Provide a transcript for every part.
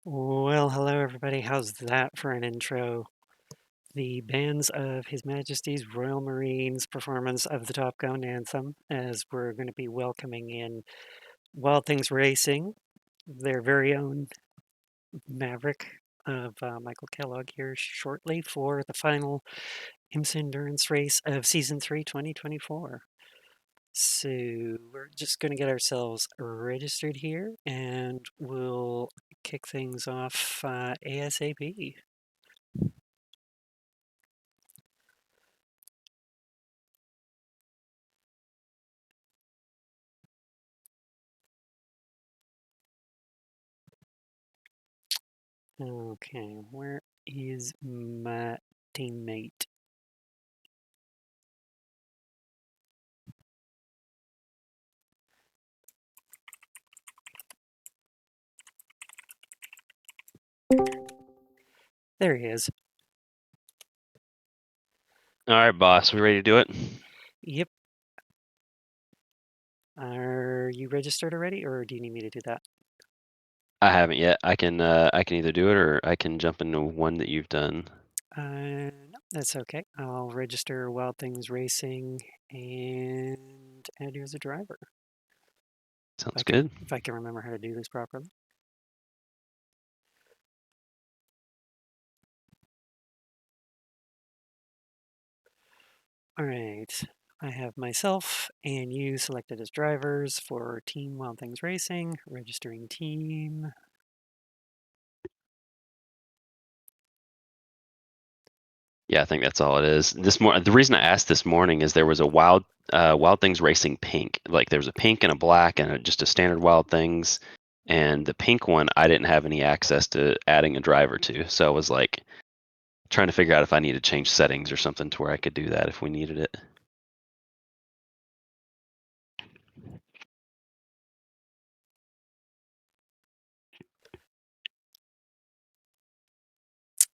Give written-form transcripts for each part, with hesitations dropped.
Well, hello everybody. How's that for an intro? The bands of His Majesty's Royal Marines performance of the Top Gun anthem, as we're going to be welcoming in Wild Things Racing, their very own Maverick of Michael Kellogg here shortly for the final IMSA endurance race of Season 3 2024. So we're just going to get ourselves registered here and we'll kick things off ASAP. Okay, where is my teammate? There he is. All right, boss, we ready to do it? Yep. Are you registered already, or do you need me to do that? I haven't yet. I can either do it or I can jump into one that you've done. No, that's okay. I'll register Wild Things Racing and add you as a driver. Sounds good. If I can remember how to do this properly. All right. I have myself and you selected as drivers for Team Wild Things Racing, registering team. Yeah, I think that's all it is. The reason I asked this morning is there was a Wild Things Racing pink. Like there was a pink and a black and just a standard Wild Things. And the pink one, I didn't have any access to adding a driver to. So I was like trying to figure out if I needed to change settings or something to where I could do that if we needed it.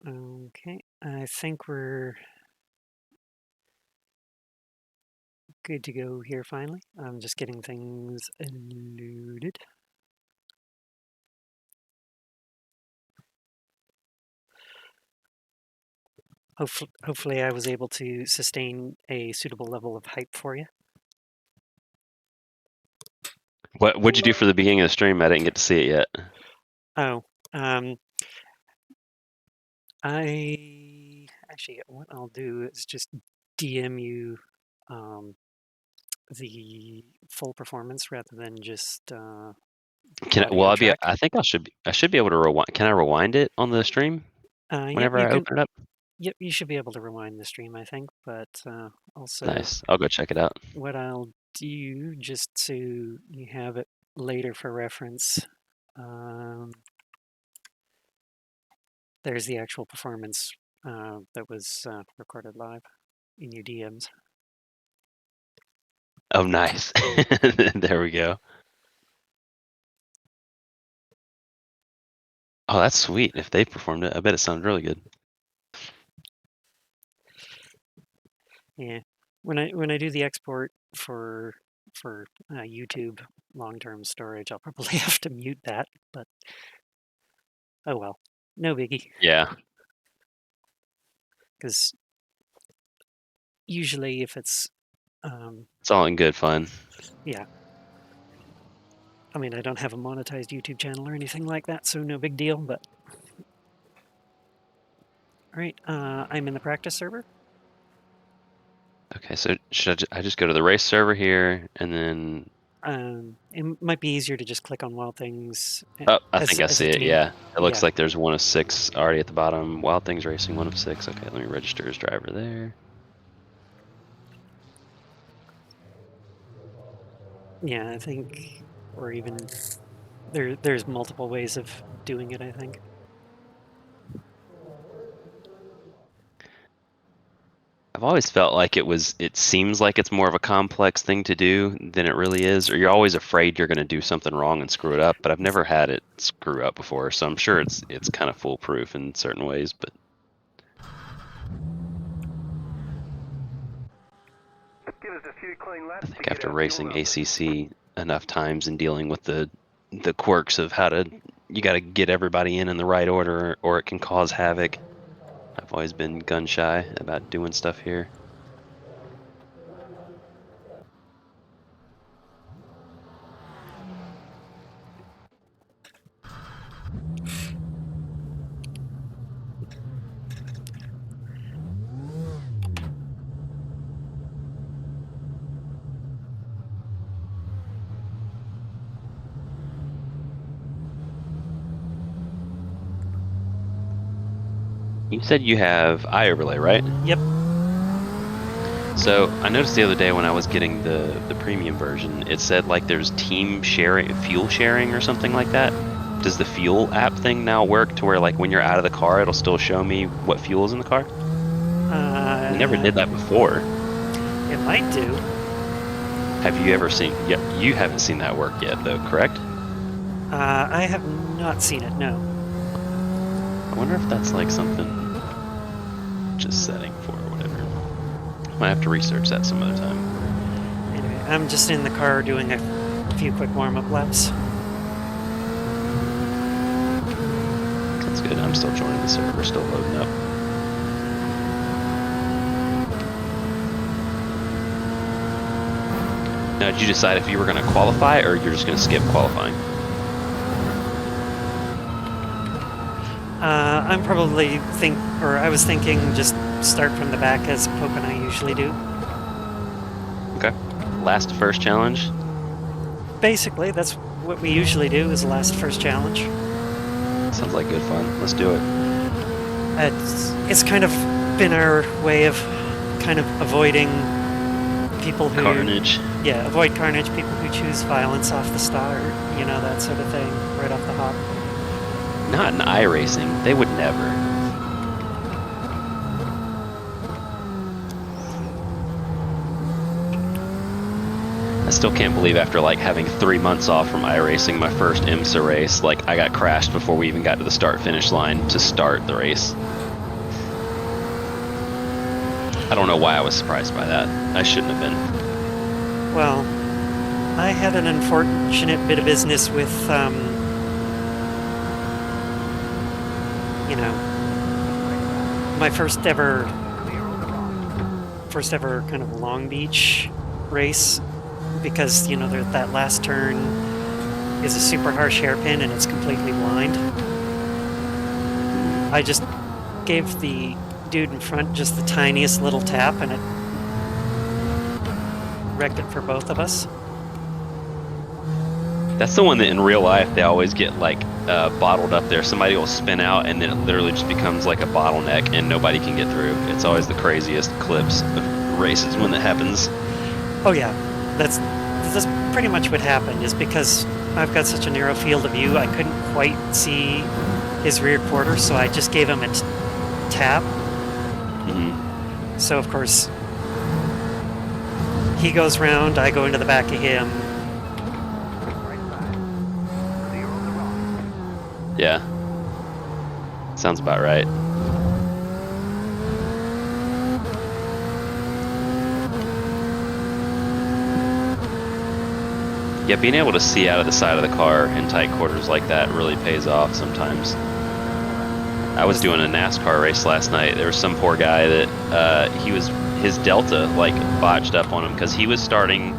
Okay, I think we're good to go here finally. I'm just getting things loaded. Hopefully I was able to sustain a suitable level of hype for you. What'd you do for the beginning of the stream? I didn't get to see it yet. Oh, I actually, what I'll do is just DM you the full performance rather than just audio track. I think I should be able to rewind. Can I rewind it on the stream Yep, whenever you I can. open it up? Yep, you should be able to rewind the stream, I think. But also, Nice. I'll go check it out. what I'll do, just so you have it later for reference, there's the actual performance that was recorded live in your DMs. Oh, nice. There we go. Oh, that's sweet. If they performed it, I bet it sounded really good. Yeah, when I do the export for YouTube long-term storage, I'll probably have to mute that, but oh well, no biggie. Yeah. Because usually if it's It's all in good fun. yeah, I mean I don't have a monetized YouTube channel or anything like that, so no big deal. But all right, I'm in the practice server. Okay, so should I just go to the race server here and then? It might be easier to just click on Wild Things Oh, I as think I a see it. team. Yeah, it looks Yeah, like there's 1 of 6 already at the bottom. Wild Things Racing 1 of 6. Okay, let me register as driver there. yeah, I think, or even there's multiple ways of doing it, I think. I've always felt like it seems like it's more of a complex thing to do than it really is, or you're always afraid you're going to do something wrong and screw it up, but I've never had it screw up before, so I'm sure it's kind of foolproof in certain ways, but I think after racing ACC enough times and dealing with the the quirks of how to, you got to get everybody in the right order, or it can cause havoc. I've always been gun shy about doing stuff here. You said you have iOverlay, right? Yep. So I noticed the other day when I was getting the premium version, it said like there's team sharing, fuel sharing or something like that. Does the fuel app thing now work to where like when you're out of the car, it'll still show me what fuel is in the car? We never did that before. It might do. Have you ever seen? Yeah, you haven't seen that work yet, though, correct? I have not seen it, no. I wonder if that's like something just setting for or whatever. Might have to research that some other time. Anyway, I'm just in the car doing a few quick warm-up laps. That's good. I'm still joining the server, still loading up. Now, did you decide if you were going to qualify or you're just going to skip qualifying? I'm probably I was thinking just start from the back as Pope and I usually do. Okay. Last first challenge? Basically, that's what we usually do, is last first challenge. Sounds like good fun. Let's do it. It's kind of been our way of kind of avoiding people who... Carnage. Yeah, avoid carnage, people who choose violence off the start, you know, that sort of thing, right off the hop. Not in iRacing. They would never. I still can't believe after like having 3 months off from iRacing, my first IMSA race, like I got crashed before we even got to the start-finish line to start the race. I don't know why I was surprised by that. I shouldn't have been. Well, I had an unfortunate bit of business with, you know, my first ever kind of Long Beach race, because, you know, that last turn is a super harsh hairpin and it's completely blind. I just gave the dude in front just the tiniest little tap and it wrecked it for both of us. That's the one that in real life they always get like bottled up there. Somebody will spin out and then it literally just becomes like a bottleneck and nobody can get through. It's always the craziest clips of races when that happens. Oh yeah, that's pretty much what happened, is because I've got such a narrow field of view, I couldn't quite see his rear quarter, so I just gave him a tap. Mm-hmm. So of course he goes round, I go into the back of him. Yeah. Sounds about right. Yeah, being able to see out of the side of the car in tight quarters like that really pays off sometimes. I was doing a NASCAR race last night. There was some poor guy that his Delta like botched up on him because he was starting.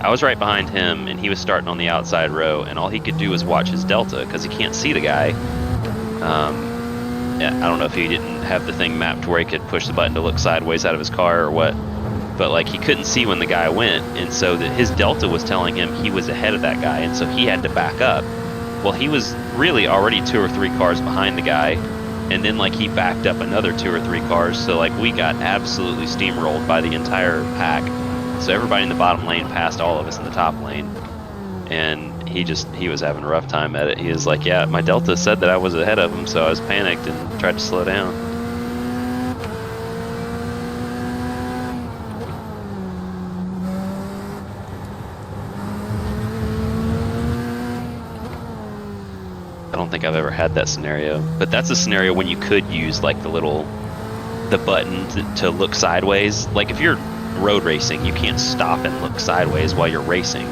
I was right behind him and he was starting on the outside row, and all he could do was watch his Delta because he can't see the guy. Yeah, I don't know if he didn't have the thing mapped where he could push the button to look sideways out of his car or what, but like he couldn't see when the guy went, and so his Delta was telling him he was ahead of that guy, and so he had to back up. Well, he was really already 2 or 3 cars behind the guy, and then like he backed up another 2 or 3 cars, so like we got absolutely steamrolled by the entire pack. So everybody in the bottom lane passed all of us in the top lane, and he was having a rough time at it. He was like, yeah, my Delta said that I was ahead of him, so I was panicked and tried to slow down. I don't think I've ever had that scenario, but that's a scenario when you could use like the button to look sideways. Like if you're road racing, you can't stop and look sideways while you're racing.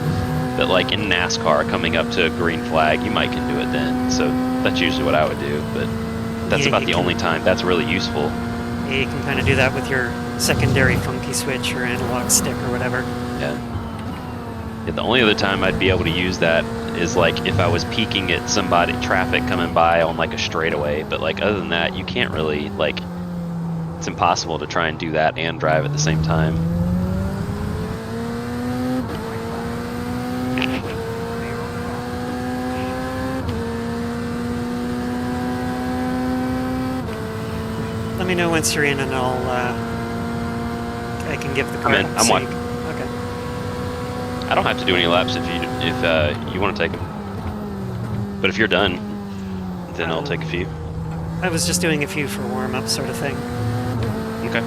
But like in NASCAR, coming up to a green flag, you might can do it then. So that's usually what I would do. But that's Yeah, about the only time that's really useful. yeah, you can kind of do that with your secondary funky switch or analog stick or whatever. Yeah. Yeah, the only other time I'd be able to use that is like if I was peeking at somebody, traffic coming by on like a straightaway. But like other than that, you can't really like. It's impossible to try and do that and drive at the same time. Let me know once you're in, and I can give the car. I'm in. I'm so one. Okay. I don't have to do any laps if you want to take them. But if you're done, then I'll take a few. I was just doing a few for warm up, sort of thing. Okay.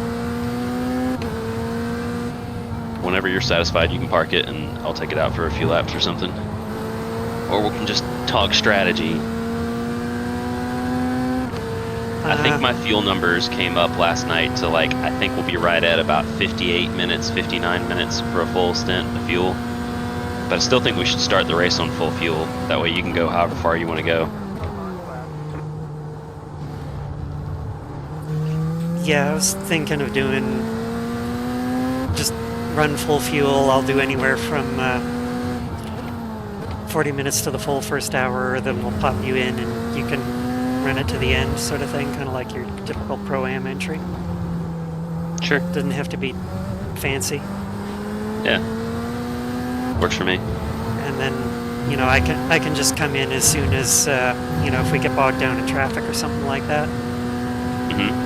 Whenever you're satisfied, you can park it, and I'll take it out for a few laps or something. Or we can just talk strategy. I think my fuel numbers came up last night to like, I think we'll be right at about 58 minutes, 59 minutes for a full stint of fuel. But I still think we should start the race on full fuel. That way you can go however far you want to go. Yeah, I was thinking of doing just run full fuel. I'll do anywhere from 40 minutes to the full first hour, then we'll pop you in and you can run it to the end, sort of thing, kind of like your typical Pro-Am entry. Sure. Doesn't have to be fancy. Yeah. Works for me. And then, you know, I can just come in as soon as, you know, if we get bogged down in traffic or something like that. Mm-hmm.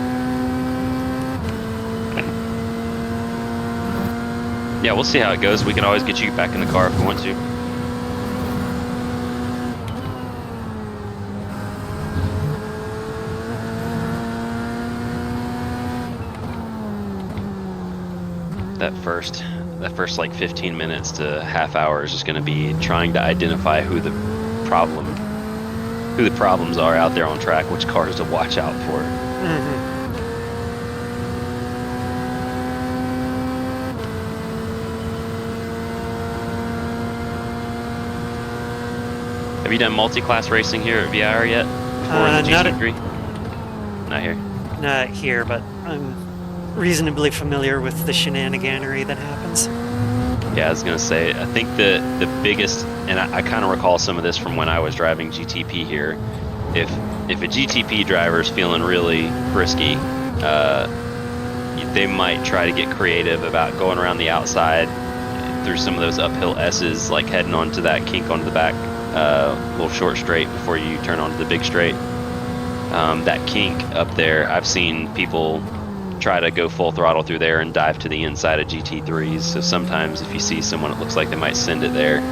Yeah, we'll see how it goes. We can always get you back in the car if we want to. That first like 15 minutes to half hour is just going to be trying to identify who the problems are out there on track, which cars to watch out for. Mm-hmm. Have you done multi-class racing here at VIR yet? Before in the GT3? Not here. Not here, but I'm reasonably familiar with the shenaniganery that happens. Yeah, I was gonna say, I think the biggest, and I kind of recall some of this from when I was driving GTP here. If a GTP driver's feeling really frisky, they might try to get creative about going around the outside through some of those uphill S's, like heading onto that kink onto the back, little short straight before you turn onto the big straight. That kink up there, I've seen people try to go full throttle through there and dive to the inside of GT3s. So sometimes if you see someone, it looks like they might send it there.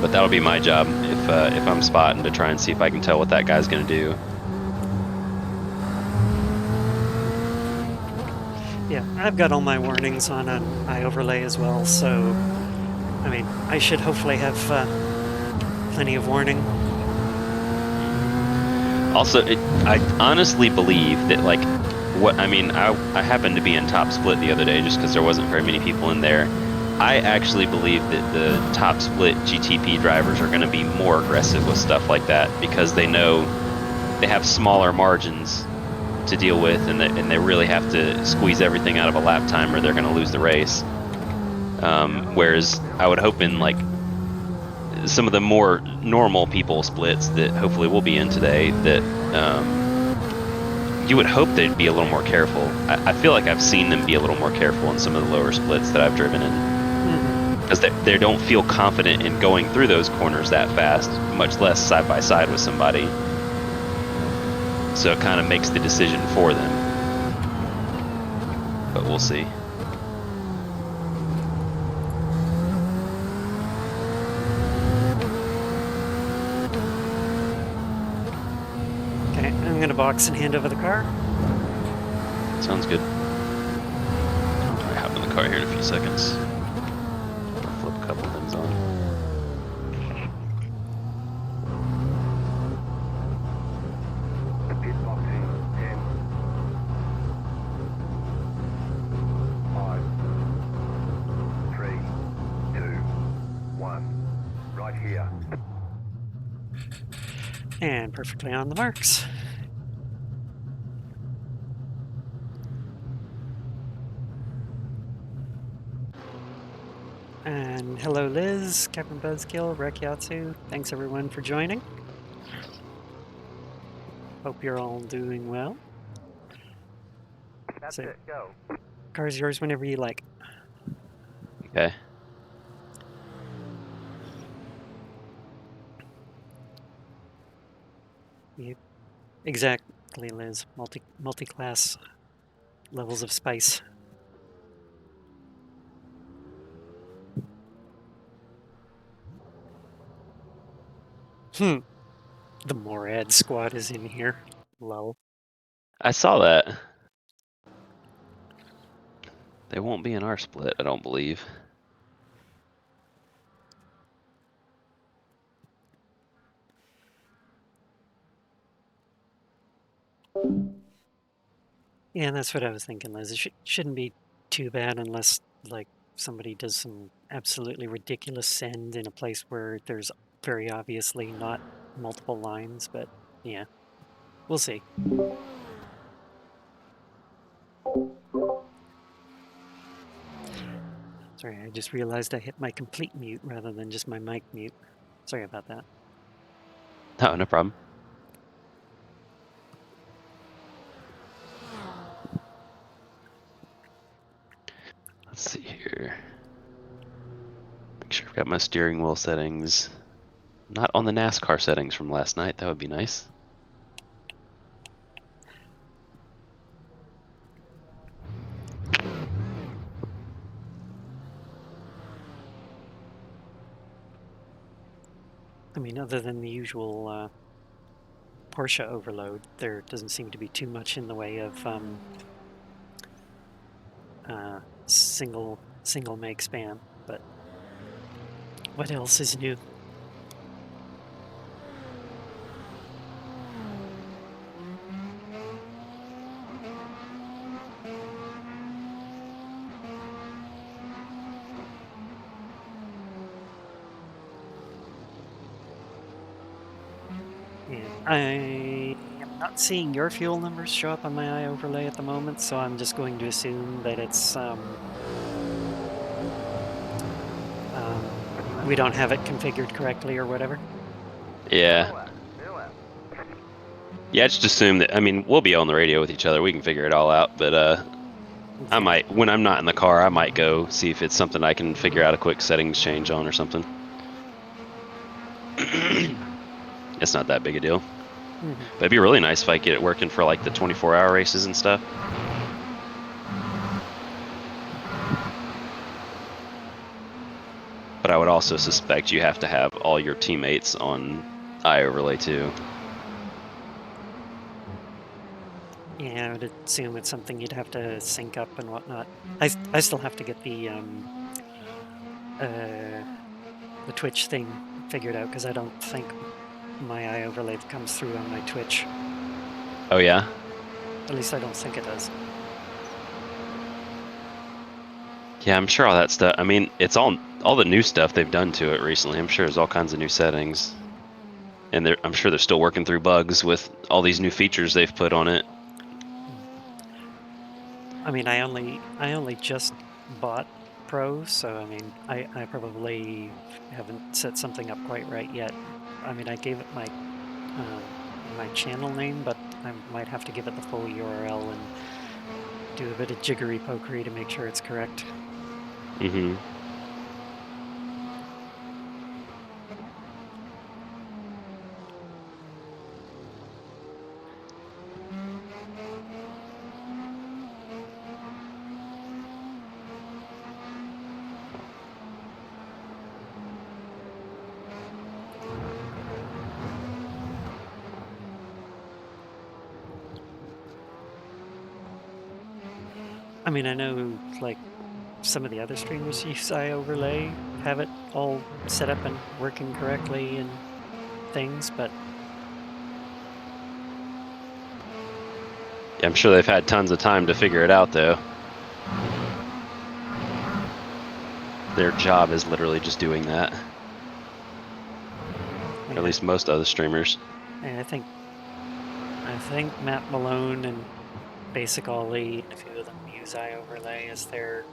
But that'll be my job if I'm spotting, to try and see if I can tell what that guy's gonna do. Yeah, I've got all my warnings on an iOverlay as well, so I mean, I should hopefully have plenty of warning. Also, I honestly believe that, like, I happened to be in top split the other day just because there wasn't very many people in there. I actually believe that the top split GTP drivers are going to be more aggressive with stuff like that because they know they have smaller margins to deal with, and they really have to squeeze everything out of a lap time or they're going to lose the race. Whereas I would hope in like some of the more normal people splits that hopefully we'll be in today, that you would hope they'd be a little more careful. I feel like I've seen them be a little more careful in some of the lower splits that I've driven in, because they don't feel confident in going through those corners that fast, much less side by side with somebody. So it kind of makes the decision for them. But we'll see. Okay, I'm gonna box and hand over the car. Sounds good. I'll probably hop in the car here in a few seconds. I'll flip a couple things on. Pit stop team 10, 5, 3, 2, And perfectly on the marks. And hello, Liz, Captain Buzzkill, Rekyatsu. Thanks everyone for joining. Hope you're all doing well. That's So, it, go. car's yours whenever you like. Okay. Yep. Exactly, Liz. Multi-class levels of spice. Hmm. The Morad squad is in here. Lol. I saw that. They won't be in our split, I don't believe. Yeah, that's what I was thinking, Liz. It shouldn't be too bad unless, like, somebody does some absolutely ridiculous send in a place where there's very obviously not multiple lines, but yeah, we'll see. Sorry, I just realized I hit my complete mute rather than just my mic mute. Sorry about that. No, no problem. Let's see here. Make sure I've got my steering wheel settings. Not on the NASCAR settings from last night. That would be nice. I mean, other than the usual Porsche overload, there doesn't seem to be too much in the way of single make spam. But what else is new? Yeah, I am not seeing your fuel numbers show up on my eye overlay at the moment, so I'm just going to assume that it's we don't have it configured correctly or whatever. Yeah. Yeah, just assume that, I mean, we'll be on the radio with each other. We can figure it all out. But I Yeah. might, when I'm not in the car, I might go see if it's something I can figure out a quick settings change on or something. It's not that big a deal. Mm-hmm. But it'd be really nice if I get it working for like the 24-hour races and stuff. But I would also suspect you have to have all your teammates on iOverlay too. Yeah, I would assume it's something you'd have to sync up and whatnot. I still have to get the Twitch thing figured out because I don't think my eye overlay comes through on my Twitch. Oh yeah? At least I don't think it does. Yeah, I'm sure all that stuff. I mean, it's all the new stuff they've done to it recently. I'm sure there's all kinds of new settings. And I'm sure they're still working through bugs with all these new features they've put on it. I mean, I only just bought Pro, so I mean, I probably haven't set something up quite right yet. I mean, I gave it my channel name, but I might have to give it the full URL and do a bit of jiggery pokery to make sure it's correct. Mm-hmm. I mean, I know like some of the other streamers use iOverlay, have it all set up and working correctly and things, but Yeah, I'm sure they've had tons of time to figure it out though. Their job is literally just doing that. Or at yeah, least most other streamers. And I think Matt Malone and Basic Ollie and a few of them use iOverlay as their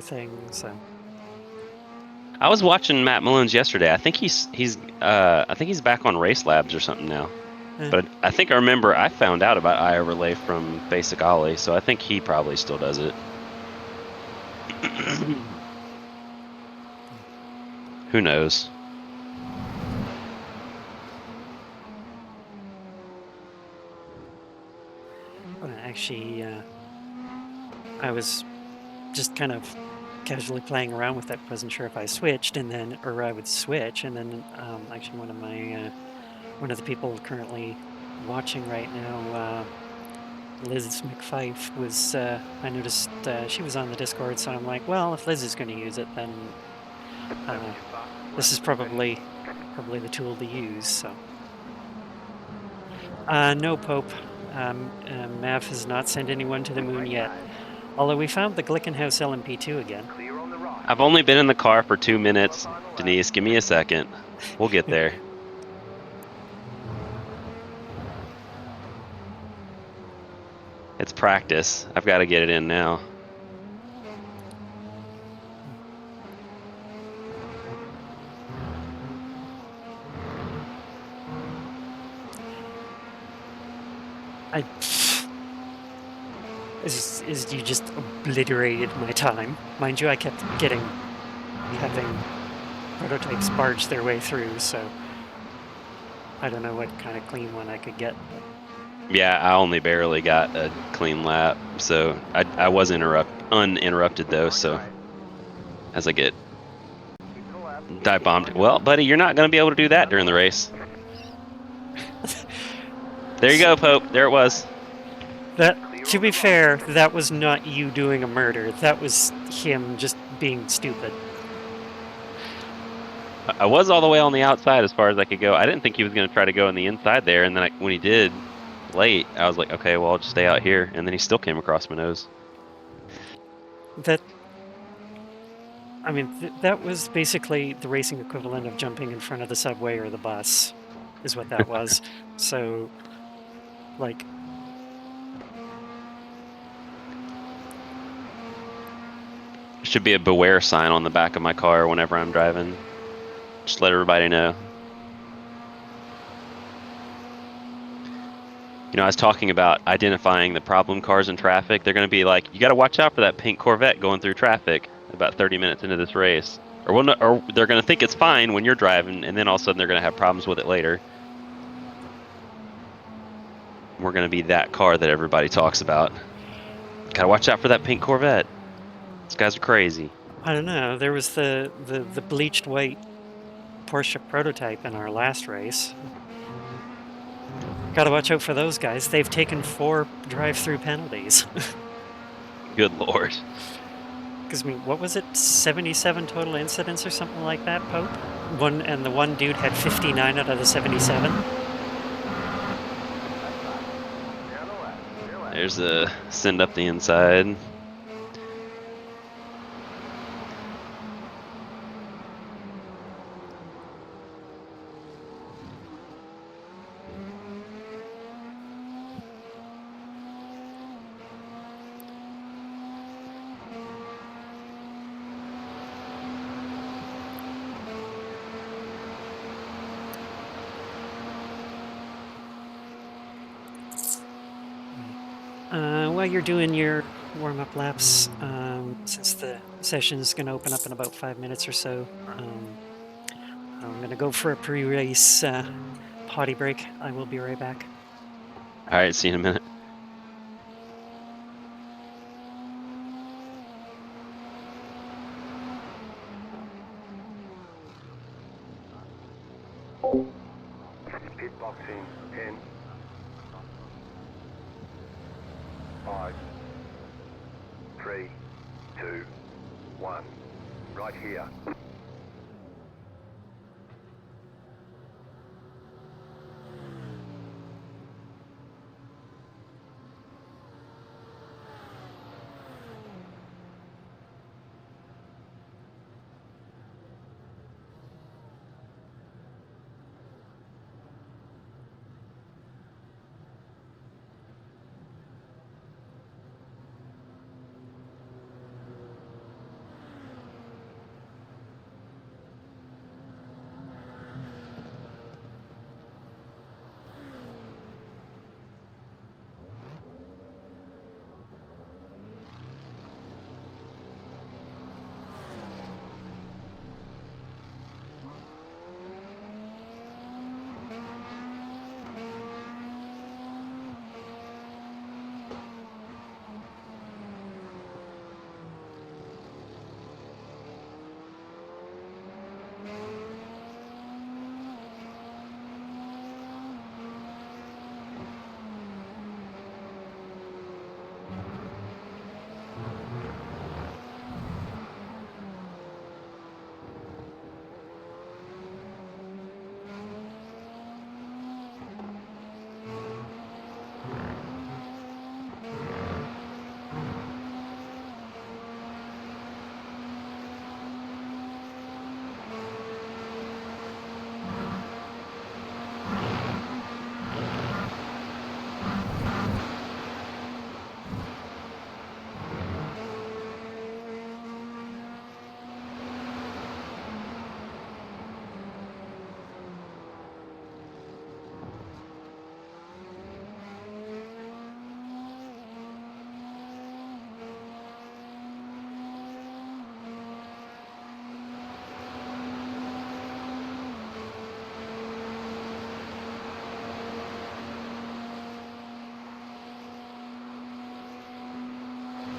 thing. So I was watching Matt Malone's yesterday. I think he's back on Race Labs or something now. eh, But I think I remember I found out about iOverlay from Basic Ollie, so I think he probably still does it. Who knows? actually, I was just kind of casually playing around with it. Wasn't sure if I switched and then, or I would switch, and then actually one of the people currently watching right now, Liz McFife was. I noticed she was on the Discord, so I'm like, well, if Liz is going to use it, then uh, this is probably the tool to use. So no, Pope. Mav has not sent anyone to the moon yet. Although we found the Glickenhaus LMP2 again. I've only been in the car for 2 minutes. Denise, give me a second. We'll get there. It's practice. I've got to get it in now. I is you just obliterated my time. Mind you, I kept having prototypes barge their way through, so I don't know what kind of clean one I could get. But Yeah, I only barely got a clean lap, so I was uninterrupted though. So as I get dive bombed, well, buddy, you're not going to be able to do that during the race. There you go, Pope. There it was. that, to be fair, that was not you doing a murder. That was him just being stupid. I was all the way on the outside as far as I could go. I didn't think he was going to try to go on the inside there, and then when he did late, I was like, okay, well, I'll just stay out here. And then he still came across my nose. That I mean, that was basically the racing equivalent of jumping in front of the subway or the bus, is what that was. So, like, Should be a beware sign on the back of my car whenever I'm driving. Just let everybody know. You know, I was talking about identifying the problem cars in traffic. They're going to be like, you got to watch out for that pink Corvette going through traffic about 30 minutes into this race. Or they're going to think it's fine when you're driving, and then all of a sudden they're going to have problems with it later. We're going to be that car that everybody talks about. Got to watch out for that pink Corvette. These guys are crazy. I don't know. There was the bleached white Porsche prototype in our last race. Got to watch out for those guys. They've taken 4 drive-through penalties. Good Lord. Because I mean, what was it? 77 total incidents or something like that, Pope? The one dude had 59 out of the 77. There's a send up the inside. While you're doing your warm-up laps, since the session is going to open up in about 5 minutes or so, I'm going to go for a pre-race potty break. I will be right back. All right, see you in a minute. Pit boxing 10, 5, 3, 2, 1. Right here.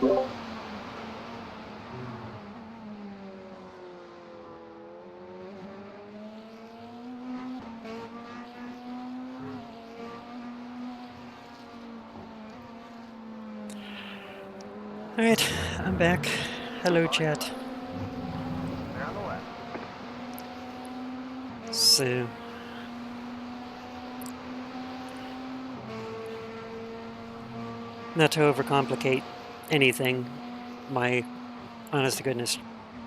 All right, I'm back. Hello, chat. Down the lap. So, not to overcomplicate anything, my honest to goodness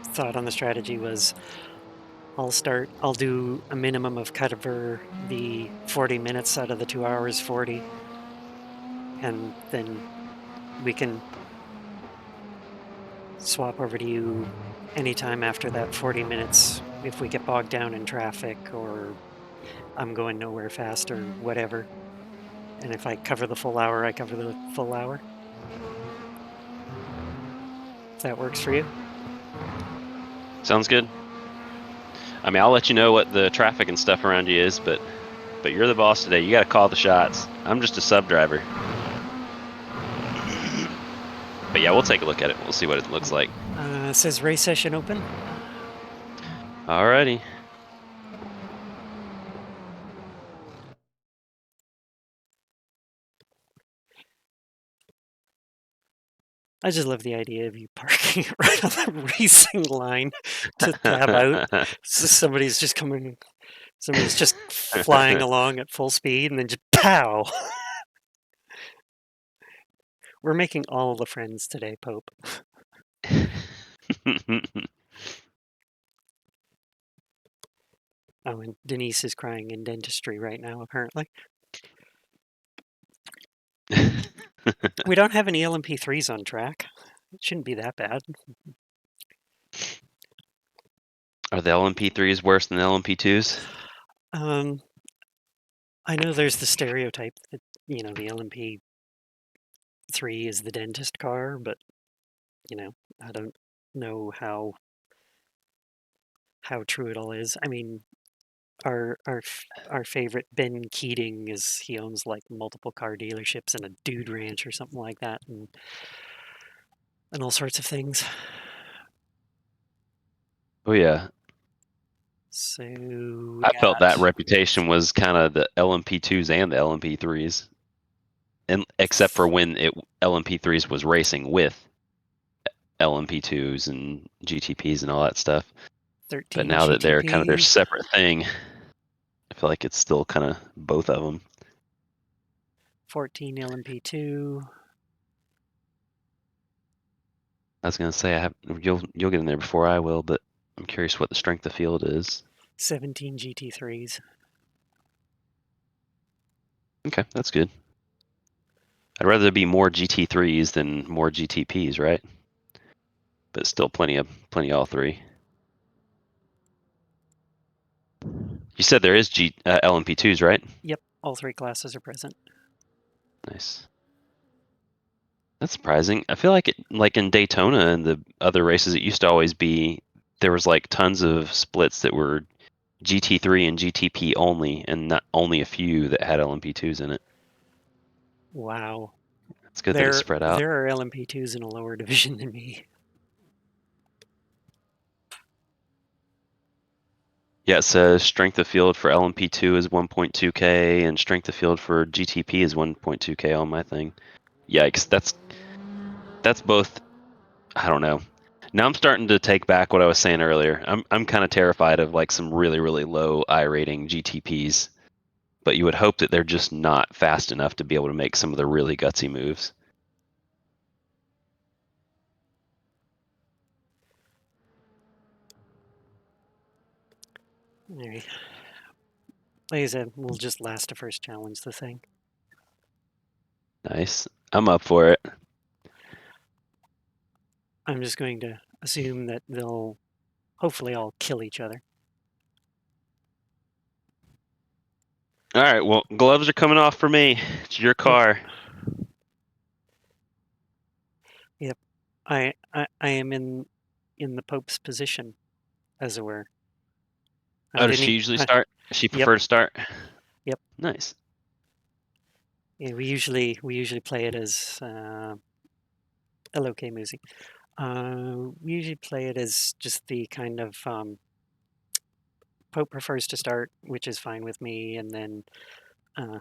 thought on the strategy was I'll do a minimum of cover the 40 minutes out of the 2 hours 40, and then we can swap over to you anytime after that 40 minutes if we get bogged down in traffic or I'm going nowhere fast or whatever. And if I cover the full hour, I cover the full hour. If that works for you. Sounds good. I mean, I'll let you know what the traffic and stuff around you is, but you're the boss today. You got to call the shots. I'm just a sub driver. But yeah, we'll take a look at it. We'll see what it looks like. It says race session open. Alrighty. I just love the idea of you parking right on the racing line to tab out. So somebody's just flying along at full speed and then just pow. We're making all the friends today, Pope. Oh, and Denise is crying in dentistry right now, apparently. We don't have any LMP3s on track. It shouldn't be that bad. Are the LMP3s worse than the LMP2s? I know there's the stereotype that, the LMP3 is the dentist car, but, I don't know how true it all is. I mean, our favorite Ben Keating he owns like multiple car dealerships and a dude ranch or something like that, and all sorts of things. Oh yeah. So I felt that reputation was kind of the LMP2s and the LMP3s, and except for when LMP3s was racing with LMP2s and GTPs and all that stuff. 13 But now that they're kind of their GTP, separate thing, I feel like it's still kind of both of them. 14 LMP2. I was gonna say you'll get in there before I will, but I'm curious what the strength of field is. 17 GT3s. Okay, that's good. I'd rather there be more GT3s than more GTPs, right? But still plenty of all three. You said there is LMP2s, right? Yep, all three classes are present. Nice. That's surprising. I feel like like in Daytona and the other races, it used to always be there was like tons of splits that were GT3 and GTP only, and not only a few that had LMP2s in it. Wow. It's good that it's spread out. There are LMP2s in a lower division than me. Yeah, it says strength of field for LMP2 is 1.2K and strength of field for GTP is 1.2K on my thing. Yikes, that's both. I don't know. Now I'm starting to take back what I was saying earlier. I'm kind of terrified of like some really really low I rating GTPs, but you would hope that they're just not fast enough to be able to make some of the really gutsy moves. Anyway, like I said, we'll just last to first challenge the thing. Nice. I'm up for it. I'm just going to assume that they'll hopefully all kill each other. All right. Well, gloves are coming off for me. It's your car. Yep. I am in the Pope's position, as it were. Oh, does she usually start? Does she prefer to start? Yep. Nice. Yeah, we usually play it as Hello, K Musi. We usually play it as just the kind of Pope prefers to start, which is fine with me, and then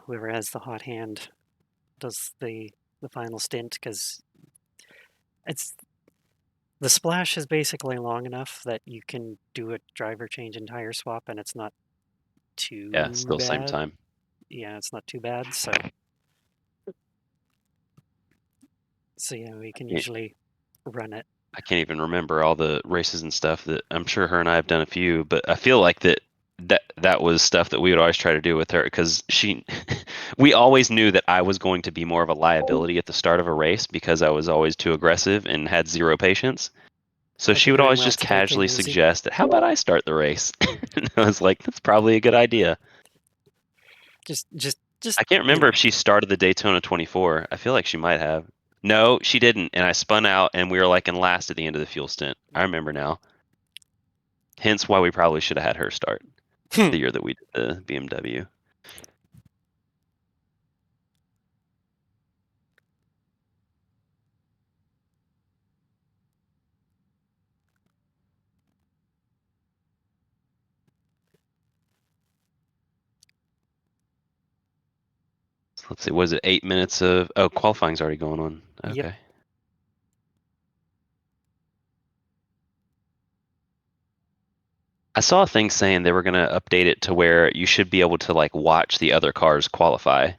whoever has the hot hand does the final stint because it's the splash is basically long enough that you can do a driver change and tire swap, and it's not Yeah, too still same bad. time. Yeah, it's not too bad. So yeah, we can usually run it. I can't even remember all the races and stuff that I'm sure her and I have done a few, but I feel like that was stuff that we would always try to do with her because we always knew that I was going to be more of a liability at the start of a race because I was always too aggressive and had zero patience. So Hope she you're would doing always well just today, K casually Musi. suggest that, how about I start the race? And I was like, that's probably a good idea. Just I can't remember if she started the Daytona 24. I feel like she might have. No, she didn't. And I spun out and we were like in last at the end of the fuel stint. I remember now. Hence why we probably should have had her start the year that we did the BMW. So let's see, was it 8 minutes of qualifying's already going on. Yep. Okay. I saw a thing saying they were gonna update it to where you should be able to like watch the other cars qualify.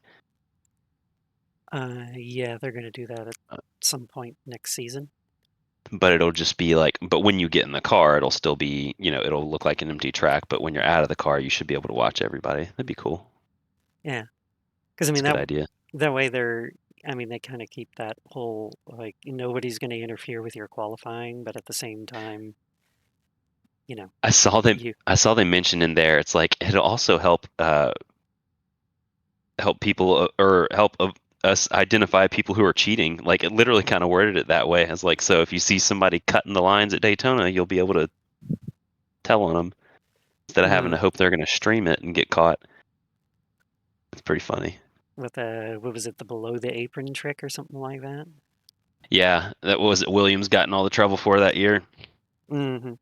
Yeah, they're gonna do that at some point next season. But it'll just be like, but when you get in the car, it'll still be, it'll look like an empty track. But when you're out of the car, you should be able to watch everybody. That'd be cool. Yeah, because I It's mean a good idea. that way they're. I mean, they kind of keep that whole like nobody's going to interfere with your qualifying, but at the same time, you know, I saw them. you I saw they mentioned in there. It's like it'll also help people or help us identify people who are cheating. Like it literally kind of worded it that way. It's like, so if you see somebody cutting the lines at Daytona, you'll be able to tell on them instead of having to hope they're going to stream it and get caught. It's pretty funny. with the what was it, the below the apron trick or something like that. Yeah, that was it. Williams got in all the trouble for that year. Mm-hmm.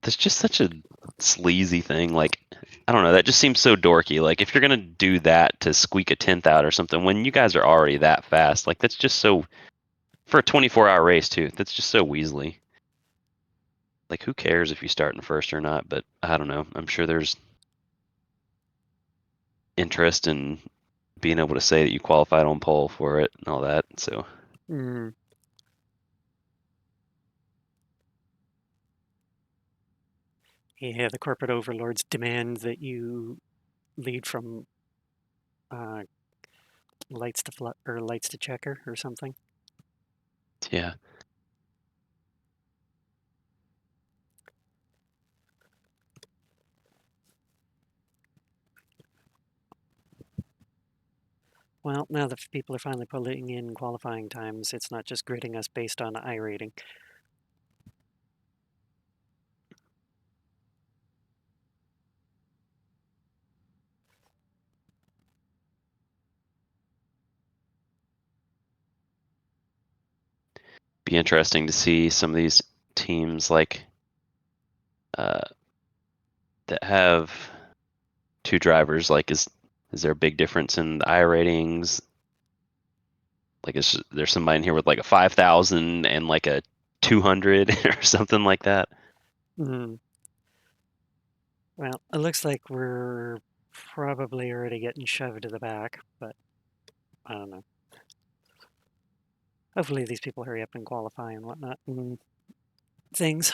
That's just such a sleazy thing. Like, I don't know. That just seems so dorky. Like, if you're gonna do that to squeak a tenth out or something, when you guys are already that fast, like that's just so for a 24-hour race too. That's just so weaselly. Like, who cares if you start in first or not? But I don't know. I'm sure there's interest in being able to say that you qualified on pole for it and all that. So Mm. Yeah, the corporate overlords demand that you lead from uh, lights to or lights to checker or something. yeah. Well, now that people are finally pulling in qualifying times, it's not just gridding us based on iRating. Be interesting to see some of these teams like uh, that have two drivers. Like, is there a big difference in the I ratings? Like, is there somebody in here with like a 5,000 and like a 200 or something like that? Mm. Well, it looks like we're probably already getting shoved to the back, but I don't know. Hopefully these people hurry up and qualify and whatnot and things.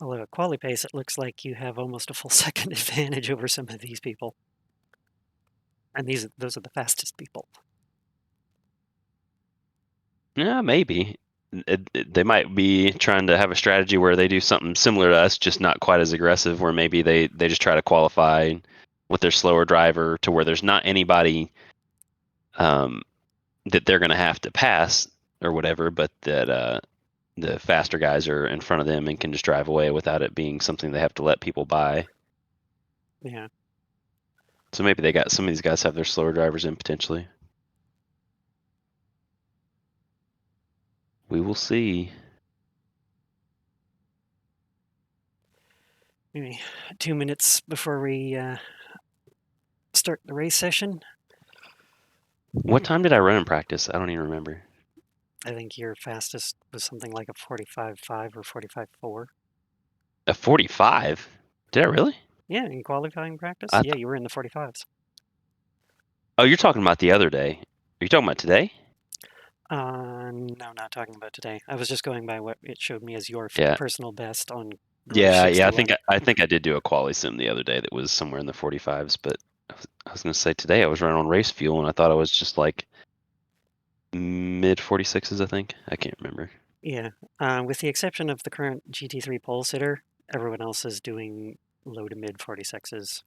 Although at quali pace, it looks like you have almost a full second advantage over some of these people, and those are the fastest people. Yeah, maybe. They might be trying to have a strategy where they do something similar to us, just not quite as aggressive, where maybe they just try to qualify with their slower driver to where there's not anybody that they're going to have to pass or whatever, but that the faster guys are in front of them and can just drive away without it being something they have to let people by. Yeah. So maybe they got some of these guys have their slower drivers in potentially. We will see. Maybe 2 minutes before we start the race session. What time did I run in practice? I don't even remember. I think your fastest was something like a 45.5 or 45.4. A 45? Did I really? Yeah, in qualifying practice. I Yeah, you were in the 45s. Oh, you're talking about the other day. Are you talking about today? No, not talking about today. I was just going by what it showed me as your Yeah. personal best on Grove Yeah, 61. I think I did do a quali sim the other day that was somewhere in the 45s, but I was gonna say today I was running on race fuel and I thought I was just like mid 46s, I think. I can't remember. Yeah, with the exception of the current GT3 pole sitter, everyone else is doing low to mid 46s.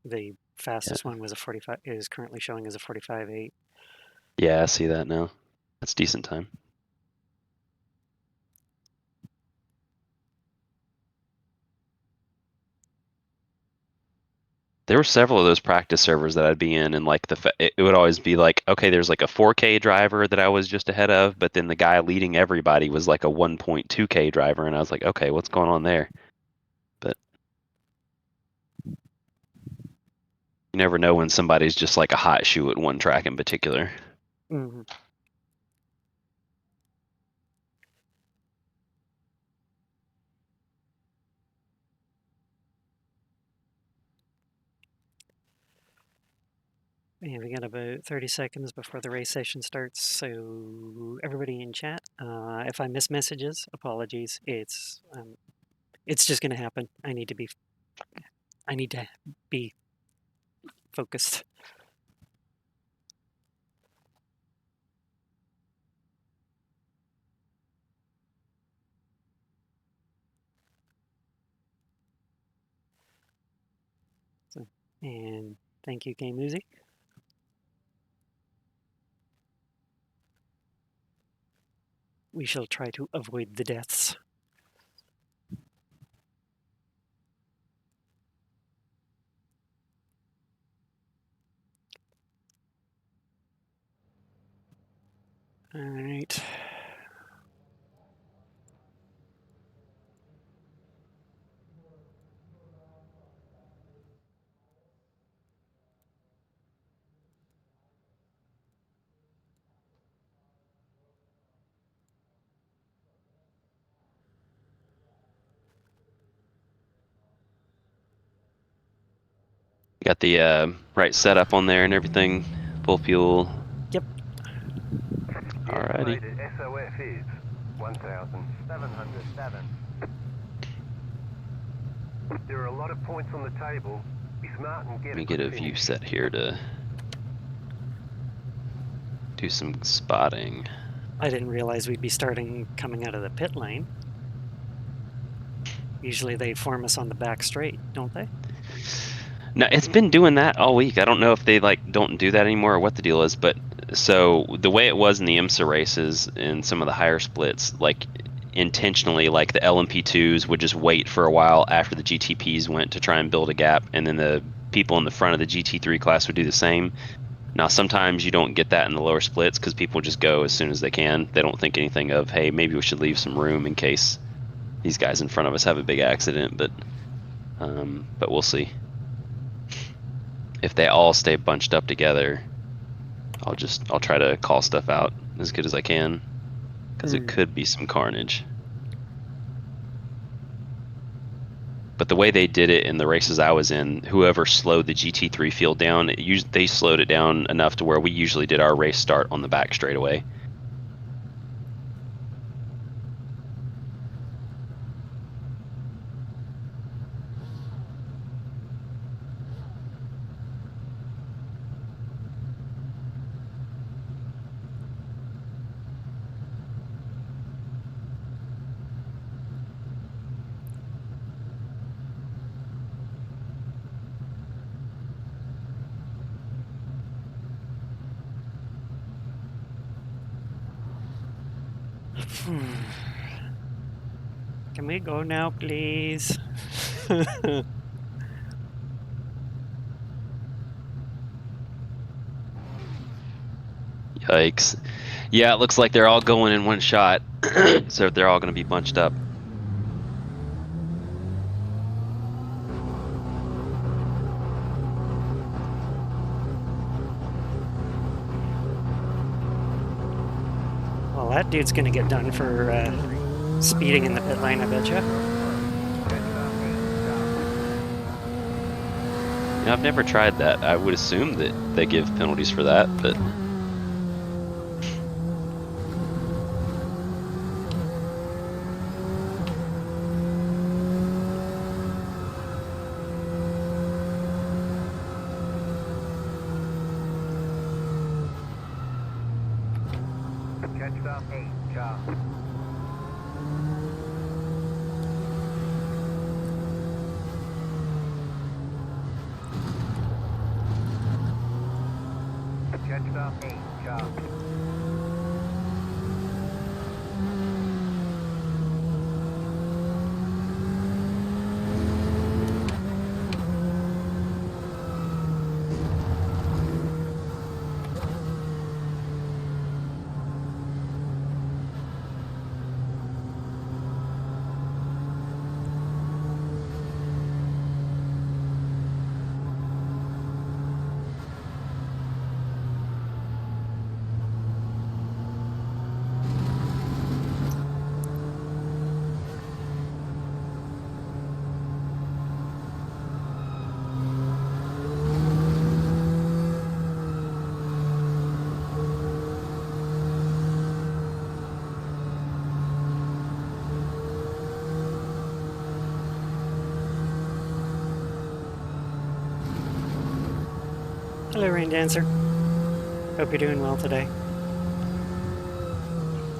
The fastest one was a 45. Is currently showing as a 45.8. Yeah, I see that now. That's decent time. There were several of those practice servers that I'd be in, and like it would always be like, okay, there's like a 4K driver that I was just ahead of, but then the guy leading everybody was like a 1.2K driver, and I was like, okay, what's going on there? But you never know when somebody's just like a hot shoe at one track in particular. Mm-hmm. Yeah, we got about 30 seconds before the race session starts, so everybody in chat, if I miss messages, apologies. It's just going to happen. I need to be focused. So, and thank you, Game Uzi. We shall try to avoid the deaths. All right. Got the right setup on there and everything, full fuel. Yep. The Alrighty. estimated SOF is 1,707. There are a lot of points on the table. Be smart and get Let me a get good a view finish. set here to do some spotting. I didn't realize we'd be starting coming out of the pit lane. Usually they form us on the back straight, don't they? No, it's been doing that all week. I don't know if they like don't do that anymore or what the deal is, but so the way it was in the IMSA races in some of the higher splits, like intentionally, like the LMP2s would just wait for a while after the GTPs went to try and build a gap, and then the people in the front of the GT3 class would do the same. Now, sometimes you don't get that in the lower splits because people just go as soon as they can. They don't think anything of, hey, maybe we should leave some room in case these guys in front of us have a big accident, but we'll see. If they all stay bunched up together, I'll try to call stuff out as good as I can because it could be some carnage. But the way they did it in the races I was in, whoever slowed the GT3 field down, they slowed it down enough to where we usually did our race start on the back straightaway. Can we go now, please? Yikes. Yeah, it looks like they're all going in one shot. So they're all going to be bunched up. Well, that dude's gonna get done for speeding in the pit lane, I betcha. You know, I've never tried that. I would assume that they give penalties for that, but Catch up, 8, car. Catch up, 8, car. Hello, Rain Dancer. Hope you're doing well today.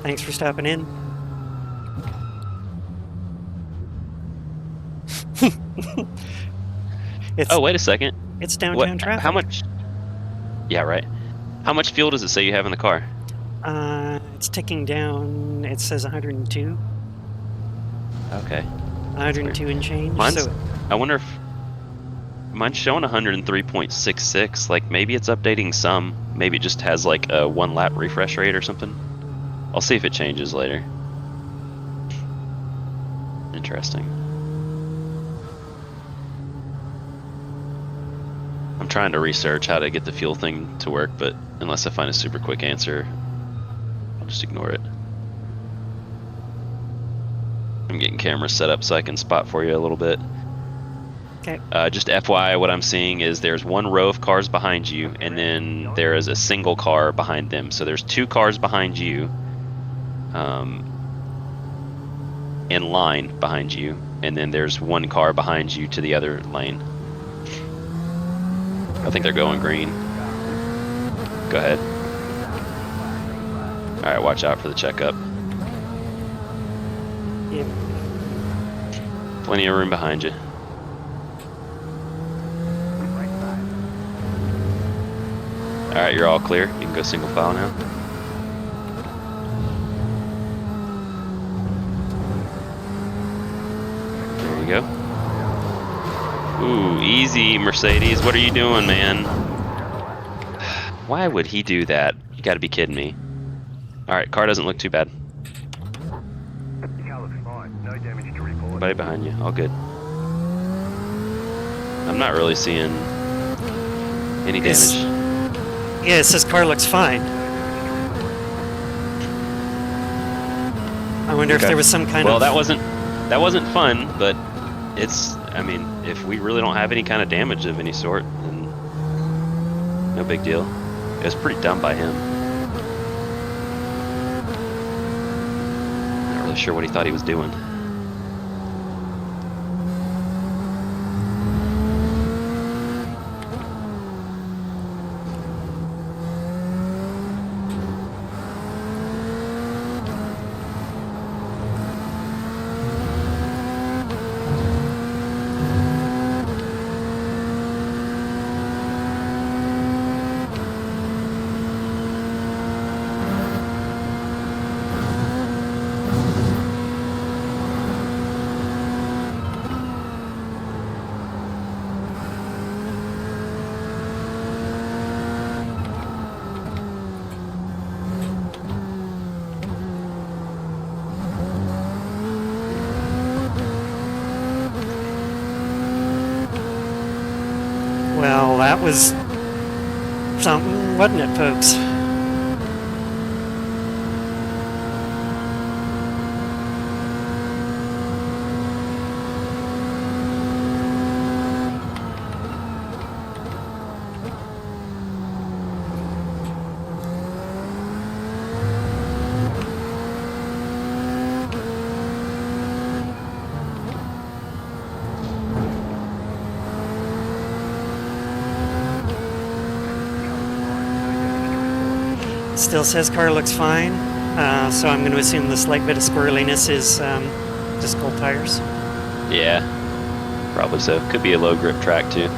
Thanks for stopping in. oh, wait a second. It's downtown traffic. How much? Yeah, right. How much fuel does it say you have in the car? It's ticking down. It says 102. Okay. 102 and change. Mine's, So I wonder if mine's showing 103.66. Like maybe it's updating some. Maybe it just has like a 1 lap refresh rate or something. I'll see if it changes later. Interesting. I'm trying to research how to get the fuel thing to work, but unless I find a super quick answer, I'll just ignore it. I'm getting cameras set up so I can spot for you a little bit. okay. Just FYI, what I'm seeing is there's one row of cars behind you, and then there is a single car behind them. So there's 2 cars behind you, in line behind you, and then there's 1 car behind you to the other lane. I think they're going green. Go ahead. All right, watch out for the checkup. Yep. Plenty of room behind you. All right, you're all clear. You can go single file now. There you go. Ooh, easy, Mercedes. What are you doing, man? Why would he do that? You gotta be kidding me. All right, car doesn't look too bad. The car looks fine. No damage to report. Nobody behind you. All good. I'm not really seeing any It's- damage. Yeah, it says car looks fine. I wonder if Okay. there was some kind Well, of... that wasn't fun, but it's, I mean, if we really don't have any kind of damage of any sort, then no big deal. It was pretty dumb by him. Not really sure what he thought he was doing. Well, that was something, wasn't it, folks? Still says car looks fine, so I'm going to assume the slight bit of squirreliness is just cold tires. Yeah, probably so. Could be a low grip track too.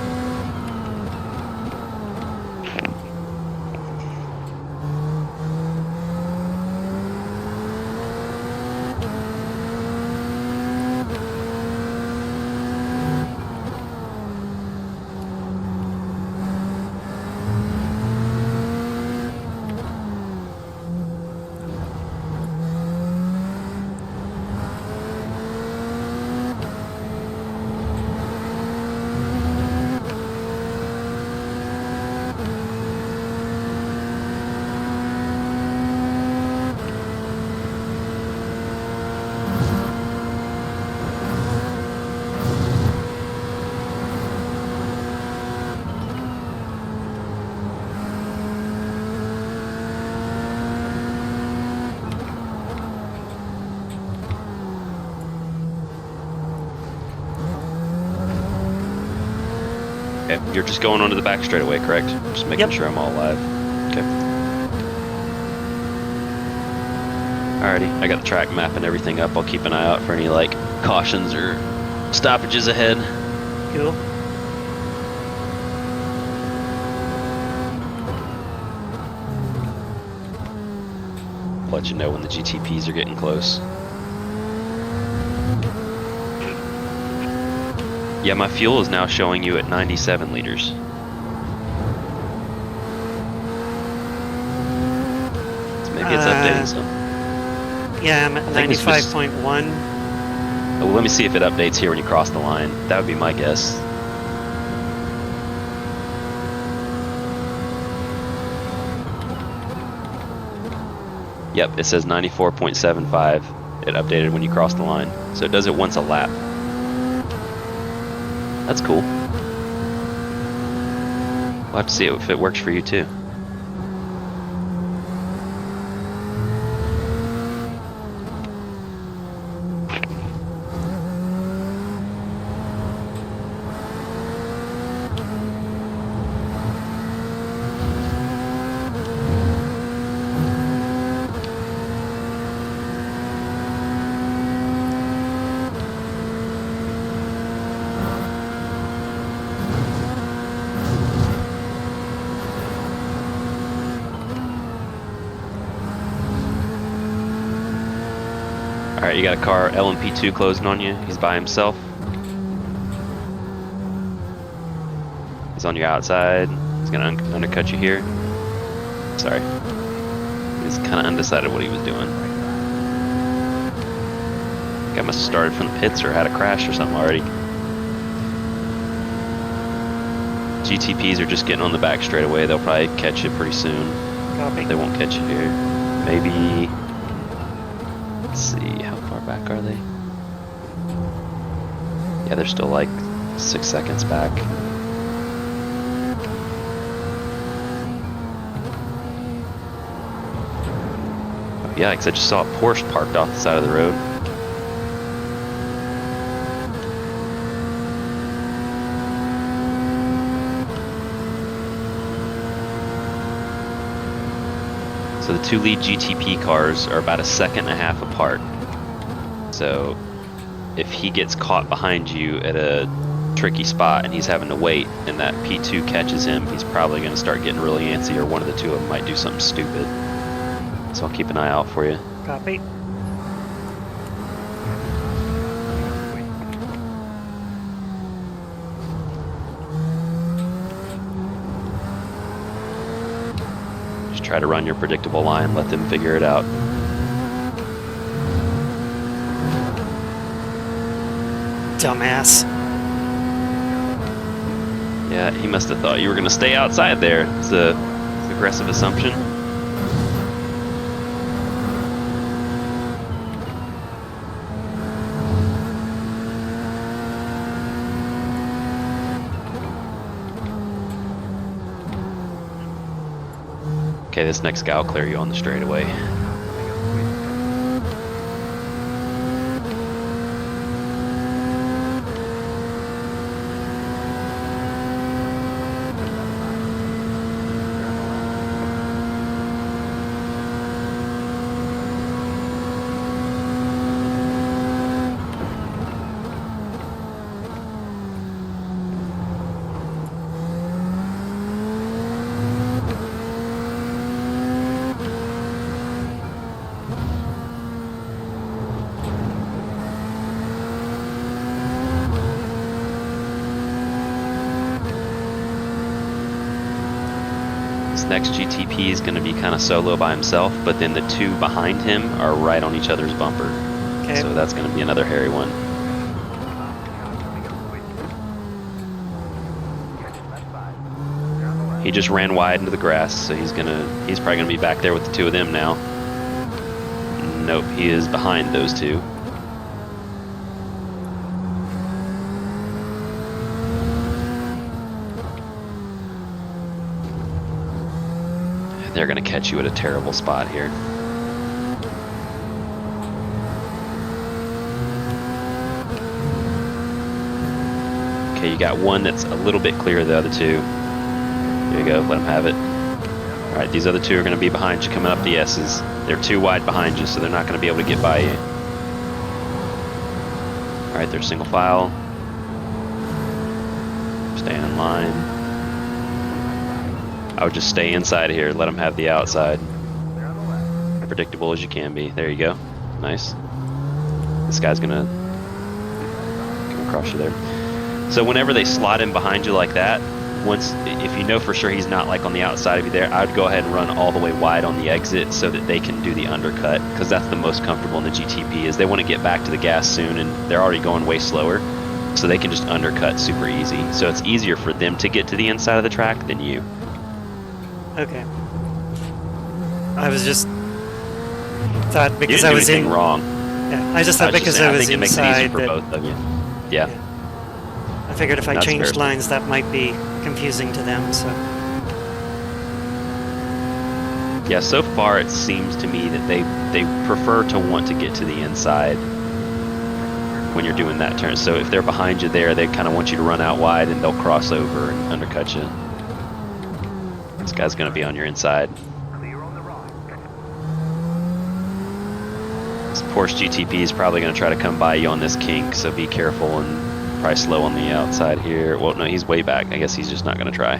Okay, you're just going onto the back straightaway, correct? Just making Yep. sure I'm all alive. Okay. Alrighty, I got the track map and everything up. I'll keep an eye out for any like cautions or stoppages ahead. Cool. I'll let you know when the GTPs are getting close. Yeah, my fuel is now showing you at 97 liters. So maybe it's updating some. Yeah, I'm at think this was- 95.1. Oh, let me see if it updates here when you cross the line. That would be my guess. Yep, it says 94.75. It updated when you cross the line. So it does it once a lap. That's cool. We'll have to see if it works for you too. Alright, you got a car LMP2 closing on you. He's by himself. He's on your outside. He's gonna undercut you here. Sorry. He's kind of undecided what he was doing. Guy must have started from the pits or had a crash or something already. GTPs are just getting on the back straightaway. They'll probably catch you pretty soon. Copy. They won't catch you here. Maybe. Let's see, how far back are they? Yeah, they're still like 6 seconds back. Oh, yeah, because I just saw a Porsche parked off the side of the road. So the two lead GTP cars are about 1.5 seconds apart. So if he gets caught behind you at a tricky spot and he's having to wait and that P2 catches him, he's probably going to start getting really antsy, or one of the two of them might do something stupid. So I'll keep an eye out for you. Copy. Just try to run your predictable line, let them figure it out. Dumbass. Yeah, he must have thought you were going to stay outside there. It's a aggressive assumption. Okay, this next guy will clear you on the straightaway. Next GTP is going to be kind of solo by himself, but then the two behind him are right on each other's bumper. Okay. So that's going to be another hairy one. He just ran wide into the grass, so he's probably gonna be back there with the two of them now. Nope, he is behind those two. They're gonna catch you at a terrible spot here. Okay, you got one that's a little bit clear of the other two. Here you go, let them have it. All right, these other two are gonna be behind you coming up the S's. They're too wide behind you, so they're not gonna be able to get by you. All right, they're single file. Stay in line. I would just stay inside here, let them have the outside. Predictable as you can be. There you go. Nice. This guy's gonna come across you there. So whenever they slot in behind you like that, if you know for sure he's not like on the outside of you there, I would go ahead and run all the way wide on the exit so that they can do the undercut, because that's the most comfortable in the GTP. Is they want to get back to the gas soon and they're already going way slower, so they can just undercut super easy. So it's easier for them to get to the inside of the track than you. Okay. I was just thought because you didn't I do was anything in. wrong. Yeah, I just thought because I was think it makes it easier inside for that. both of you. Yeah. I figured if I That's changed fair. lines, that might be confusing to them. So. Yeah, so far it seems to me that they prefer to want to get to the inside when you're doing that turn. So if they're behind you there, they kind of want you to run out wide and they'll cross over and undercut you. This guy's going to be on your inside. This Porsche GTP is probably going to try to come by you on this kink, so be careful and probably slow on the outside here. Well, no, he's way back. I guess he's just not going to try.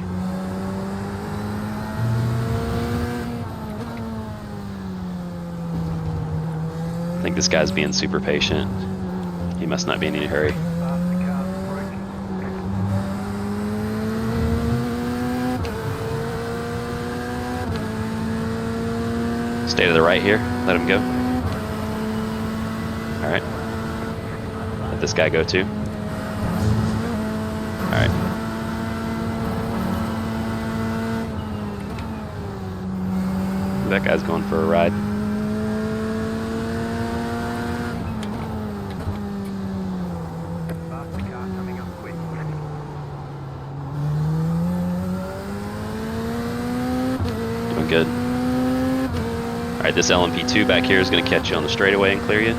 I think this guy's being super patient. He must not be in any hurry. Stay to the right here. Let him go. All right. Let this guy go too. All right. That guy's going for a ride. Doing good. All right, this LMP2 back here is going to catch you on the straightaway and clear you.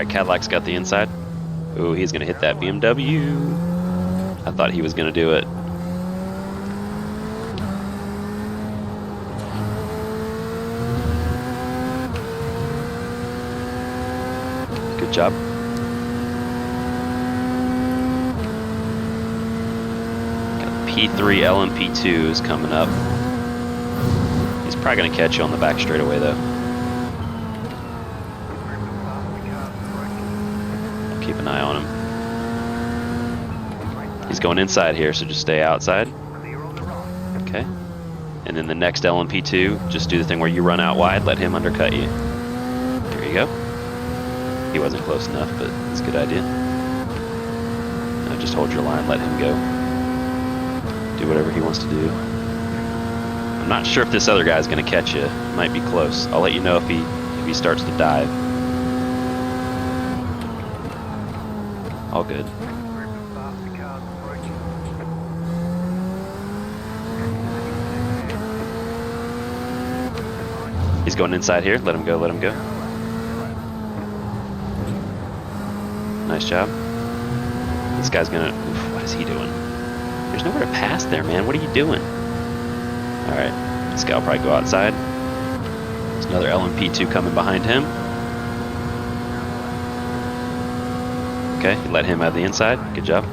right, Cadillac's got the inside. Ooh, he's gonna hit that BMW. I thought he was gonna do it. Good job. Got P3 LMP2s coming up. He's probably gonna catch you on the back straightaway though. Keep an eye on him. He's going inside here, so just stay outside. Okay. And then the next LMP2, just do the thing where you run out wide, let him undercut you. There you go. He wasn't close enough, but it's a good idea. Now just hold your line, let him go. Do whatever he wants to do. I'm not sure if this other guy's gonna catch you. Might be close. I'll let you know if he starts to dive. All good. He's going inside here. Let him go, let him go. Nice job. This guy's gonna, oof, what is he doing? There's nowhere to pass there, man. What are you doing? All right, this guy will probably go outside. There's another LMP2 coming behind him. Okay, let him have the inside. Good job.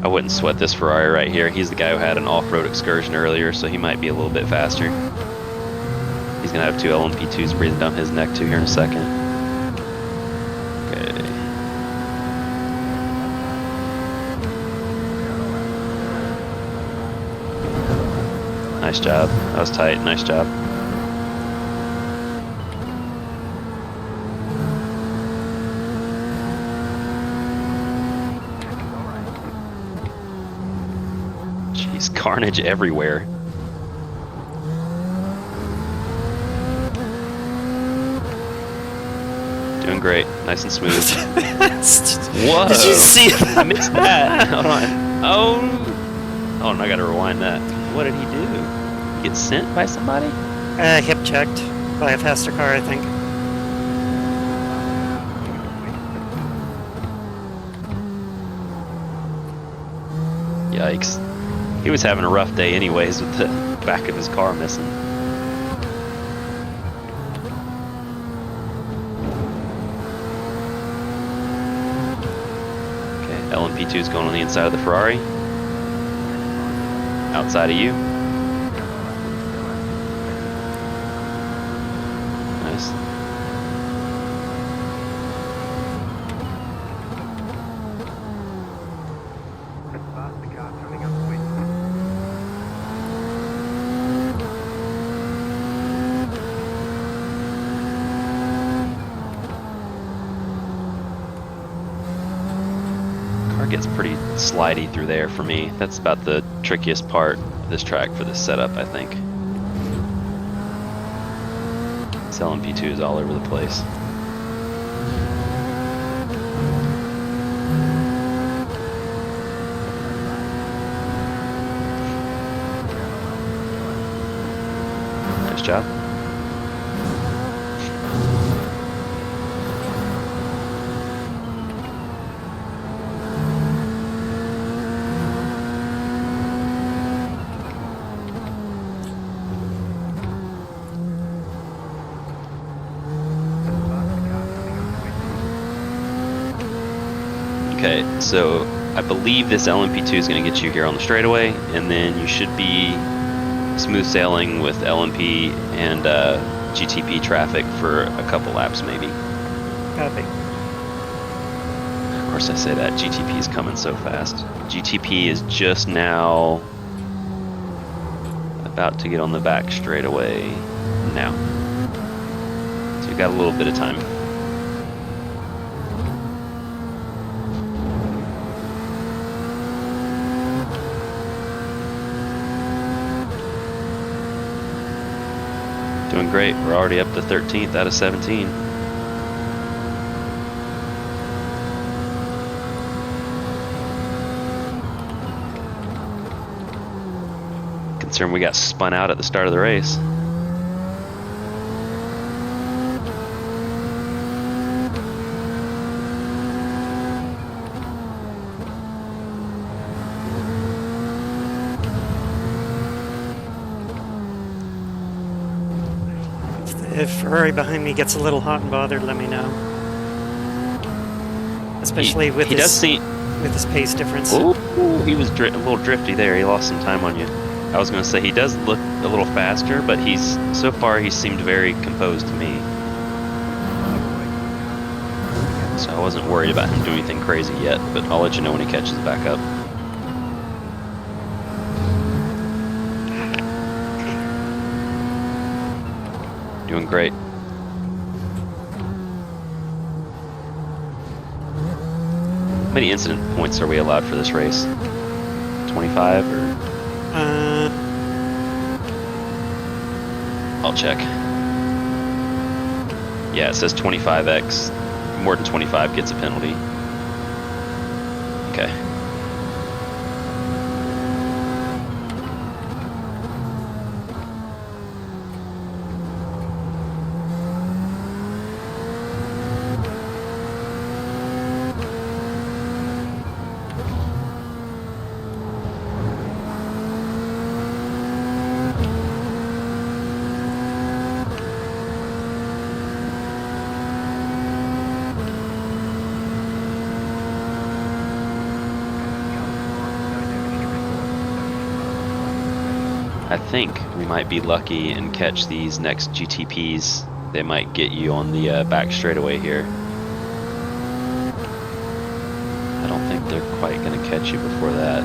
I wouldn't sweat this Ferrari right here. He's the guy who had an off-road excursion earlier, so he might be a little bit faster. He's gonna have two LMP2s breathing down his neck too here in a second. Okay. Nice job. That was tight. Nice job. Jeez, carnage everywhere. Doing great. Nice and smooth. Whoa! Did you see that? I missed that. Hold on. Oh! Oh, no, I gotta rewind that. What did he do? Get sent by somebody? Hip checked by a faster car, I think. Yikes. He was having a rough day anyways with the back of his car missing. Okay, LMP2 is going on the inside of the Ferrari. Outside of you. Nice. Gets pretty slidey through there for me. That's about the trickiest part of this track for this setup, I think. This LMP2 is all over the place. Nice job. Okay, so I believe this LMP2 is going to get you here on the straightaway, and then you should be smooth sailing with LMP and GTP traffic for a couple laps maybe. Copy. Of course I say that, GTP is coming so fast. GTP is just now about to get on the back straightaway now. So you got a little bit of time. Doing great. We're already up to 13th out of 17. Concerned we got spun out at the start of the race. If Ferrari behind me gets a little hot and bothered, let me know. Especially with he does with his pace difference. Ooh, he was a little drifty there. He lost some time on you. I was going to say he does look a little faster, but so far he seemed very composed to me. So I wasn't worried about him doing anything crazy yet, but I'll let you know when he catches back up. Doing great. How many incident points are we allowed for this race? 25 or? I'll check. Yeah, it says 25x. More than 25 gets a penalty. Okay. I think we might be lucky and catch these next GTPs. They might get you on the back straightaway here. I don't think they're quite going to catch you before that.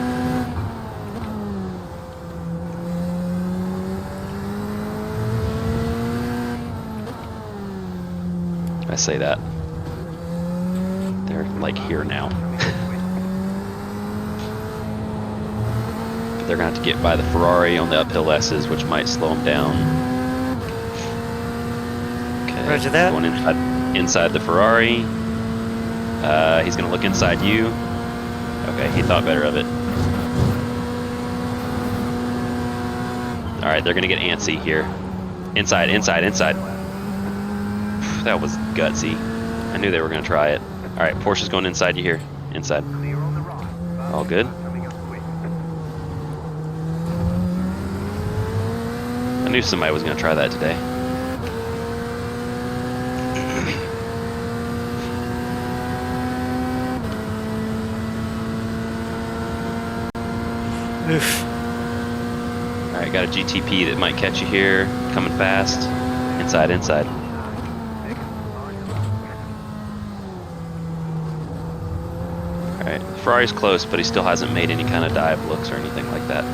I say that. They're like here now. They're going to have to get by the Ferrari on the uphill S's, which might slow them down. Okay. Roger that. Going inside the Ferrari. He's going to look inside you. Okay, he thought better of it. All right, they're going to get antsy here. Inside. That was gutsy. I knew they were going to try it. All right, Porsche's going inside you here. Inside. All good. I knew somebody was going to try that today. Oof. Alright, got a GTP that might catch you here. Coming fast. Inside. Alright, Ferrari's close, but he still hasn't made any kind of dive looks or anything like that.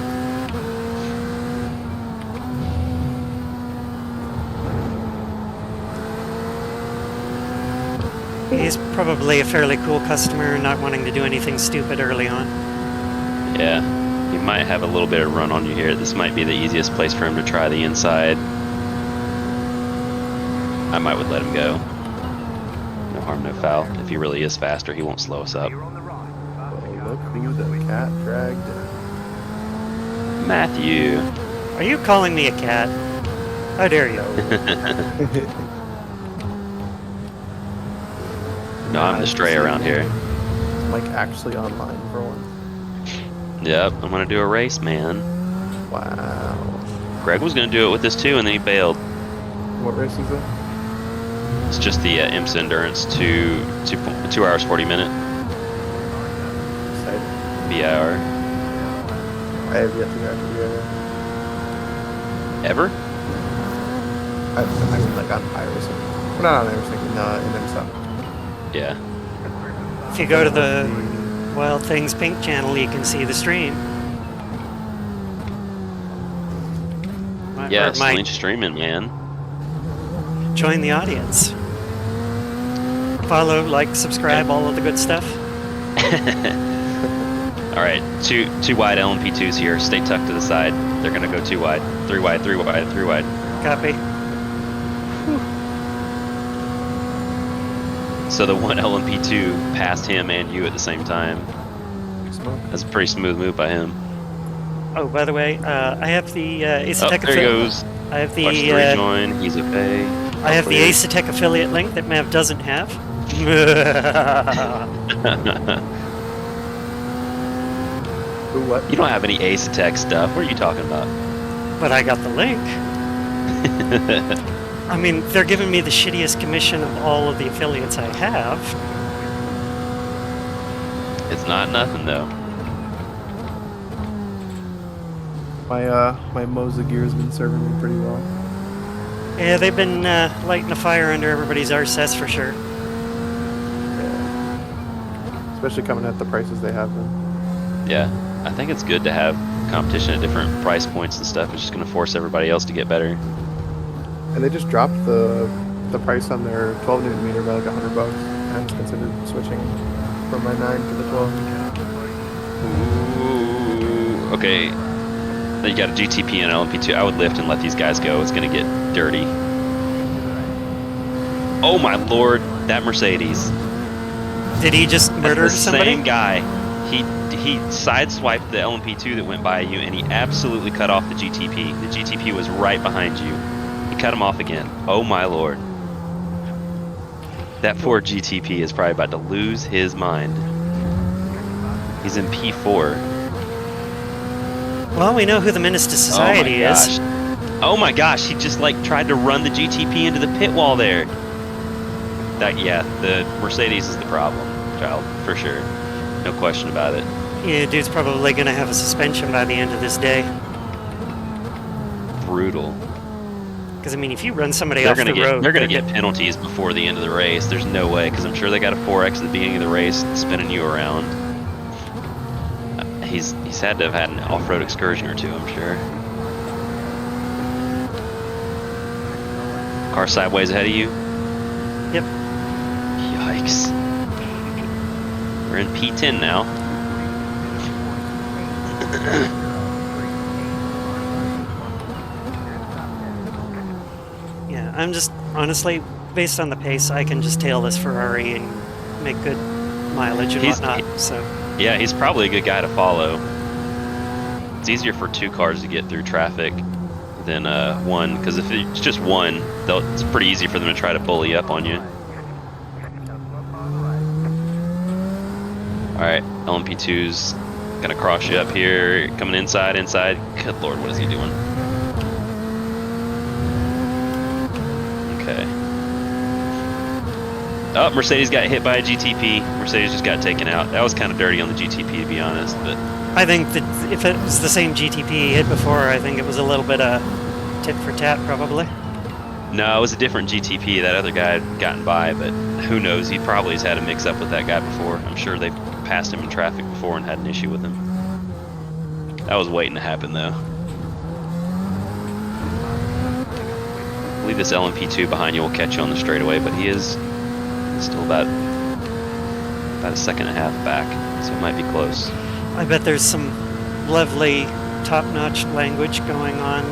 He's probably a fairly cool customer, not wanting to do anything stupid early on. Yeah, he might have a little bit of run on you here. This might be the easiest place for him to try the inside. I might would let him go. No harm, no foul. If he really is faster, he won't slow us up. Well, look who the cat dragged in. Matthew. Are you calling me a cat? How dare you? No, I'm the stray around here. Mike actually online for once. Yep, I'm gonna do a race, man. Wow. Greg was gonna do it with this too, and then he bailed. What race is it? It's just the IMSA Endurance 2 hours 40 minute Excited. VIR. I have yet to go to VIR. Ever? I mean, like on iRacing. Well, not on iRacing, in IMSA. Yeah. If you go to the Wild Things Pink channel, you can see the stream. Yeah, Or it's might Lynch streaming, man. join the audience. Follow, like, subscribe, all of the good stuff. All right, two wide LMP2s here. Stay tucked to the side. They're gonna go 2 wide, 3 wide, 3 wide, 3 wide. Copy. So the one LMP2 passed him and you at the same time. Smoke. That's a pretty smooth move by him. Oh, by the way, I have the Ace Oh, Tech there he goes. I have Watch the the rejoin. He's a pay. I have the Clear. Ace Tech affiliate link that Mav doesn't have. Who, what? You don't have any Ace Attack stuff. What are you talking about? But I got the link. I mean, they're giving me the shittiest commission of all of the affiliates I have. It's not nothing though. My Moza gear's been serving me pretty well. Yeah, they've been lighting a fire under everybody's arse, that's for sure. Yeah. Especially coming at the prices they have been. Yeah, I think it's good to have competition at different price points and stuff. It's just going to force everybody else to get better. And they just dropped the price on their 12 Newton meter by like $100, and I was considered switching from my 9 to the 12. Ooh, okay. Then you got a GTP and an LMP2. I would lift and let these guys go. It's going to get dirty. Oh my lord, that Mercedes. Did he just murder That's the somebody? same guy. He sideswiped the LMP2 that went by you, and he absolutely cut off the GTP. The GTP was right behind you. He cut him off again. Oh my lord. That Ford GTP is probably about to lose his mind. He's in P4. Well, we know who the menace to society is. Oh my gosh, he just like tried to run the GTP into the pit wall there. Yeah, the Mercedes is the problem, child, for sure. No question about it. Yeah, dude's probably going to have a suspension by the end of this day. Brutal. Because, I mean, if you run somebody off the road... They're going to get penalties before the end of the race. There's no way, because I'm sure they got a 4X at the beginning of the race spinning you around. He's had to have had an off-road excursion or two, I'm sure. Car sideways ahead of you? Yep. Yikes. We're in P10 now. Yeah, I'm just, honestly, based on the pace, I can just tail this Ferrari and make good mileage and whatnot, so... Yeah, he's probably a good guy to follow. It's easier for two cars to get through traffic than one, because if it's just one, it's pretty easy for them to try to bully up on you. Alright, LMP2's gonna cross you up here, coming inside. Good lord, what is he doing? Okay. Oh, Mercedes got hit by a GTP. Mercedes just got taken out. That was kind of dirty on the GTP, to be honest, but... I think that if it was the same GTP he hit before, I think it was a little bit of tit for tat, probably. No, it was a different GTP. That other guy had gotten by, but who knows? He probably has had a mix-up with that guy before. I'm sure they've passed him in traffic before and had an issue with him. That was waiting to happen, though. I believe this LMP2 behind you will catch you on the straightaway, but he is still about a second and a half back, so it might be close. I bet there's some lovely top-notch language going on.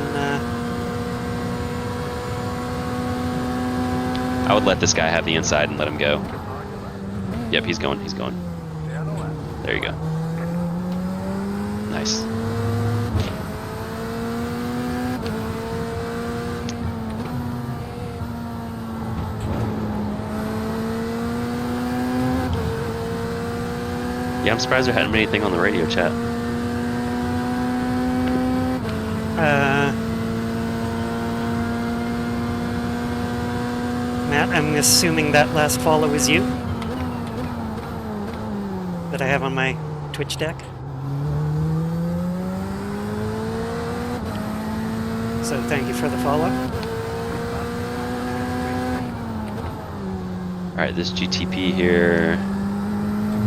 I would let this guy have the inside and let him go. Yep, he's going. There you go. Nice. Yeah, I'm surprised there hadn't been anything on the radio chat. Matt, I'm assuming that last follow is you? That I have on my Twitch deck? So thank you for the follow. Alright, this GTP here.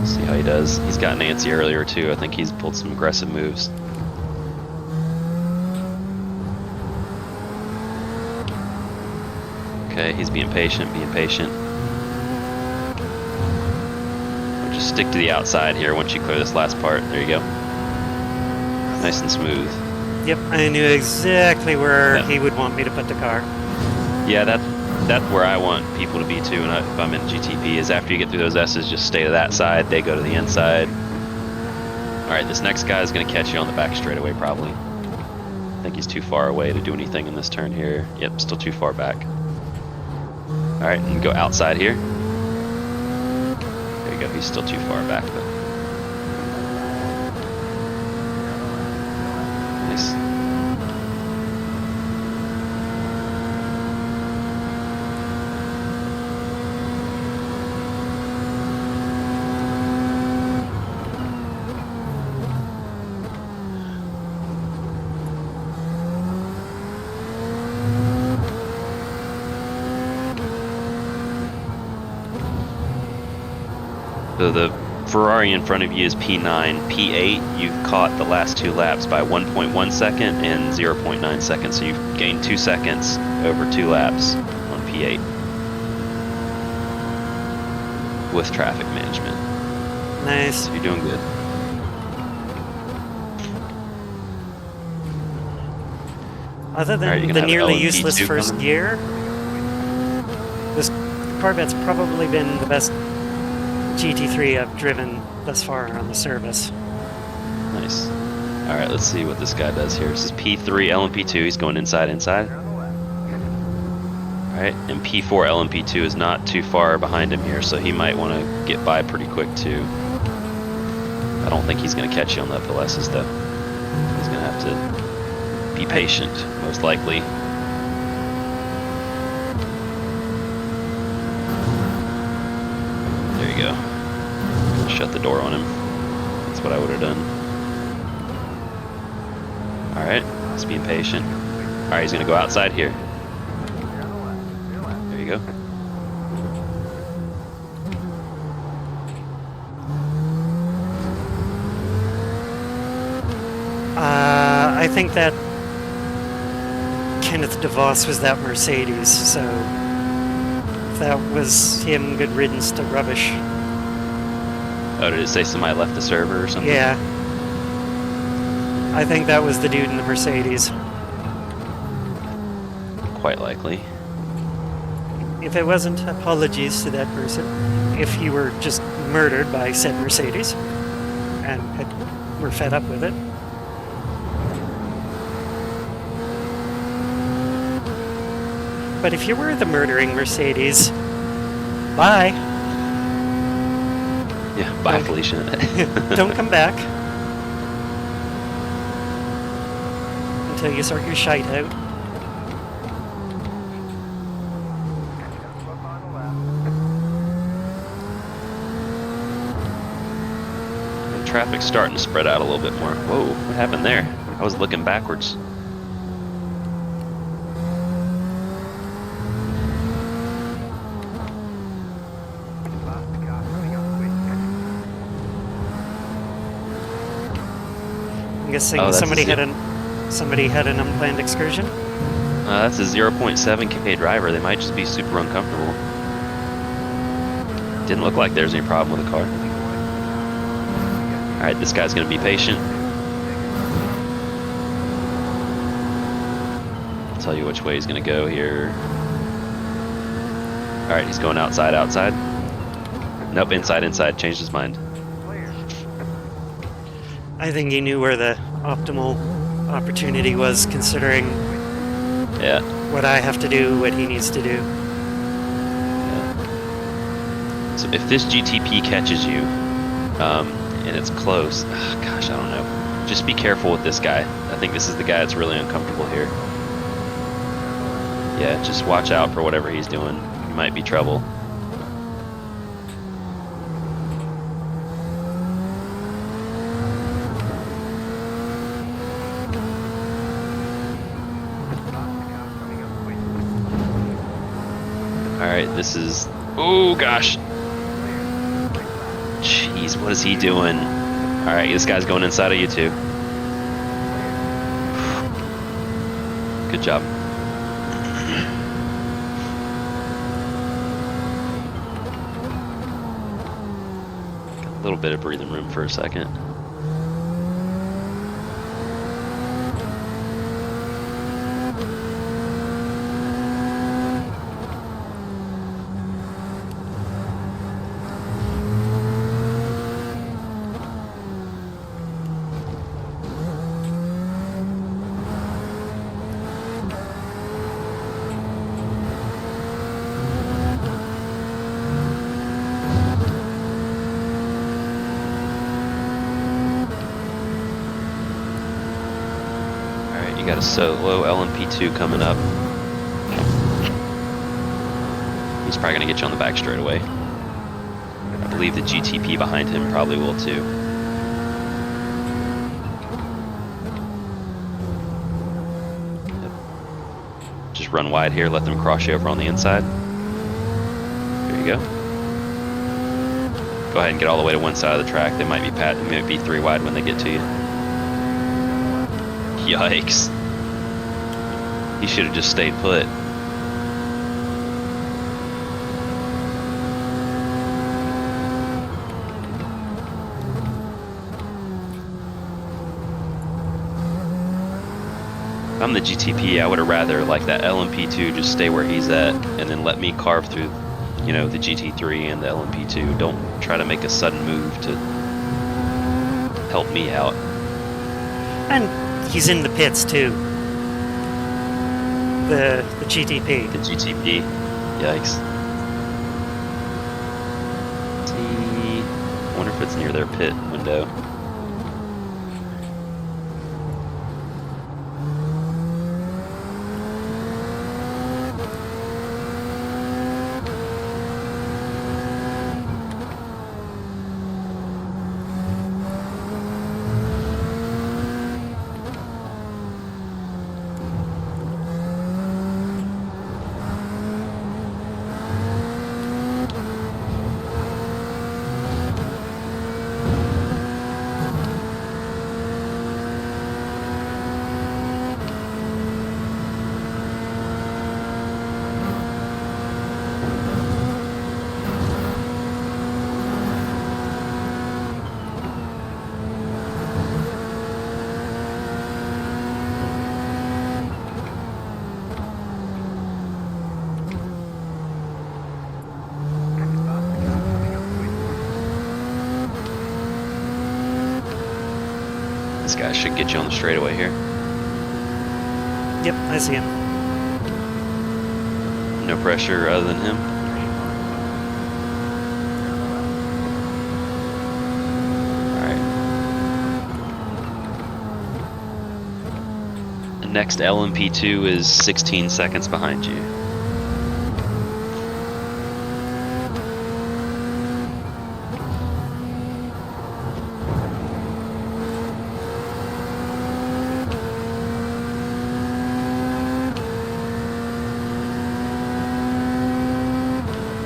See how he does. He's got Nancy earlier too. I think he's pulled some aggressive moves. Okay, he's being patient. We'll just stick to the outside here once you clear this last part. There you go. Nice and smooth. Yep, I knew exactly where he would want me to put the car. Yeah, that's where I want people to be too. And if I'm in GTP, is after you get through those S's, just stay to that side. They go to the inside. All right, this next guy is going to catch you on the back straightaway probably. I think he's too far away to do anything in this turn here. Yep, still too far back. All right, and go outside here. There you go. He's still too far back, but nice. So the Ferrari in front of you is P9. P8, you've caught the last 2 laps by 1.1 second and 0.9 seconds. So you've gained 2 seconds over 2 laps on P8 with traffic management. Nice. So you're doing good. Other than Alright, you're the gonna have nearly LMP2 useless first coming? gear, this Corvette's probably been the best GT3 I've driven thus far on the service. Nice. Alright, let's see what this guy does here. This is P3 LMP2. He's going inside. Alright, and P4 LMP2 is not too far behind him here, so he might want to get by pretty quick too. I don't think he's going to catch you on the FLSs though. He's going to have to be patient, most likely. There you go. Shut the door on him. That's what I would have done. Alright, he's being patient. Alright, he's going to go outside here. There you go. I think that Kenneth DeVos was that Mercedes, so if that was him, good riddance to rubbish. Oh, did it say somebody left the server or something? Yeah. I think that was the dude in the Mercedes. Quite likely. If it wasn't, apologies to that person. If you were just murdered by said Mercedes and were fed up with it. But if you were the murdering Mercedes, bye. Yeah, bye, Don't- Felicia. Don't come back until you sort your shite out. The traffic's starting to spread out a little bit more. Whoa, what happened there? I was looking backwards. I'm guessing Oh, that's somebody a had an unplanned excursion. That's a 0.7k driver. They might just be super uncomfortable. Didn't look like there's any problem with the car. Alright, this guy's gonna be patient. I'll tell you which way he's gonna go here. Alright, he's going outside. Nope, inside, changed his mind. I think he knew where the optimal opportunity was, considering Yeah. what I have to do, what he needs to do. So if this GTP catches you, and it's close, gosh, I don't know. Just be careful with this guy. I think this is the guy that's really uncomfortable here. Yeah, just watch out for whatever he's doing. He might be trouble. Alright, this is... Oh, gosh. Jeez, what is he doing? Alright, this guy's going inside of you too. Good job. Got a little bit of breathing room for a second. solo LMP2 coming up. He's probably going to get you on the back straightaway. I believe the GTP behind him probably will too. Yep. Just run wide here, let them cross you over on the inside. There you go. Go ahead and get all the way to one side of the track. They might be 3 wide when they get to you. Yikes. He should have just stayed put. If I'm the GTP, I would have rather like that LMP2 just stay where he's at and then let me carve through, you know, the GT3 and the LMP2. Don't try to make a sudden move to help me out. And he's in the pits too. The GTP. The GTP. Yikes. See, I wonder if it's near their pit window. This guy should get you on the straightaway here. Yep, I see him. No pressure other than him. Alright. The next LMP2 is 16 seconds behind you.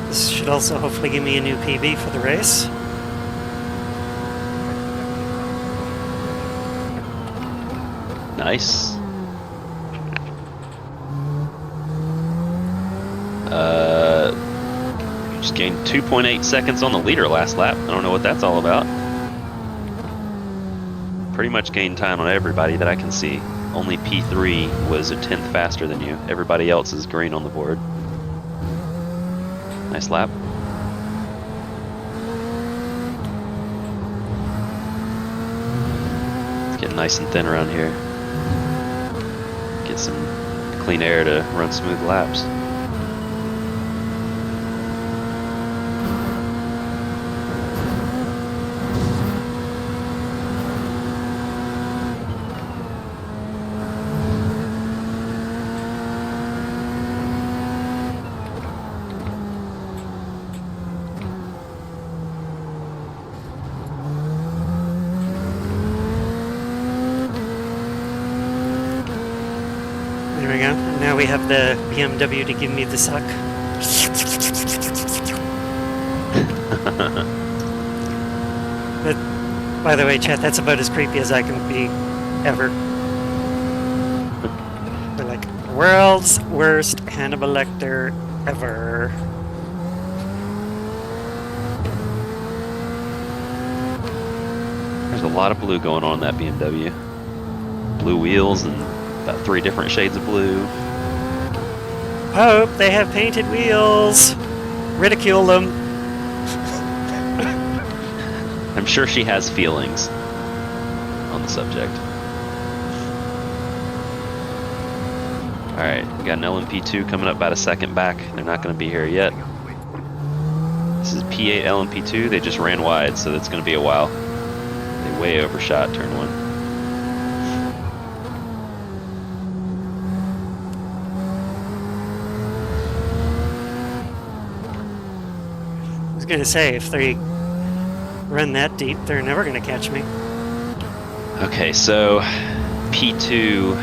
This should also hopefully give me a new PB for the race. Nice. Just gained 2.8 seconds on the leader last lap. I don't know what that's all about. Pretty much gained time on everybody that I can see. Only P3 was a 10th faster than you. Everybody else is green on the board. Nice lap. It's getting nice and thin around here. Get some clean air to run smooth laps. There we go. And now we have the BMW to give me the suck. But, by the way, chat, that's about as creepy as I can be, ever. We're like, world's worst Hannibal Lecter ever. There's a lot of blue going on in that BMW. Blue wheels and about 3 different shades of blue. Hope they have painted wheels. Ridicule them. I'm sure she has feelings on the subject. Alright, we got an LMP2 coming up about a second back. They're not going to be here yet. This is P8 LMP2. They just ran wide, so that's going to be a while. They way overshot turn 1. gonna say, if they run that deep, they're never gonna catch me. Okay, so P2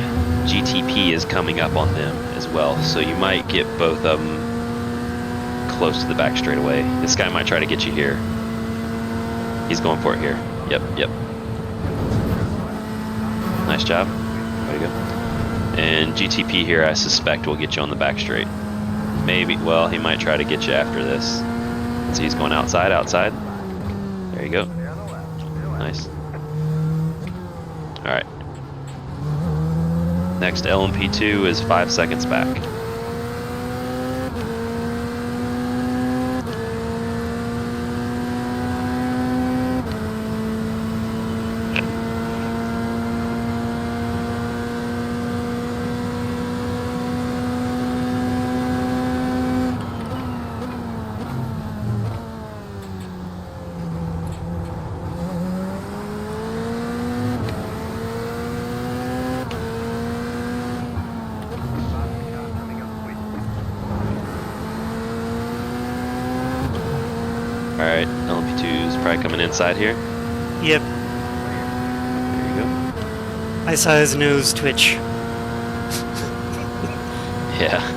GTP is coming up on them as well, so you might get both of them close to the back straightaway. This guy might try to get you here. He's going for it here. Yep, yep. Nice job. Way to go. And GTP here, I suspect, will get you on the back straight. Maybe, well, he might try to get you after this. So he's going outside, outside. There you go. Nice. All right. Next LMP2 is 5 seconds back. All right, LMP2 is probably coming inside here. Yep, There you go. I saw his nose twitch. Yeah.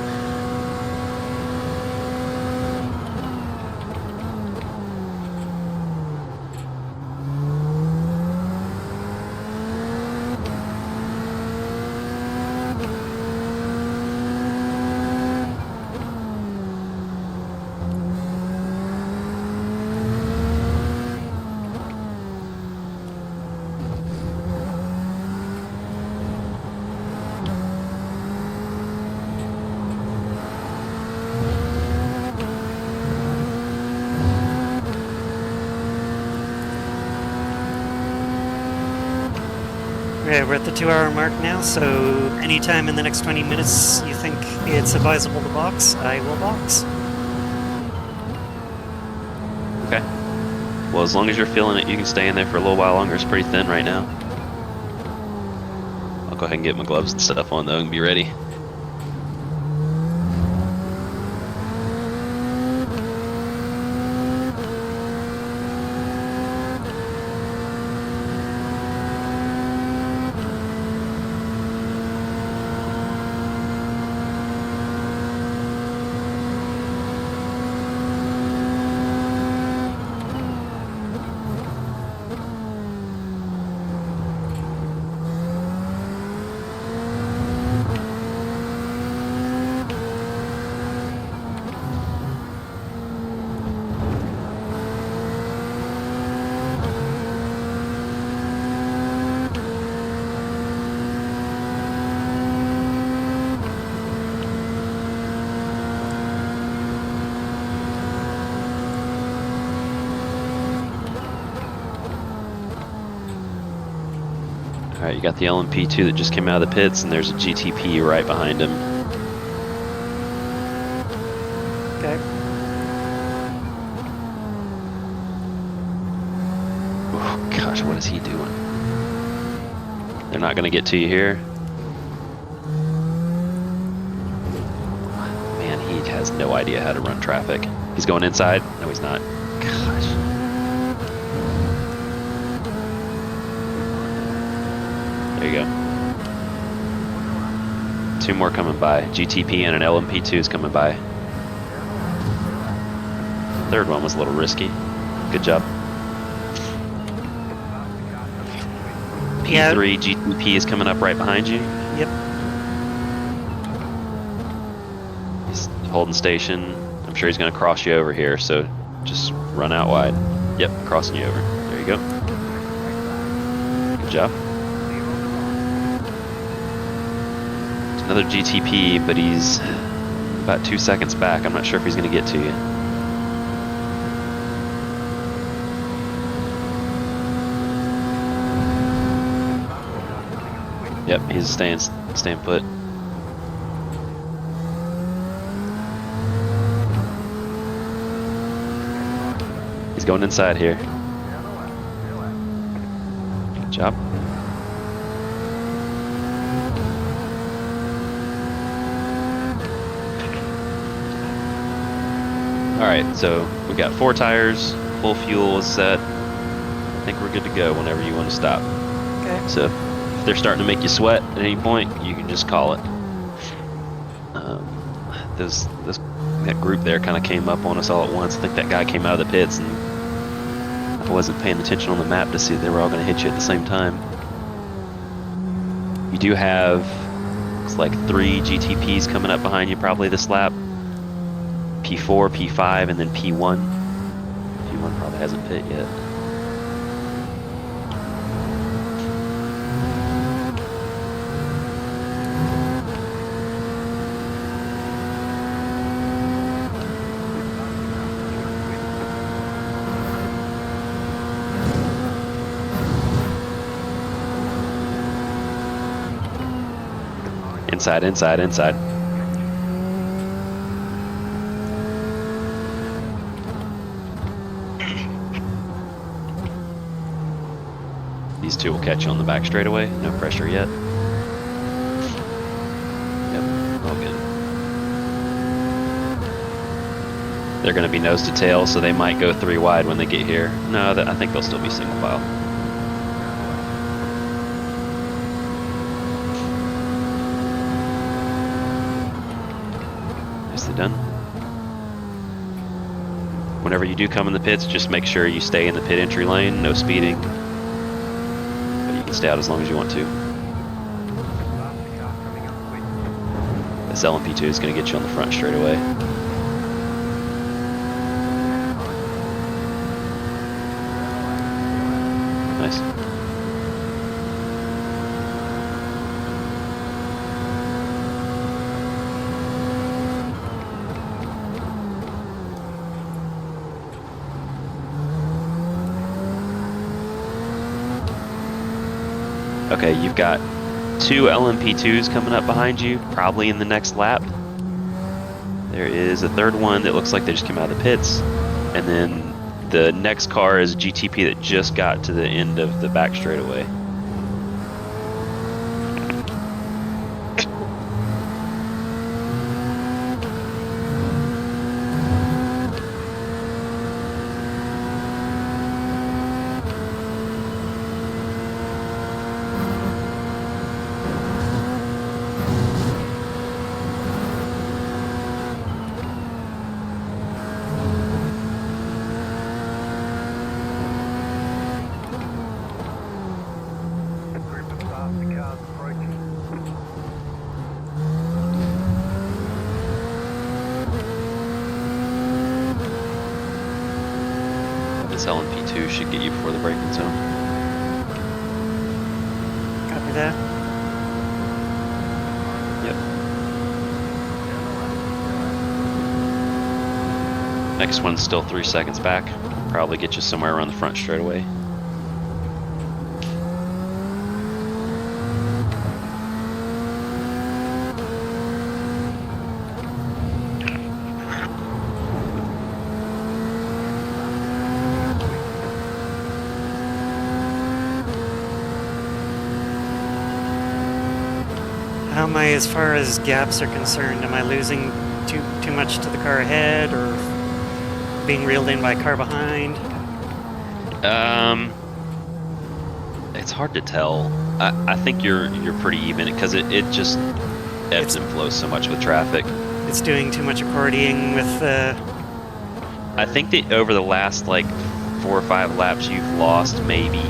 Yeah, we're at the 2-hour mark now, so anytime in the next 20 minutes you think it's advisable to box, I will box. Okay. Well, as long as you're feeling it, you can stay in there for a little while longer. It's pretty thin right now. I'll go ahead and get my gloves and stuff on though and be ready. All right, you got the LMP2 that just came out of the pits, and there's a GTP right behind him. Okay. Oh gosh, what is he doing? They're not gonna get to you here. Man, he has no idea how to run traffic. He's going inside. No, he's not. Gosh. There you go. 2 more coming by. GTP and an LMP2 is coming by. Third one was a little risky. Good job. Yeah. P3 GTP is coming up right behind you. Yep. He's holding station. I'm sure he's going to cross you over here, so just run out wide. Yep, crossing you over. There you go. Good job. Another GTP, but he's about 2 seconds back. I'm not sure if he's going to get to you. Yep, he's staying put. He's going inside here. Good job. All right, so we got 4 tires, full fuel is set. I think we're good to go whenever you want to stop. Okay. So if they're starting to make you sweat at any point, you can just call it. That group there kind of came up on us all at once. I think that guy came out of the pits, and I wasn't paying attention on the map to see that they were all going to hit you at the same time. You do have, looks like 3 GTPs coming up behind you probably this lap. P4, P5, and then P1. P1 probably hasn't pit yet. Inside, inside, inside. These 2 will catch you on the back straightaway. No pressure yet. Yep, all good. They're going to be nose to tail, so they might go 3 wide when they get here. No, I think they'll still be single file. Nicely done. Whenever you do come in the pits, just make sure you stay in the pit entry lane, no speeding. But you can stay out as long as you want to. This LMP2 is going to get you on the front straight away. Nice. Okay, you've got 2 LMP2s coming up behind you, probably in the next lap. There is a 3rd one that looks like they just came out of the pits. And then the next car is a GTP that just got to the end of the back straightaway. This LMP2 should get you before the braking zone. Copy that. Yep. Next one's still 3 seconds back. Probably get you somewhere around the front straightaway. How am I as far as gaps are concerned? Am I losing too much to the car ahead, or being reeled in by a car behind? It's hard to tell. I think you're pretty even because it just ebbs and flows so much with traffic. It's doing too much accordioning with I think that over the last like 4 or 5 laps, you've lost maybe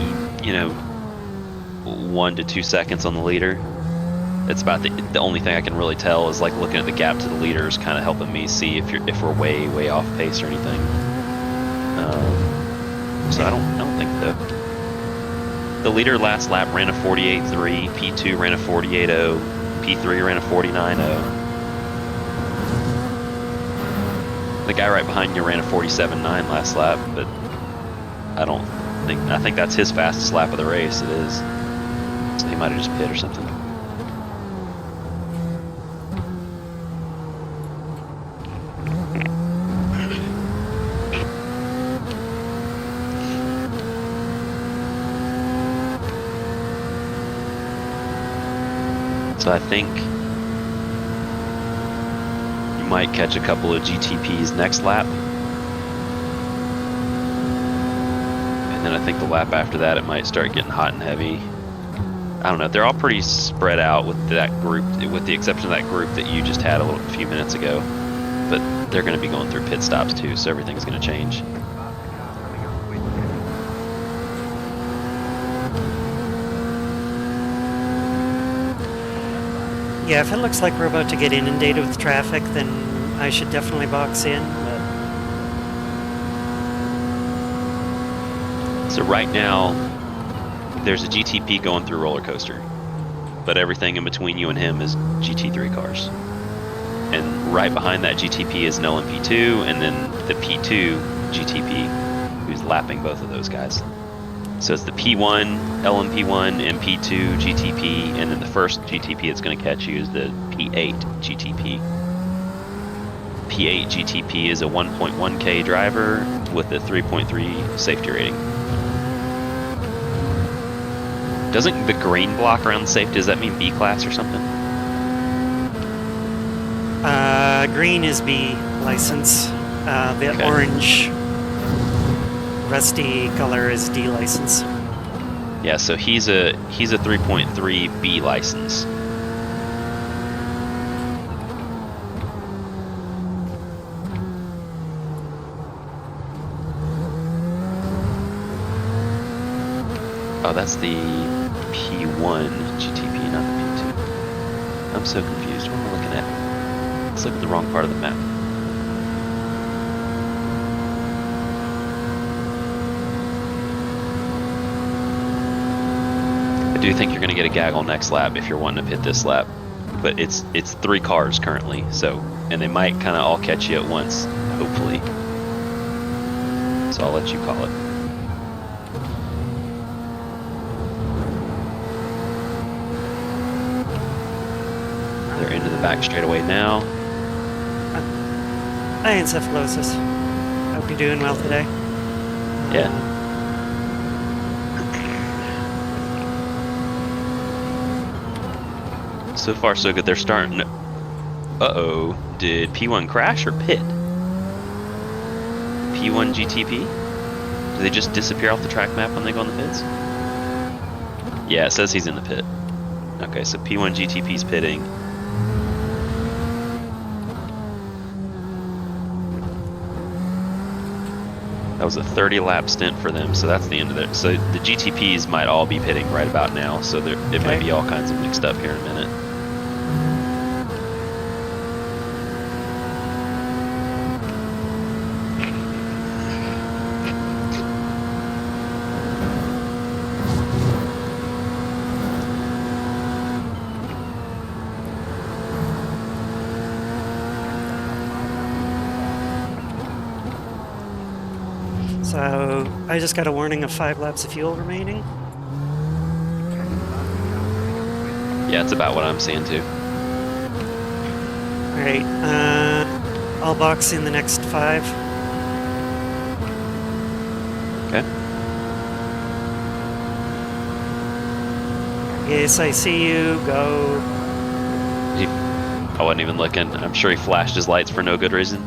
1 to 2 seconds on the leader. It's about the only thing I can really tell is like looking at the gap to the leader is kind of helping me see if we're way off pace or anything. So I don't think the leader last lap ran a 48.3, P2 ran a 48.0, P3 ran a 49.0. The guy right behind you ran a 47.9 last lap, but I think that's his fastest lap of the race. It is. So he might have just pit or something. So I think you might catch a couple of GTPs next lap. And then I think the lap after that, it might start getting hot and heavy. I don't know. They're all pretty spread out with that group, with the exception of that group that you just had a few minutes ago. But they're going to be going through pit stops too, so everything's going to change. Yeah, if it looks like we're about to get inundated with traffic, then I should definitely box in. So right now, there's a GTP going through Roller Coaster, but everything in between you and him is GT3 cars. And right behind that GTP is an LMP2, and then the P2 GTP, who's lapping both of those guys. So it's the P1, LMP1, and P2 GTP, and then the first GTP that's going to catch you is the P8 GTP. P8 GTP is a 1.1K driver with a 3.3 safety rating. Doesn't the green block around the safety, does that mean B class or something? Green is B license. The Okay. orange rusty color is D license. Yeah, so he's a 3.3 B license. Oh, that's the P1 GTP, not the P2. I'm so confused. What am I looking at? Let's look at the wrong part of the map. I do think you're going to get a gaggle next lap if you're wanting to pit this lap, but it's 3 cars currently, so, and they might kind of all catch you at once, hopefully. So I'll let you call it. They're into the back straightaway now. Hi, encephalosis. Hope you're doing well today. Yeah. So far, so good. They're starting. Uh-oh. Did P1 crash or pit? P1 GTP? Do they just disappear off the track map when they go on the pits? Yeah, it says he's in the pit. Okay, so P1 GTP's pitting. That was a 30-lap stint for them, so that's the end of it. So the GTPs might all be pitting right about now, so it might be all kinds of mixed up here in a minute. So I just got a warning of 5 laps of fuel remaining. Yeah, it's about what I'm seeing too. All right, I'll box in the next 5. Okay. Yes, I see you. Go. I wasn't even looking. I'm sure he flashed his lights for no good reason.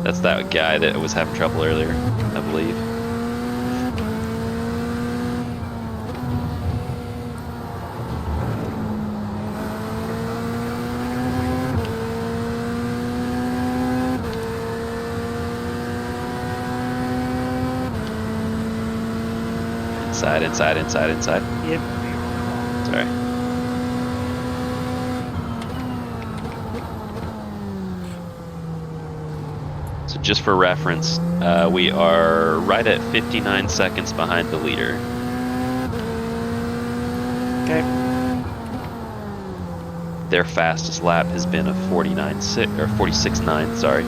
That's that guy that was having trouble earlier, I believe. Inside. Yep. Sorry. So just for reference, we are right at 59 seconds behind the leader. Okay. Their fastest lap has been a 46.9, sorry.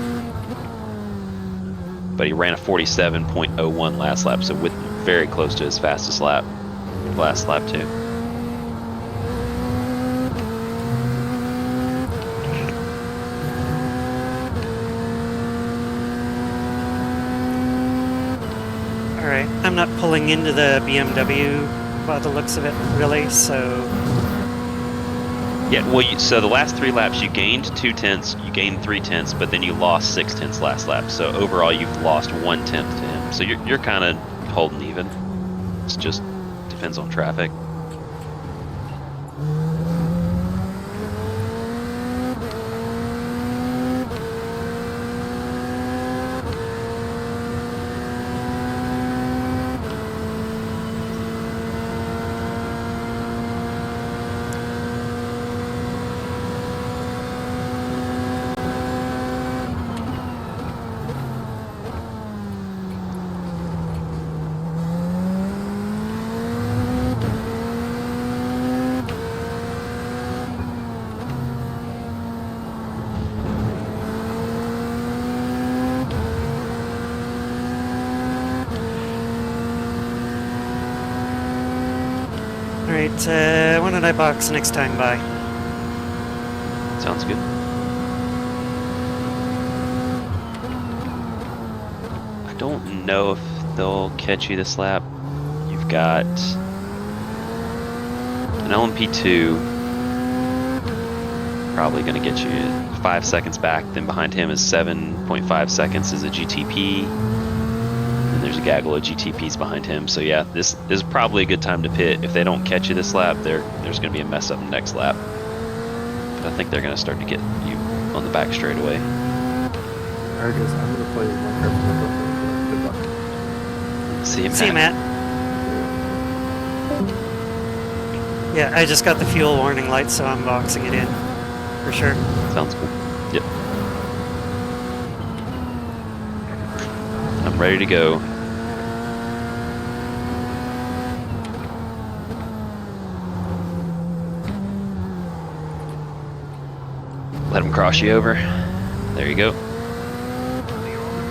But he ran a 47.01 last lap, so very close to his fastest lap. Last lap too. All right. I'm not pulling into the BMW by the looks of it, really. So Yeah, well, so the last 3 laps you gained 2 tenths, you gained 3 tenths, but then you lost 6 tenths last lap. So overall, you've lost 1 tenth to him. So you're kind of holding even. It just depends on traffic. All right, why don't I box next time by? Sounds good. I don't know if they'll catch you this lap. You've got an LMP2, probably going to get you 5 seconds back. Then behind him is 7.5 seconds is a GTP. And there's a gaggle of GTPs behind him. So yeah, this is probably a good time to pit. If they don't catch you this lap, there's going to be a mess up in the next lap. But I think they're going to start to get you on the back straightaway. Alright guys, I'm gonna play Minecraft. Good luck. See you, Matt. See you, Matt. Yeah, I just got the fuel warning light, so I'm boxing it in for sure. Sounds good. Yep. I'm ready to go. Let him cross you over. There you go.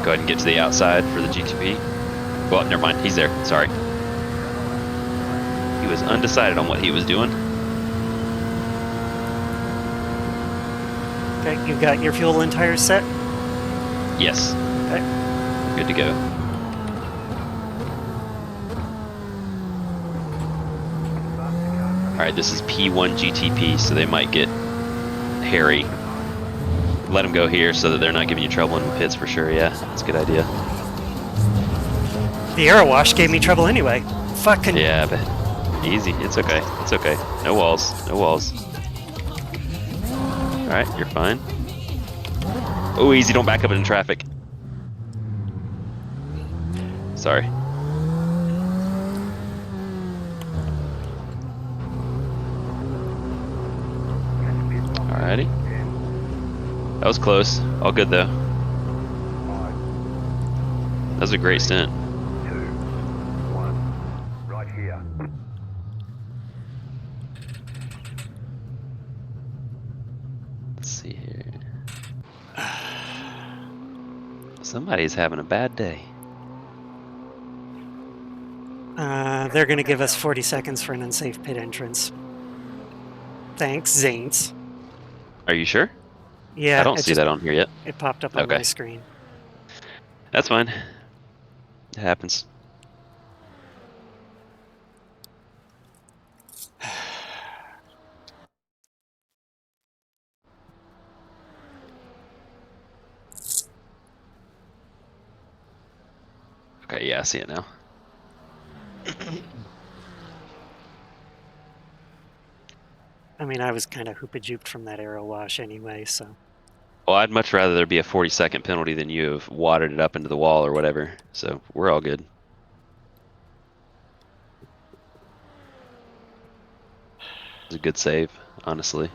Go ahead and get to the outside for the GTP. Well, never mind. He's there. Sorry. He was undecided on what he was doing. Okay, you've got your fuel and tires set? Yes. Okay. Good to go. Alright, this is P1 GTP, so they might get hairy. Let them go here so that they're not giving you trouble in the pits for sure. Yeah, that's a good idea. The aero wash gave me trouble anyway. Fucking. Yeah, but easy. It's okay. It's okay. No walls. No walls. Alright, you're fine. Oh, easy. Don't back up in traffic. Sorry. Alrighty. That was close. All good though. That was a great stint. 2, 1, right here. Let's see here. Somebody's having a bad day. They're going to give us 40 seconds for an unsafe pit entrance. Thanks, Zaints. Are you sure? Yeah, I don't see that on here yet. It popped up on Okay. my screen. That's fine. It happens. Okay, yeah, I see it now. I mean, I was kind of hoopa-jooped from that aero wash anyway, so. Well, I'd much rather there be a 40-second penalty than you have wadded it up into the wall or whatever. So we're all good. It's a good save, honestly.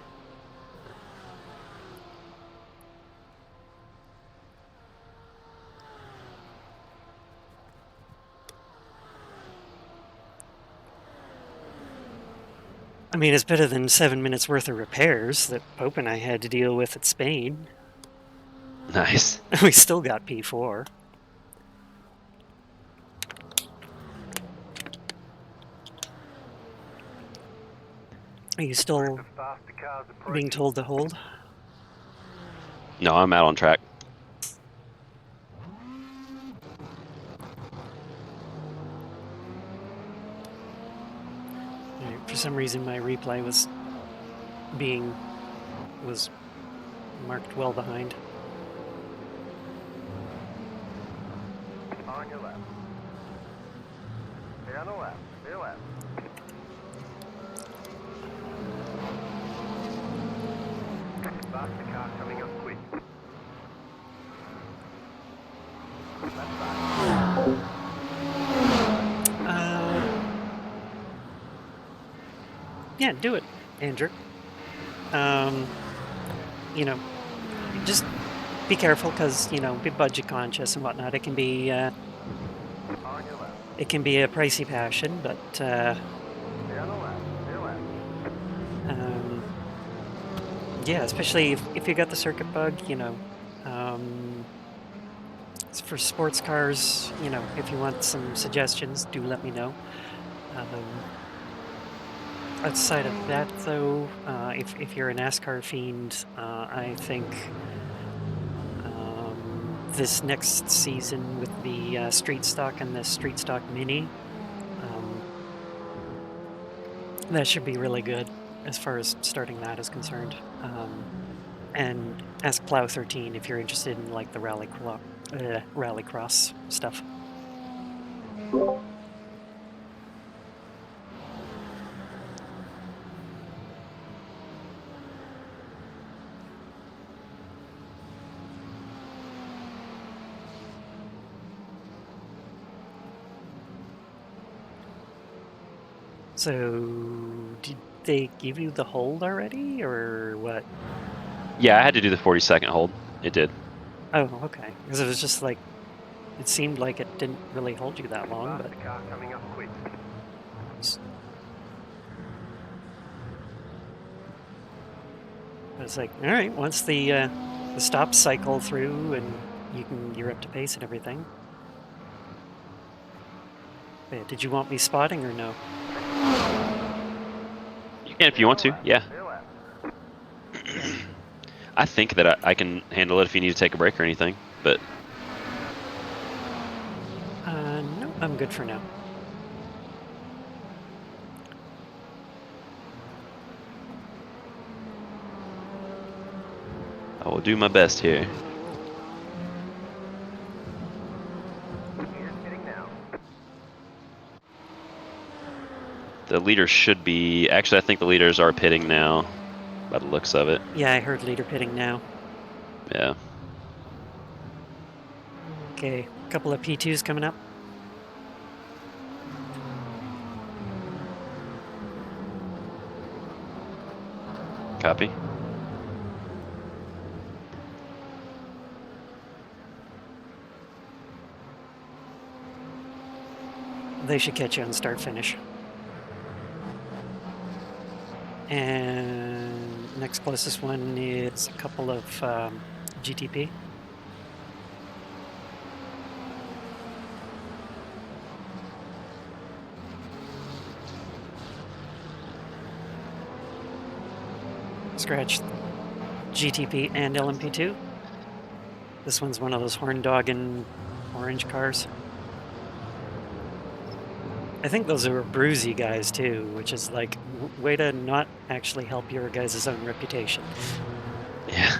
I mean, it's better than 7 minutes worth of repairs that Pope and I had to deal with at Spain. Nice. We still got P4. Are you still Faster cars approaching. being told to hold? No, I'm out on track. Alright, for some reason, my replay was was marked well behind. On your left. Stay on the left. Stay left. Faster car coming up quick. Left side. Yeah, do it, Andrew. You know, just be careful because be budget conscious and whatnot. It can be On your left. it can be a pricey passion, but Stay on the left. Stay left. yeah, especially if you got the circuit bug, for sports cars, if you want some suggestions, do let me know. Outside of that, though, if you're a NASCAR fiend, I think this next season with the Street Stock and the Street Stock Mini, that should be really good as far as starting that is concerned. And ask Plow 13 if you're interested in like the rallycross stuff. So, did they give you the hold already, or what? Yeah, I had to do the 40-second hold. It did. Oh, okay. Because it was just like, it seemed like it didn't really hold you that long, but Faster car coming up quick. it's like, all right, once the stops cycle through and you're up to pace and everything. Did you want me spotting or no? You can if you want to, yeah. Stay left. I think that I can handle it if you need to take a break or anything, but No, I'm good for now. I will do my best here. Here's hitting now. The leaders should be... Actually, I think the leaders are pitting now, by the looks of it. Yeah, I heard leader pitting now. Yeah. Okay, a couple of P2s coming up. Copy. They should catch you on start finish. And next closest one is a couple of GTP. Scratch GTP and LMP2. This one's one of those horn dog and orange cars. I think those are bruisey guys too, which is like way to not actually help your guys' own reputation. Yeah.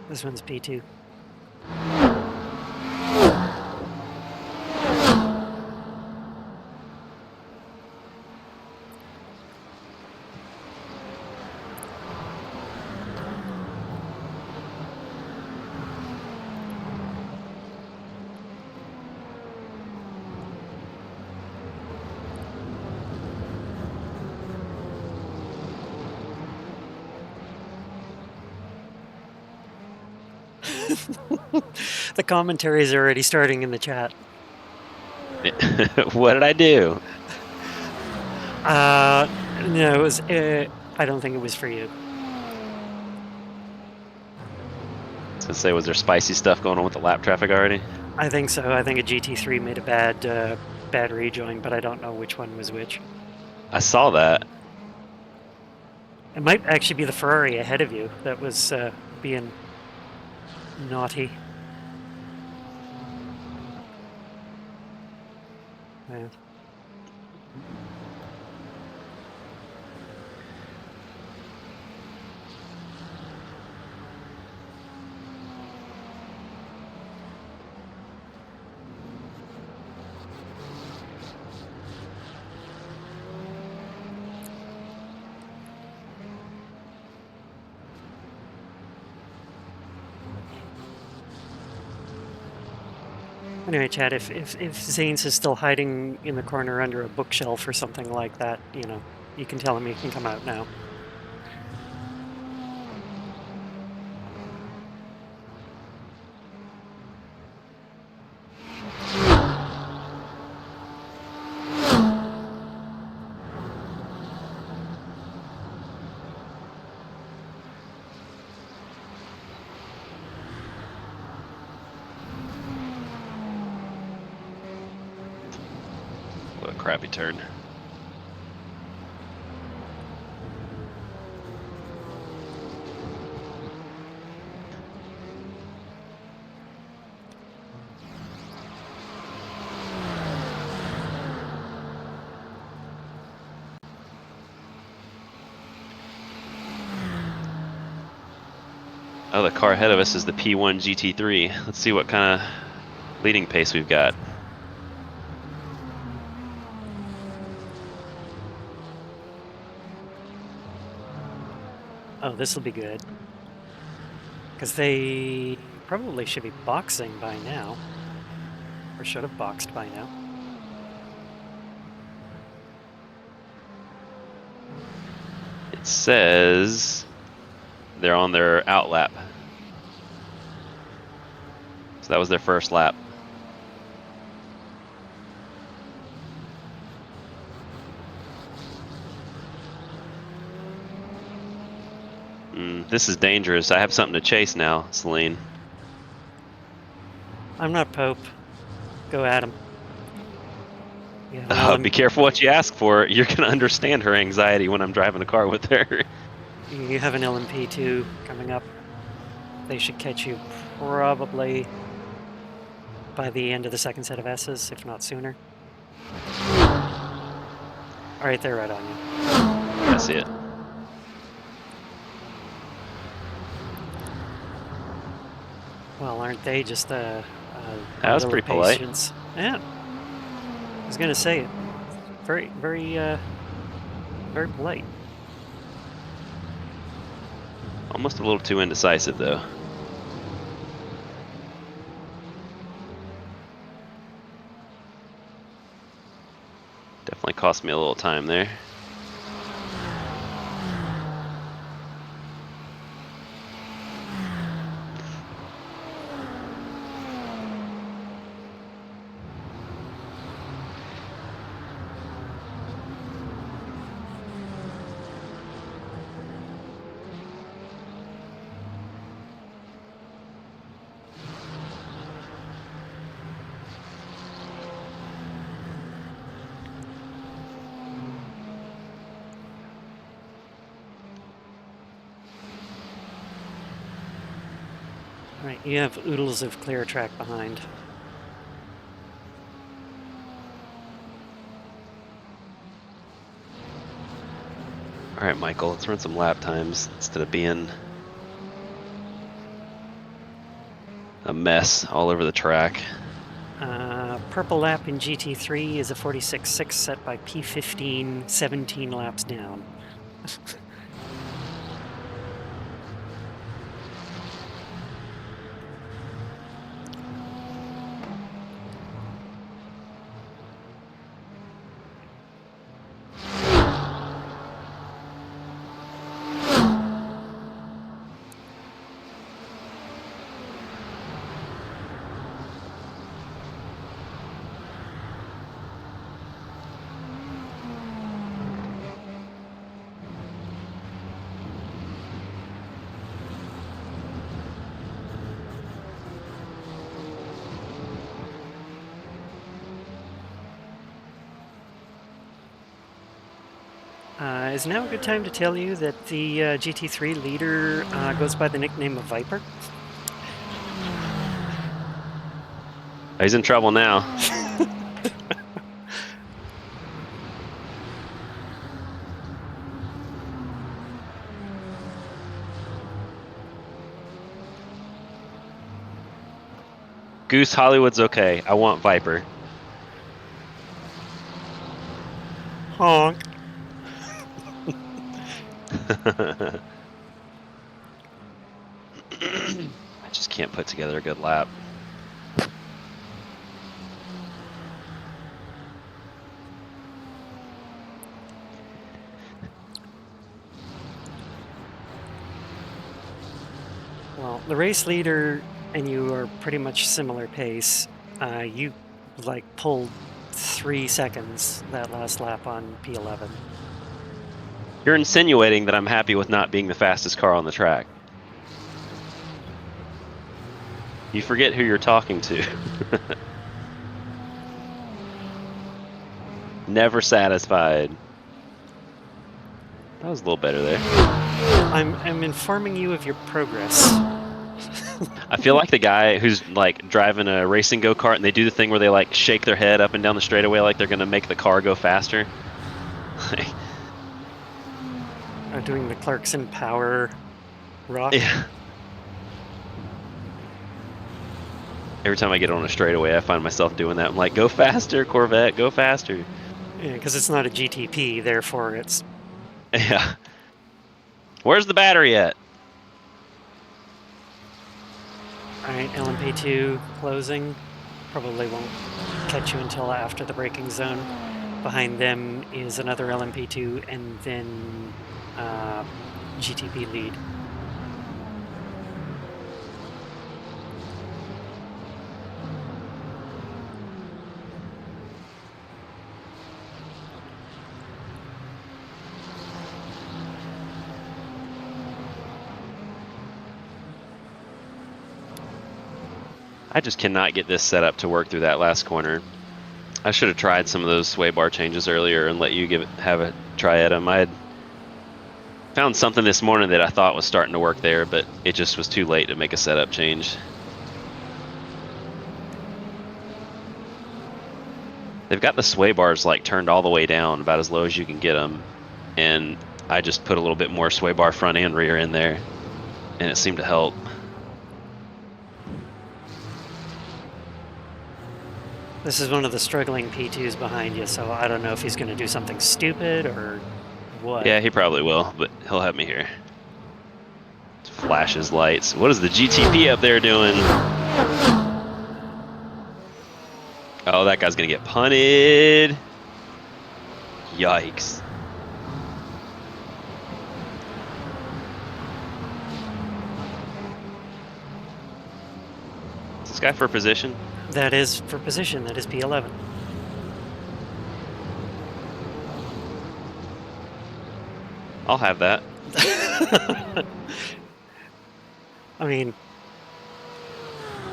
This one's P2. The commentaries are already starting in the chat. What did I do? No, it was. I don't think it was for you. To say, was there spicy stuff going on with the lap traffic already? I think so. I think a GT3 made a bad rejoin, but I don't know which one was which. I saw that. It might actually be the Ferrari ahead of you that was being naughty. Yeah. Anyway, Chad, if Zanes is still hiding in the corner under a bookshelf or something like that, you know, you can tell him he can come out now. What a crappy turn. Oh, the car ahead of us is the P1 GT3. Let's see what kind of leading pace we've got. Oh, this will be good. Because they probably should be boxing by now. Or should have boxed by now. It says they're on their out lap. So that was their first lap. This is dangerous. I have something to chase now, Celine. I'm not Pope. Go at him. You have Be careful what you ask for. You're going to understand her anxiety when I'm driving the car with her. You have an LMP2 coming up. They should catch you probably by the end of the second set of S's, if not sooner. All right, they're right on you. I see it. Well, aren't they just That was pretty polite. Yeah. I was gonna say it. Very, very, very polite. Almost a little too indecisive, though. Definitely cost me a little time there. All right, you have oodles of clear track behind. All right, Michael, let's run some lap times instead of being a mess all over the track. Purple lap in GT3 is a 46.6 set by P15, 17 laps down. Is now a good time to tell you that the GT3 leader goes by the nickname of Viper? He's in trouble now. Goose Hollywood's okay. I want Viper. Honk. I just can't put together a good lap. Well, the race leader and you are pretty much similar pace. You like pulled 3 seconds that last lap on P11. You're insinuating that I'm happy with not being the fastest car on the track. You forget who you're talking to. Never satisfied. That was a little better there. I'm informing you of your progress. I feel like the guy who's like driving a racing go-kart and they do the thing where they like shake their head up and down the straightaway like they're gonna make the car go faster. Doing the Clarkson power rock. Yeah. Every time I get on a straightaway, I find myself doing that. I'm like, go faster, Corvette, go faster. Yeah, because it's not a GTP, therefore it's... Yeah. Where's the battery at? Alright, LMP2 closing. Probably won't catch you until after the braking zone. Behind them is another LMP2 and then GTP lead. I just cannot get this set up to work through that last corner. I should have tried some of those sway bar changes earlier and let you have a try at them. I had found something this morning that I thought was starting to work there, but it just was too late to make a setup change. They've got the sway bars like turned all the way down, about as low as you can get them, and I just put a little bit more sway bar front and rear in there, and it seemed to help. This is one of the struggling P2s behind you, so I don't know if he's going to do something stupid or what. Yeah, he probably will, but he'll have me here. Flashes lights. What is the GTP up there doing? Oh, that guy's gonna get punted. Yikes. Is this guy for position? That is for position, that is P11. I'll have that. I mean...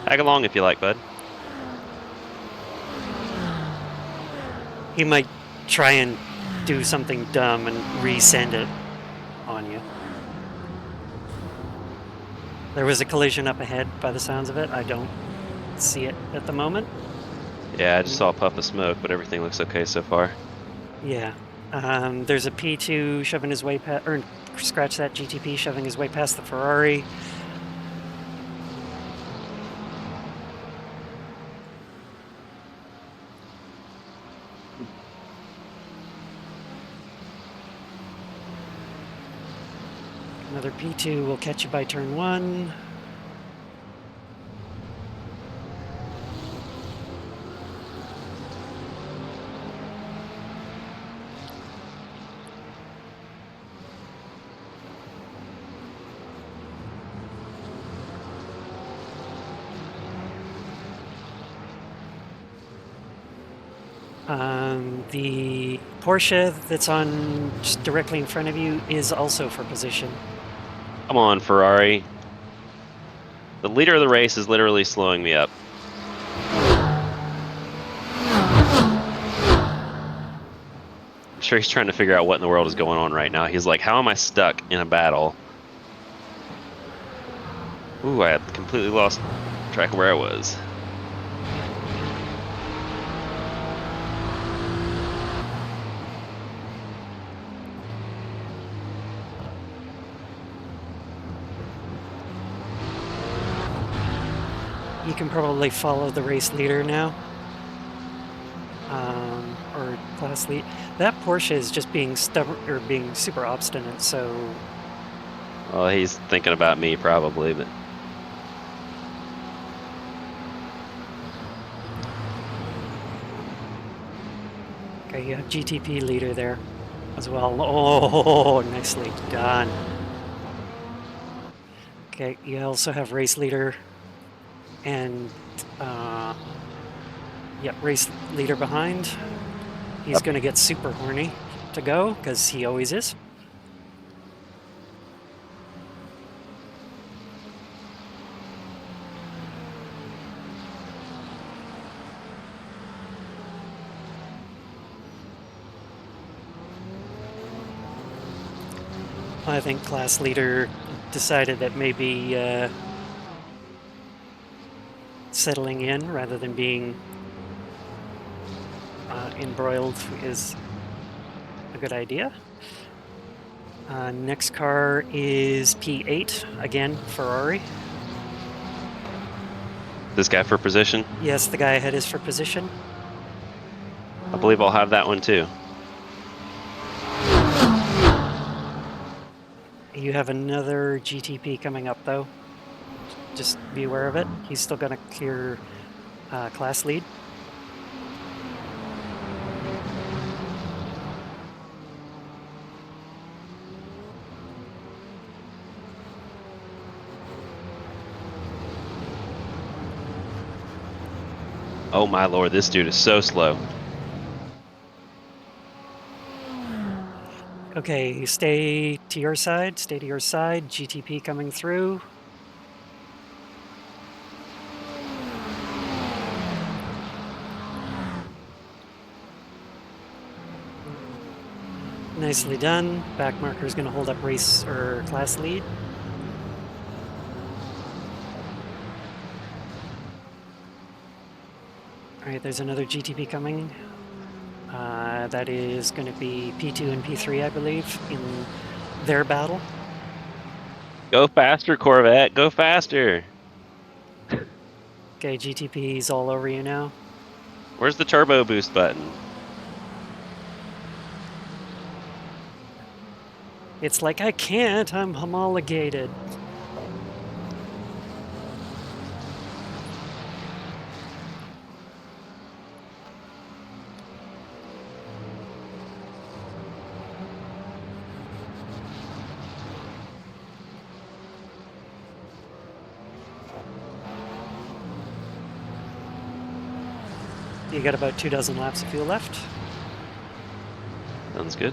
Tag along if you like, bud. He might try and do something dumb and resend it on you. There was a collision up ahead by the sounds of it. I don't see it at the moment. Yeah, I just saw a puff of smoke, but everything looks okay so far. Yeah. There's a P2 shoving his way past, or scratch that GTP shoving his way past the Ferrari. Another P2 will catch you by turn 1. The Porsche that's on just directly in front of you is also for position. Come on, Ferrari. The leader of the race is literally slowing me up. I'm sure he's trying to figure out what in the world is going on right now. He's like, how am I stuck in a battle? Ooh, I had completely lost track of where I was. You can probably follow the race leader now. Or class lead. That Porsche is just being stubborn, or being super obstinate, so... Well, he's thinking about me probably, but... Okay, you have GTP leader there as well. Oh, nicely done. Okay, you also have race leader and race leader behind. He's going to get super horny to go because he always is. I think class leader decided that maybe settling in rather than being embroiled is a good idea. Next car is P8, again, Ferrari. This guy for position? Yes, the guy ahead is for position. I believe I'll have that one too. You have another GTP coming up, though. Just be aware of it. He's still going to clear class lead. Oh my lord, this dude is so slow. Okay, stay to your side. Stay to your side. GTP coming through. Nicely done. Back marker is going to hold up race or class lead. All right, there's another GTP coming. That is going to be P2 and P3, I believe, in their battle. Go faster, Corvette. Go faster. Okay, GTP's all over you now. Where's the turbo boost button? It's like, I can't, I'm homologated. You got about 24 laps of fuel left. Sounds good.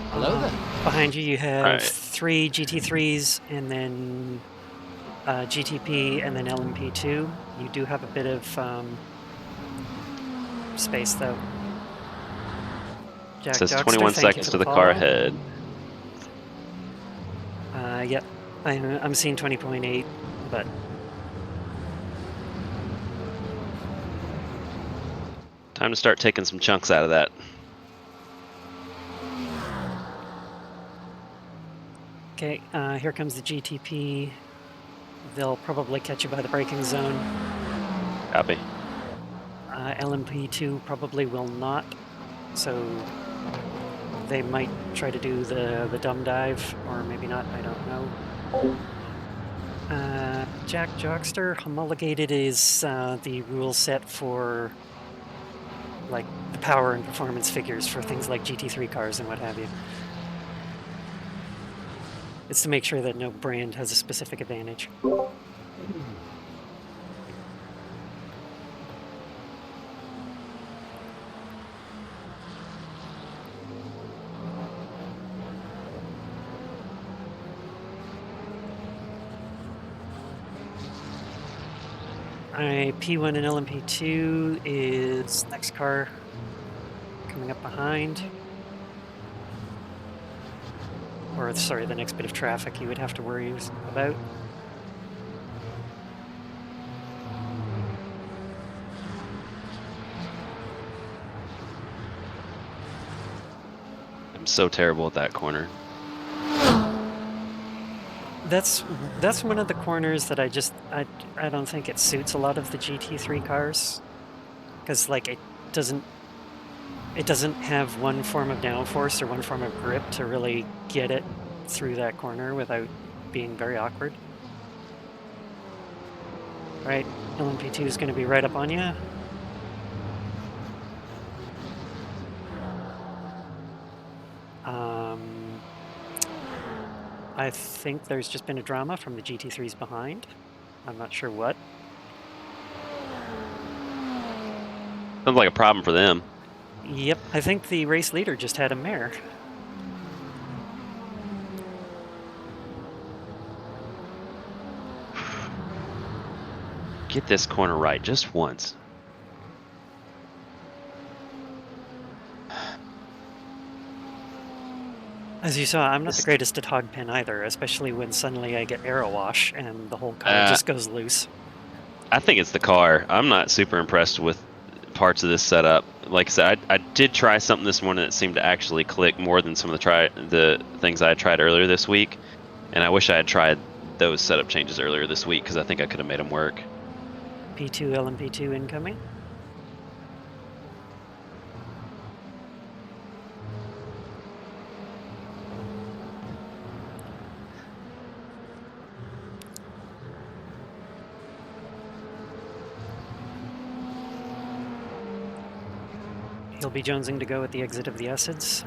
Hello there. Behind you, you have Right. 3 GT3s and then GTP and then LMP2. You do have a bit of space, though. It Jack says Jockster, 21 thank you seconds for to the the car follow. ahead. Yep, I'm seeing 20.8, but Time to start taking some chunks out of that. okay. Here comes the GTP. They'll probably catch you by the braking zone. Copy. LMP2 probably will not, so they might try to do the dumb dive, or maybe not, I don't know. Jack Jockster, homologated is the rule set for like the power and performance figures for things like GT3 cars and what have you. It's to make sure that no brand has a specific advantage. P1 and LMP2 is next car coming up behind. Or, sorry, the next bit of traffic you would have to worry about. I'm so terrible at that corner. That's one of the corners that I don't think it suits a lot of the GT3 cars, because like it doesn't have one form of downforce or one form of grip to really get it through that corner without being very awkward. Right, LMP2 is going to be right up on you. I think there's just been a drama from the GT3s behind. I'm not sure what. Sounds like a problem for them. Yep, I think the race leader just had a mare. Get this corner right just once. As you saw, I'm not the greatest at hog pen either, especially when suddenly I get arrow wash and the whole car just goes loose. I think it's the car. I'm not super impressed with parts of this setup. Like I said, I did try something this morning that seemed to actually click more than some of the things I tried earlier this week. And I wish I had tried those setup changes earlier this week because I think I could have made them work. P2 LMP2 incoming. He'll be jonesing to go at the exit of the Essids.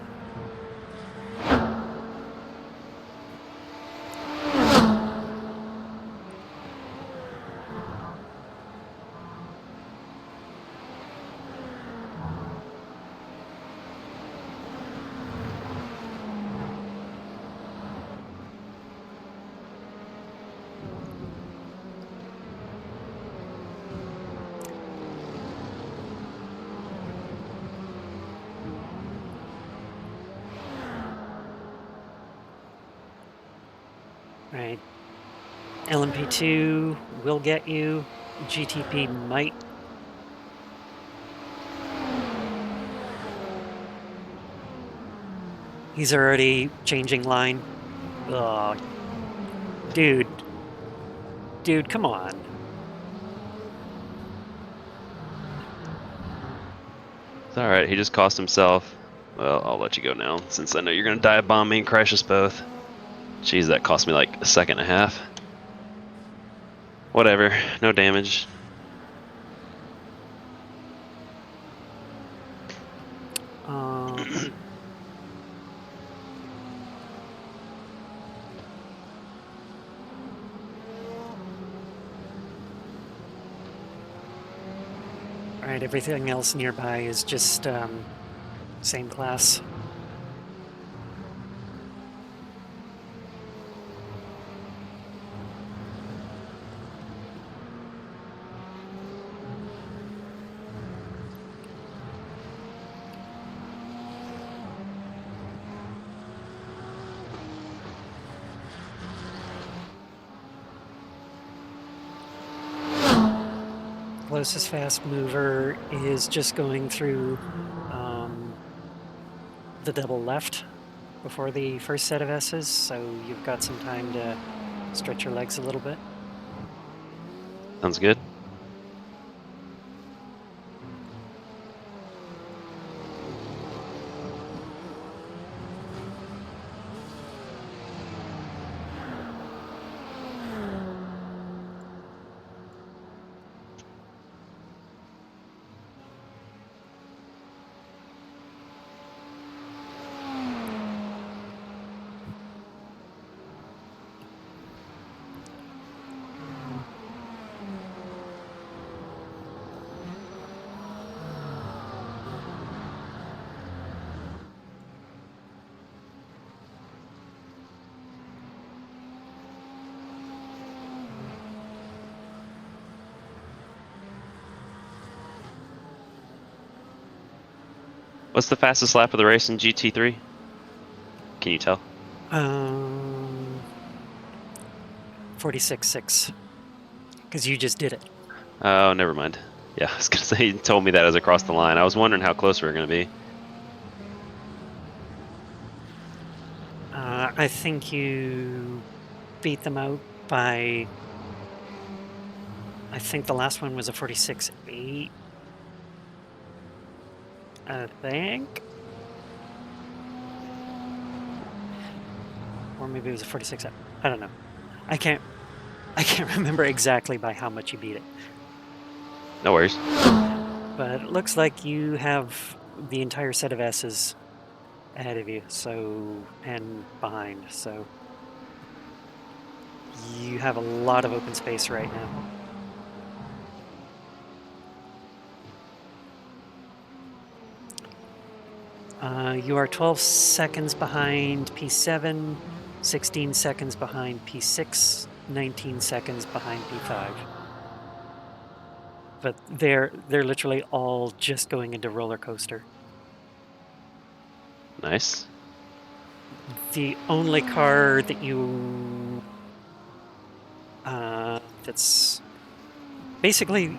Right. LMP2 will get you. GTP might. He's already changing line. Oh, dude. Dude, come on. It's all right. He just cost himself. Well, I'll let you go now since I know you're going to dive bomb me and crash us both. Jeez, that cost me like a second and a half. Whatever. No damage. Alright, everything else nearby is just same class. Closest fast mover is just going through the double left before the first set of S's, so you've got some time to stretch your legs a little bit. Sounds good. What's the fastest lap of the race in GT3? Can you tell? 46.6. Because you just did it. Oh, never mind. Yeah, I was going to say, you told me that as I crossed the line. I was wondering how close we were going to be. I think you beat them out by... I think the last one was a 46.8. I think. Or maybe it was a 46. I don't know. I can't remember exactly by how much you beat it. No worries. But it looks like you have the entire set of S's ahead of you, so, and behind, so You have a lot of open space right now. You are 12 seconds behind P7, 16 seconds behind P6, 19 seconds behind P5. But they're literally all just going into roller coaster. Nice. The only car that you that's basically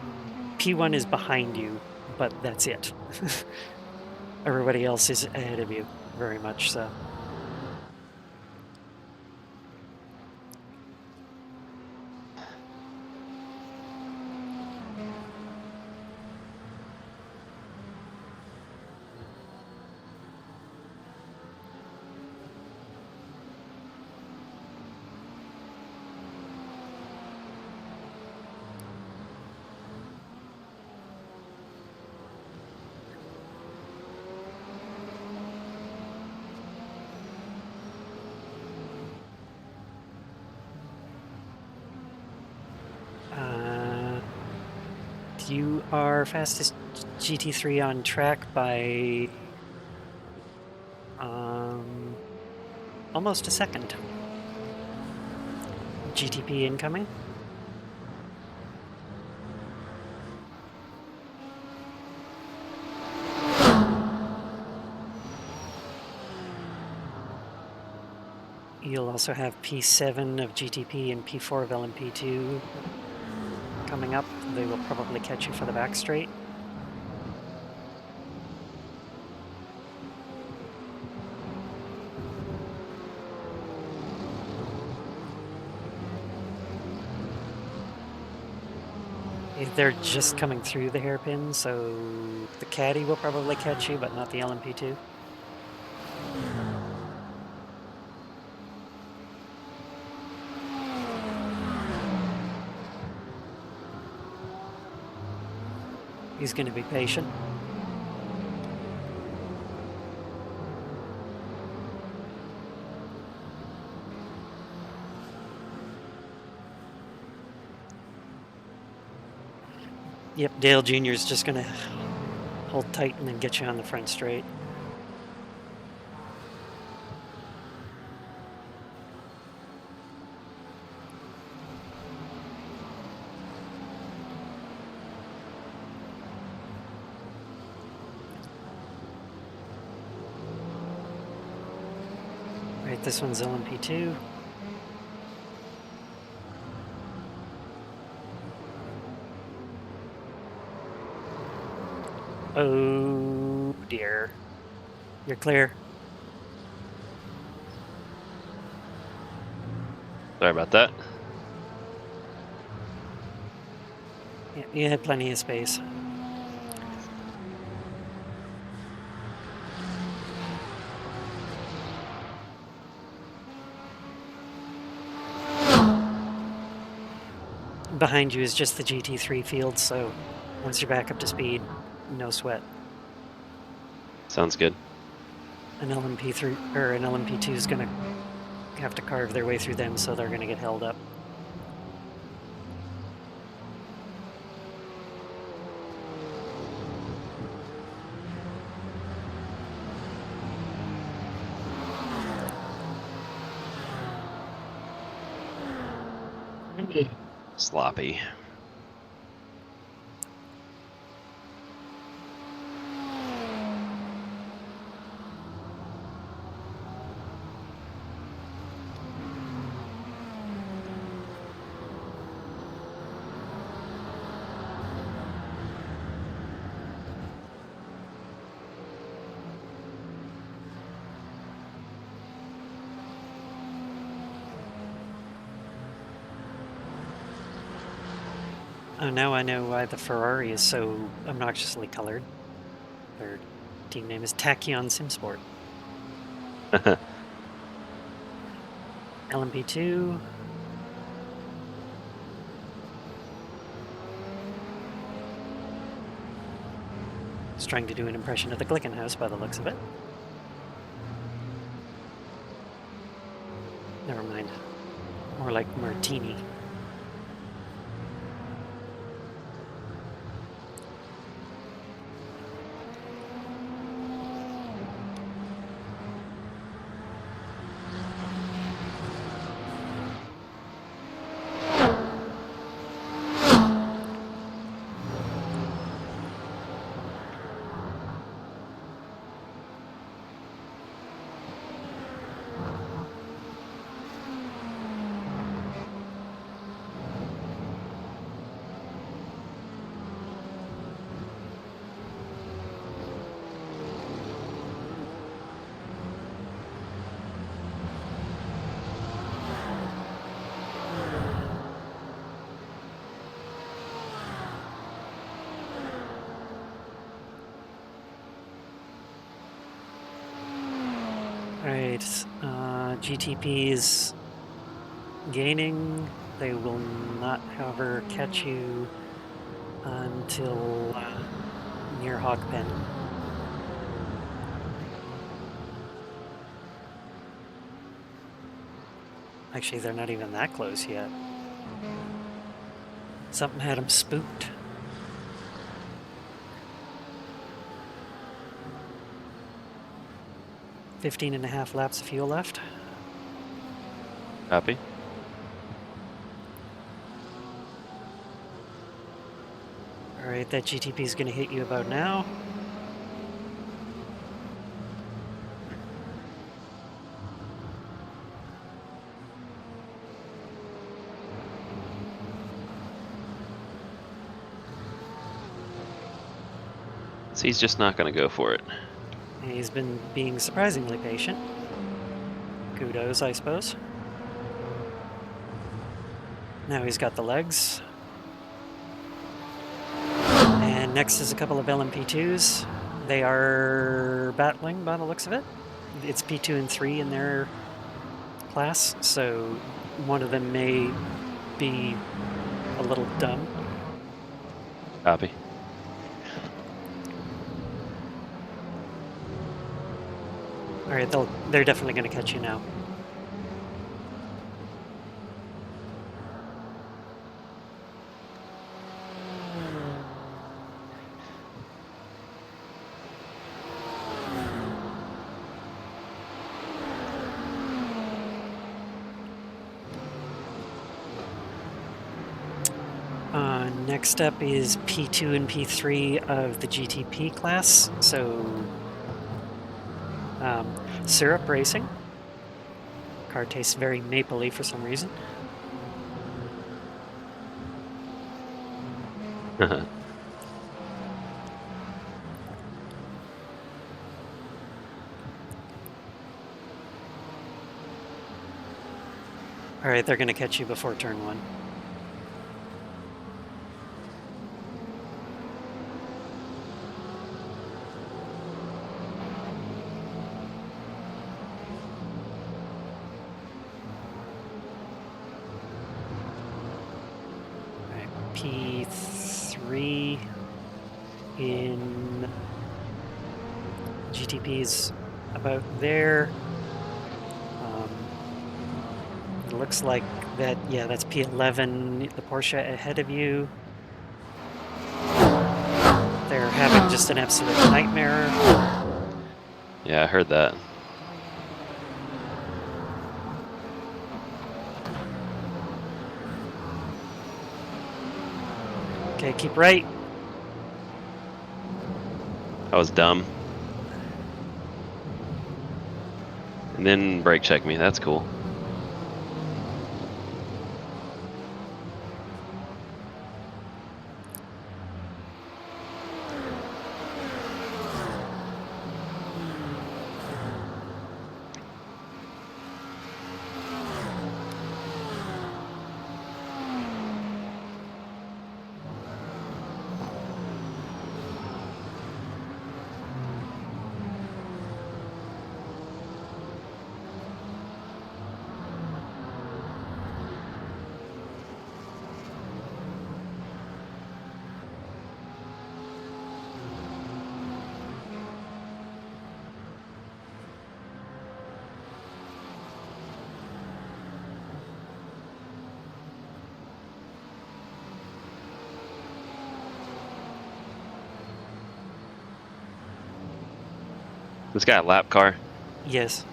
P1 is behind you, but that's it. Everybody else is ahead of you, very much so. You are fastest GT3 on track by almost a second. GTP incoming. You'll also have P7 of GTP and P4 of LMP2 coming up. They will probably catch you for the back straight. They're just coming through the hairpin, so the caddy will probably catch you, but not the LMP2. He's going to be patient. Yep, Dale Jr. is just going to hold tight and then get you on the front straight. Right, this one's LMP2. Oh dear. You're clear. Sorry about that. Yeah, you had plenty of space. Behind you is just the GT3 field, so once you're back up to speed, no sweat. Sounds good. An LMP3 or an LMP2 is going to have to carve their way through them, so they're going to get held up. Sloppy. Oh, now I know why the Ferrari is so obnoxiously colored. Their team name is Tachyon Simsport. LMP2. It's trying to do an impression of the Glickenhaus by the looks of it. Never mind. More like martini. Alright, GTP's gaining. They will not, however, catch you until near Hog Pen. Actually, they're not even that close yet. Something had them spooked. .5 laps of fuel left. Copy. Alright, that GTP is going to hit you about now. So he's just not going to go for it. He's been being surprisingly patient. Kudos, I suppose. Now he's got the legs. And next is a couple of LMP2s. They are battling by the looks of it. It's P2 and 3 in their class, so one of them may be a little dumb. Copy. All right, they're definitely going to catch you now. Next up is P2 and P3 of the GTP class. So, Syrup Racing. Car tastes very mapley for some reason. All right, they're going to catch you before turn 1. P3 in GTP's about there. It looks like that, yeah, that's P11, the Porsche ahead of you. They're having just an absolute nightmare. Yeah, I heard that. Okay, keep right. I was dumb. And then brake check me. That's cool. This guy a lap car? Yes.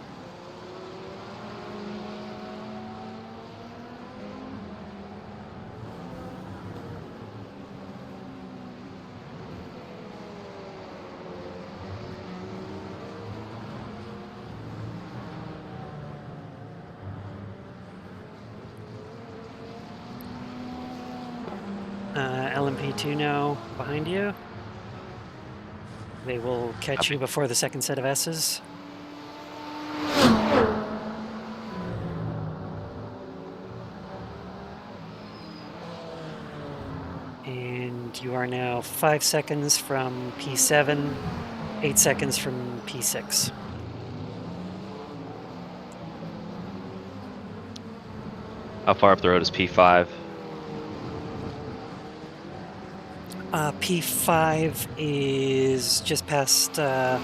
LMP2 now behind you. They will catch you before the second set of S's. And you are now 5 seconds from P7, 8 seconds from P6. How far up the road is P5? P5 is just past the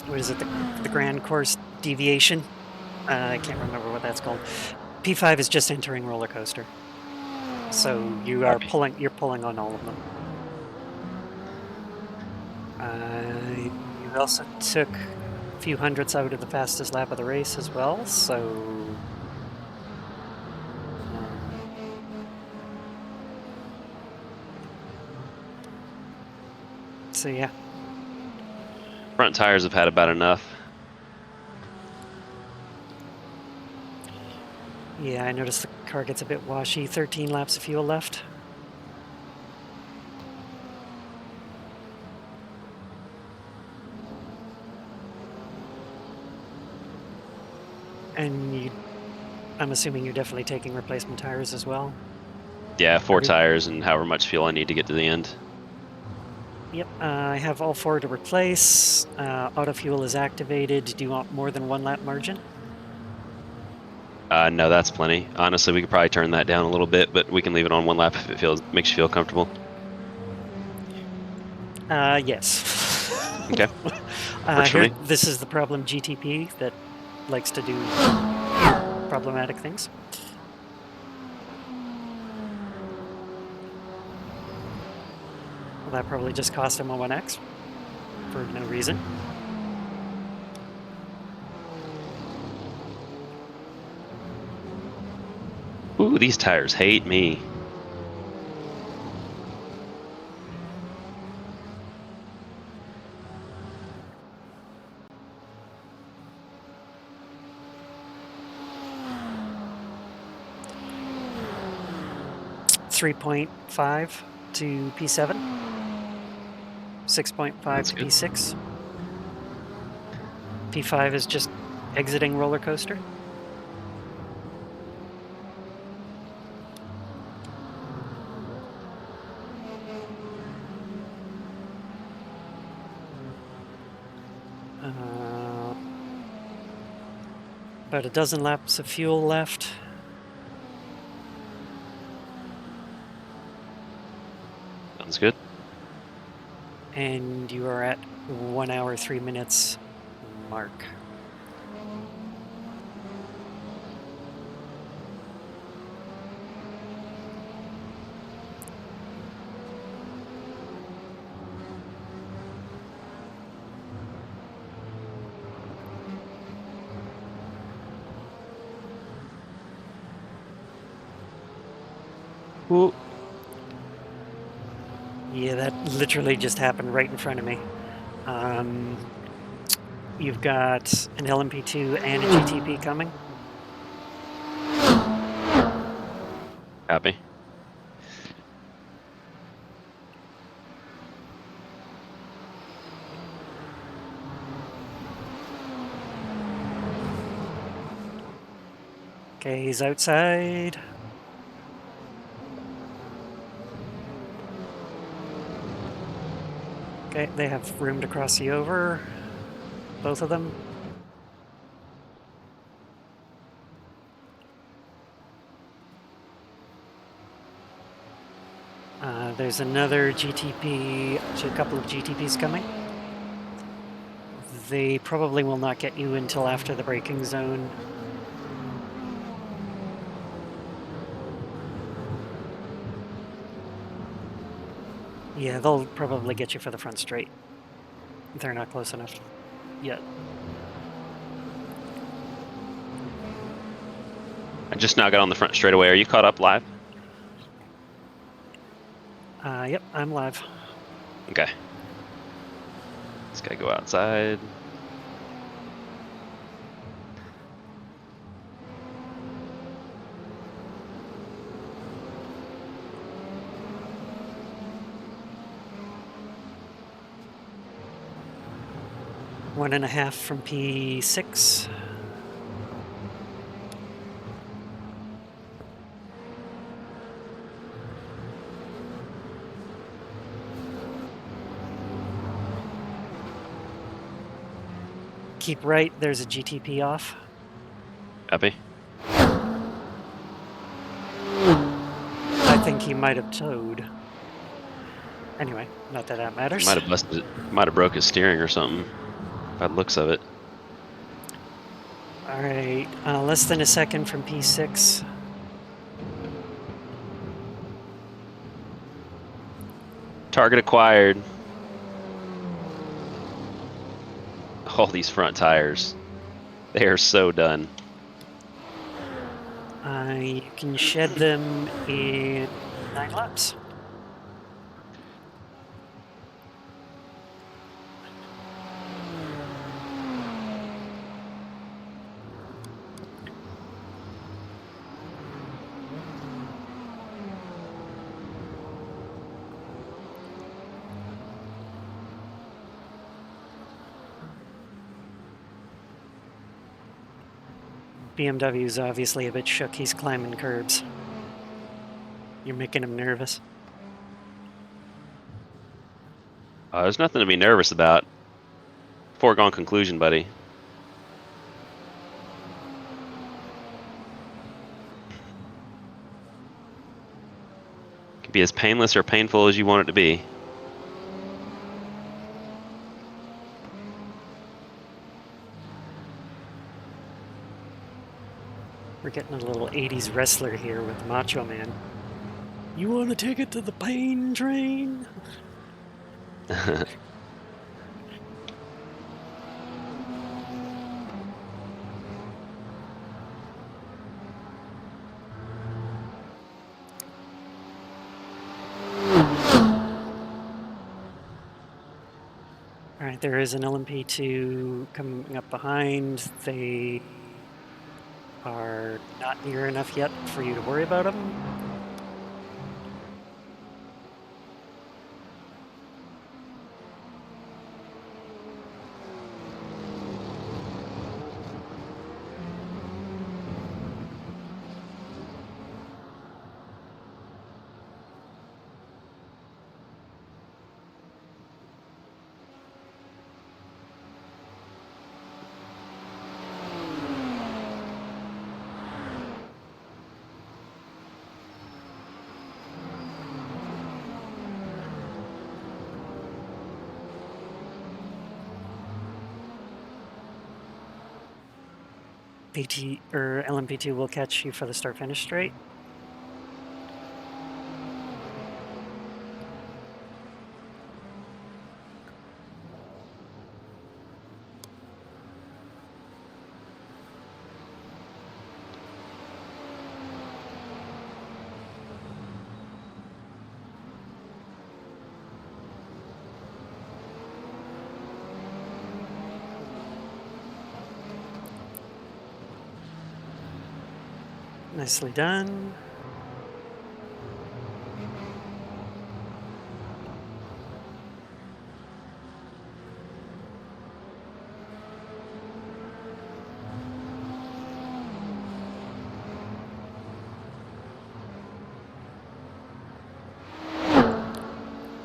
what is it? The Grand Course deviation. I can't remember what that's called. P5 is just entering roller coaster. So you are Copy. you're pulling on all of them. You also took a few hundredths out of the fastest lap of the race as well, so yeah. Front tires have had about enough. Yeah, I noticed the car gets a bit washy. 13 laps of fuel left. And I'm assuming you're definitely taking replacement tires as well? Yeah, 4 tires and however much fuel I need to get to the end. Yep, I have all 4 to replace. Auto fuel is activated. Do you want more than 1 lap margin? No, that's plenty. Honestly, we could probably turn that down a little bit, but we can leave it on 1 lap if it makes you feel comfortable. Yes. Okay. Works for me. This is the problem GTP that likes to do problematic things. Well, that probably just cost him a 1X for no reason. Ooh, these tires hate me. .5 to P7, 6.5 to good. P6. P5 is just exiting roller coaster. About a dozen laps of fuel left. Sounds good. And you are at 1 hour, 3 minutes mark. Ooh. Yeah, that literally just happened right in front of me. You've got an LMP2 and a GTP coming. Copy. Okay, he's outside. Okay, they have room to cross you over. Both of them. There's another GTP, actually a couple of GTPs coming. They probably will not get you until after the braking zone. Yeah, they'll probably get you for the front straight. They're not close enough yet. I just now got on the front straightaway. Are you caught up live? Yep, I'm live. Okay. This guy go outside. One and a half from P6. Keep right, there's a GTP off. Copy. I think he might have towed. Anyway, not that He matters. might have busted it. Might have broke his steering or something. By the looks of it. All right, less than a second from P6. Target acquired. All these front tires. They are so done. You can shed them in 9 laps. BMW's obviously a bit shook. He's climbing curbs. You're making him nervous. There's nothing to be nervous about. Foregone conclusion, buddy. It can be as painless or painful as you want it to be. We're getting a little 80s wrestler here with Macho Man. You want to take it to the pain train? All right, there is an LMP2 coming up behind. They are not near enough yet for you to worry about them. PT or LMP2 will catch you for the start finish straight. Nicely done.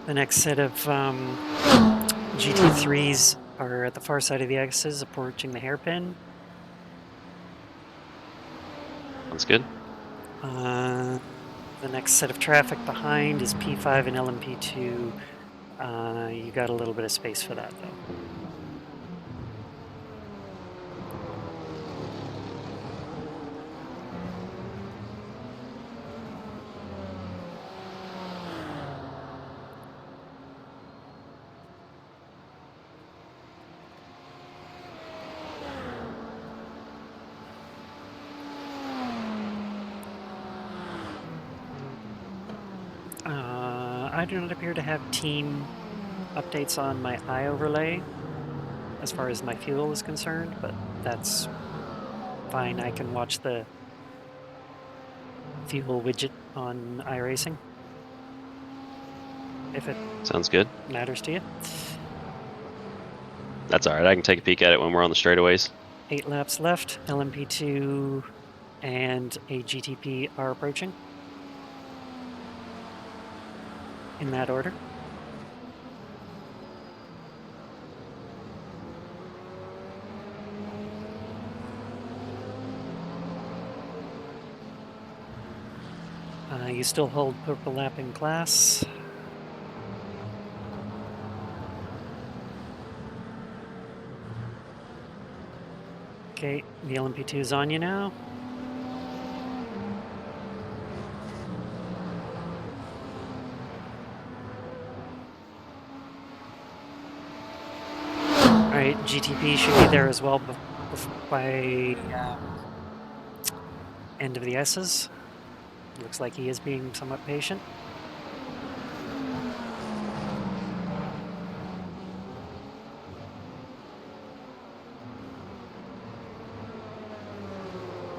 The next set of GT3s are at the far side of the X's, approaching the hairpin. Sounds good. The next set of traffic behind is P5 and LMP2. You got a little bit of space for that, though. I do not appear to have team updates on my iOverlay as far as my fuel is concerned, but that's fine. I can watch the fuel widget on iRacing if it Sounds good. matters to you. That's all right. I can take a peek at it when we're on the straightaways. 8 laps left. LMP2 and a GTP are approaching in that order. You still hold purple lap in class. Okay, the LMP2 is on you now. All right, GTP should be there as well by end of the S's. Looks like he is being somewhat patient.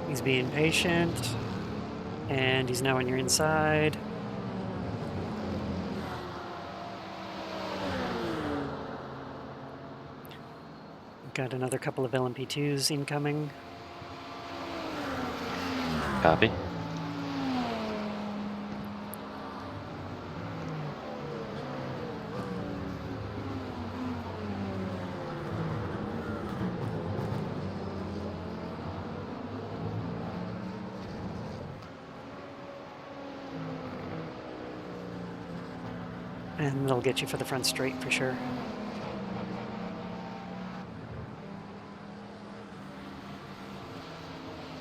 He's being patient, and he's now on your inside. Got another couple of LMP2s incoming. Copy. And they'll get you for the front straight for sure.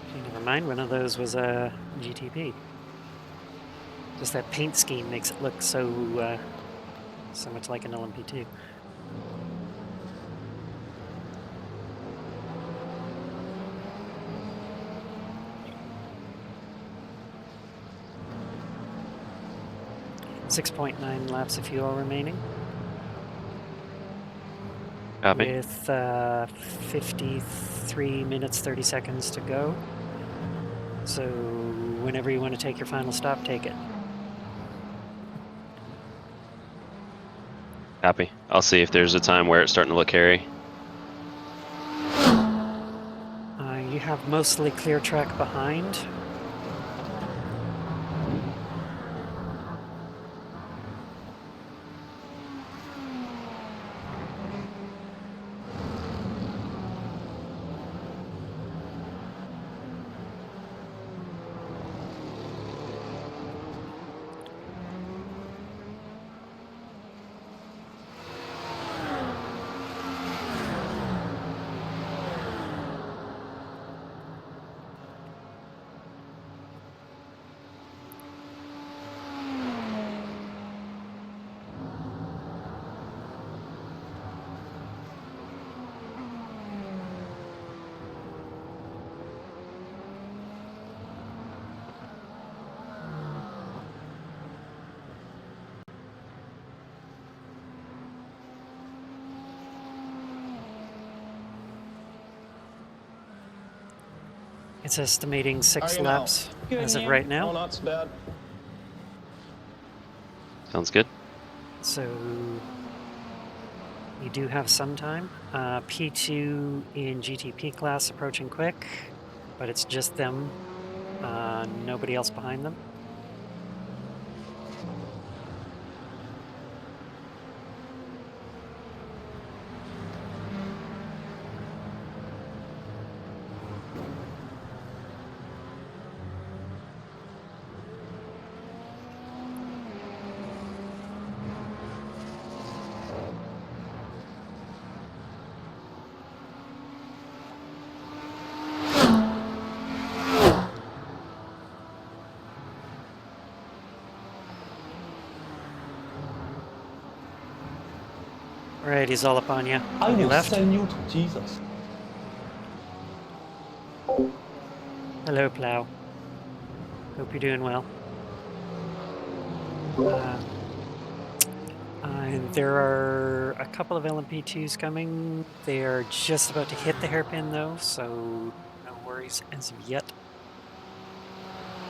Okay, never mind, one of those was a GTP. Just that paint scheme makes it look so much like an LMP2. .9 laps of fuel remaining. Copy. With 53 minutes, 30 seconds to go. So whenever you want to take your final stop, take it. Copy. I'll see if there's a time where it's starting to look hairy. You have mostly clear track behind. It's estimating 6 laps as of right now. Oh, not so bad. Sounds good. So you do have some time. P2 in GTP class approaching quick, but it's just them, nobody else behind them. Right, he's all up on you. I On your will left. send you to Jesus. Hello, Plow. Hope you're doing well. And there are a couple of LMP2s coming. They are just about to hit the hairpin though, so no worries as of yet.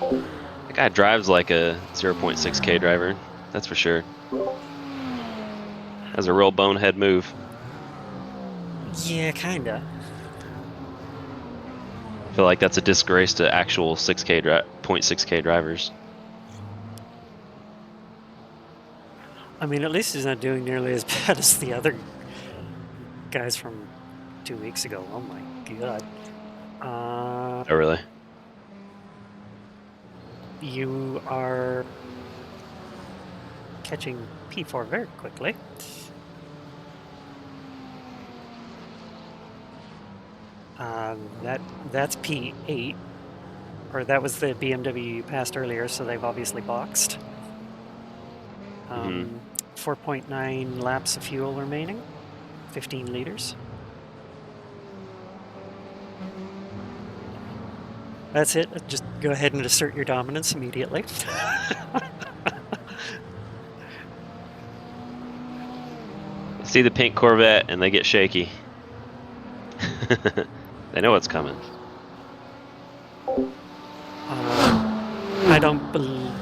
That guy drives like a 0.6K driver, that's for sure. That's a real bonehead move. Yeah, kinda. I feel like that's a disgrace to actual 0.6K drivers. I mean, at least he's not doing nearly as bad as the other guys from 2 weeks ago. Oh my god. Oh, really? You are catching P4 very quickly. That's P8, or that was the BMW you passed earlier, so they've obviously boxed. 4.9 laps of fuel remaining, 15 liters. That's it. Just go ahead and assert your dominance immediately. They see the pink Corvette and they get shaky. They know what's coming. I don't believe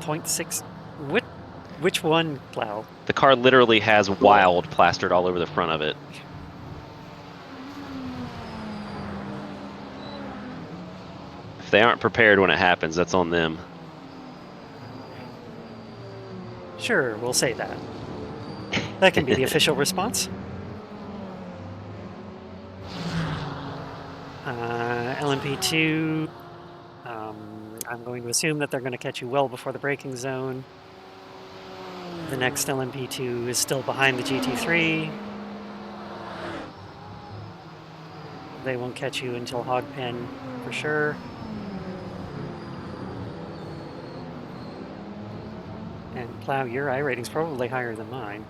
0.6. Which one, Plow? The car literally has wild plastered all over the front of it. If they aren't prepared when it happens, that's on them. Sure, we'll say that. That can be the official response. LMP2, I'm going to assume that they're going to catch you well before the braking zone. The next LMP2 is still behind the GT3. They won't catch you until Hogpen for sure. And Plow, your I rating's probably higher than mine.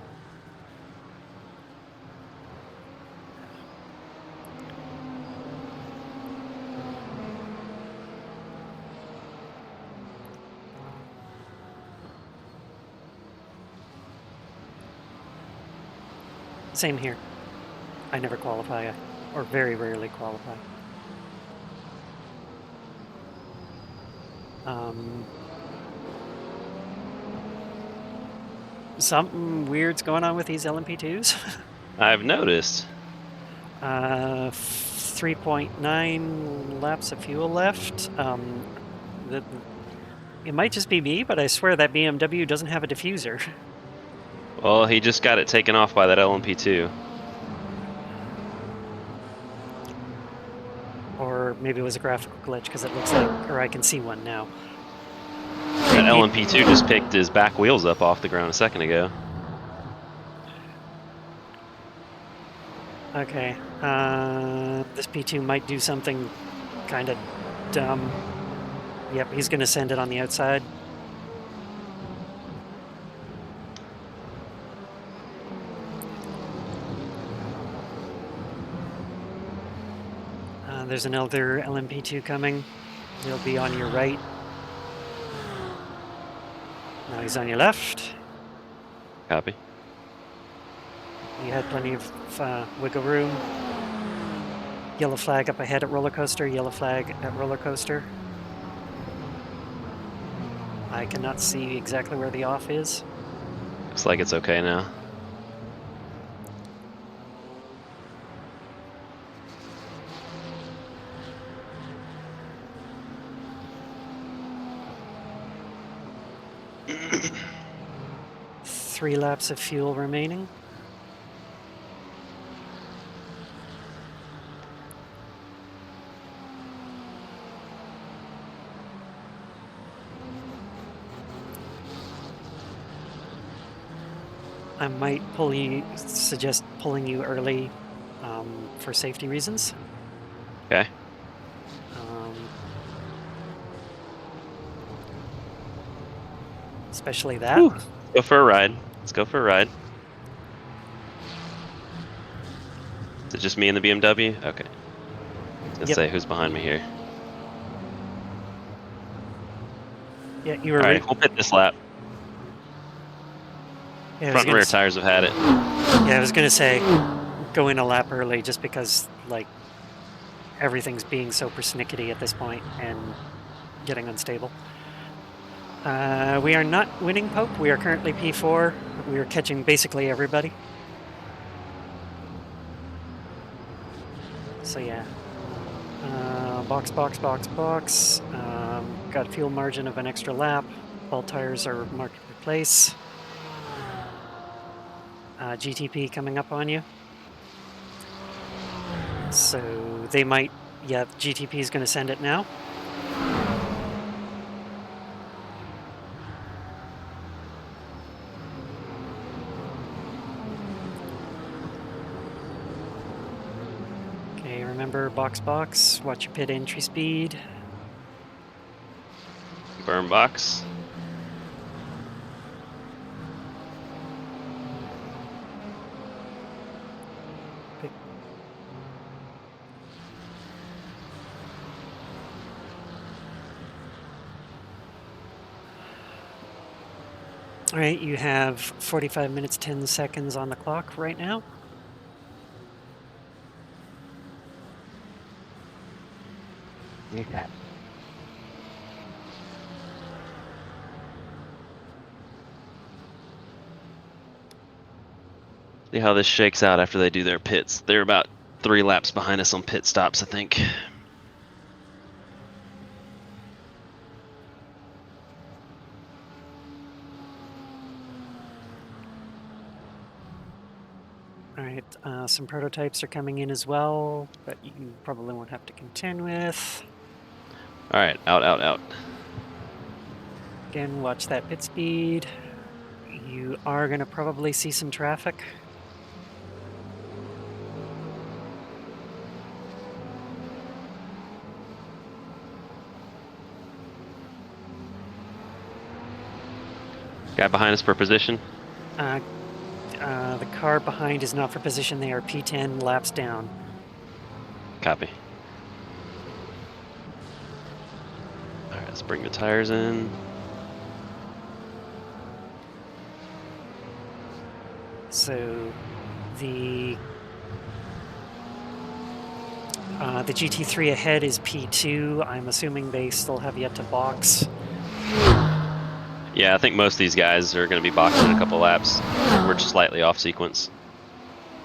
Same here. I never qualify, or very rarely qualify. Something weird's going on with these LMP2s. I've noticed. 3.9 laps of fuel left. It might just be me, but I swear that BMW doesn't have a diffuser. Well, he just got it taken off by that LMP2. Or maybe it was a graphical glitch because it looks like, or I can see one now. That LMP2 just picked his back wheels up off the ground a second ago. Okay. This P2 might do something kind of dumb. Yep, he's going to send it on the outside. There's another LMP2 coming. He'll be on your right. Now he's on your left. Copy. You had plenty of wiggle room. Yellow flag up ahead at roller coaster, yellow flag at roller coaster. I cannot see exactly where the off is. Looks like it's okay now. Three laps of fuel remaining. I might suggest pulling you early for safety reasons. Okay. Especially that. Whew. Go for a ride. Let's go for a ride. Is it just me and the BMW? Okay. I was gonna say, who's behind me here? Yeah, you were All right, we'll pit this lap. Yeah, Front and rear tires have had it. Yeah, I was gonna say, going a lap early just because, like, everything's being so persnickety at this point and getting unstable. We are not winning Pope. We are currently P4. We are catching basically everybody. So yeah. Box. Got a fuel margin of an extra lap. All tires are marked replace. GTP coming up on you. So they might, yeah, GTP is going to send it now. Okay, remember box. Watch your pit entry speed. Burn box. All right, you have 45 minutes, 10 seconds on the clock right now. Okay. See how this shakes out after they do their pits. They're about 3 laps behind us on pit stops, I think. All right, some prototypes are coming in as well that you probably won't have to contend with. All right, out. Again, watch that pit speed. You are going to probably see some traffic. Guy behind us for position. The car behind is not for position. They are P10 laps down. Copy. All right, let's bring the tires in. So the GT3 ahead is P2. I'm assuming they still have yet to box. Yeah, I think most of these guys are going to be boxing in a couple laps. We're just slightly off sequence.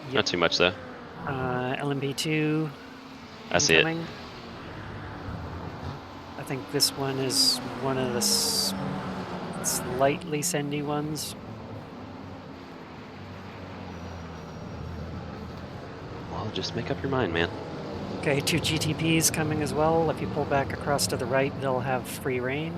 Yep. Not too much though. LMP2. I see it. incoming. I think this one is one of the slightly sendy ones. Well, just make up your mind, man. Okay, 2 GTPs coming as well. If you pull back across to the right, they'll have free reign.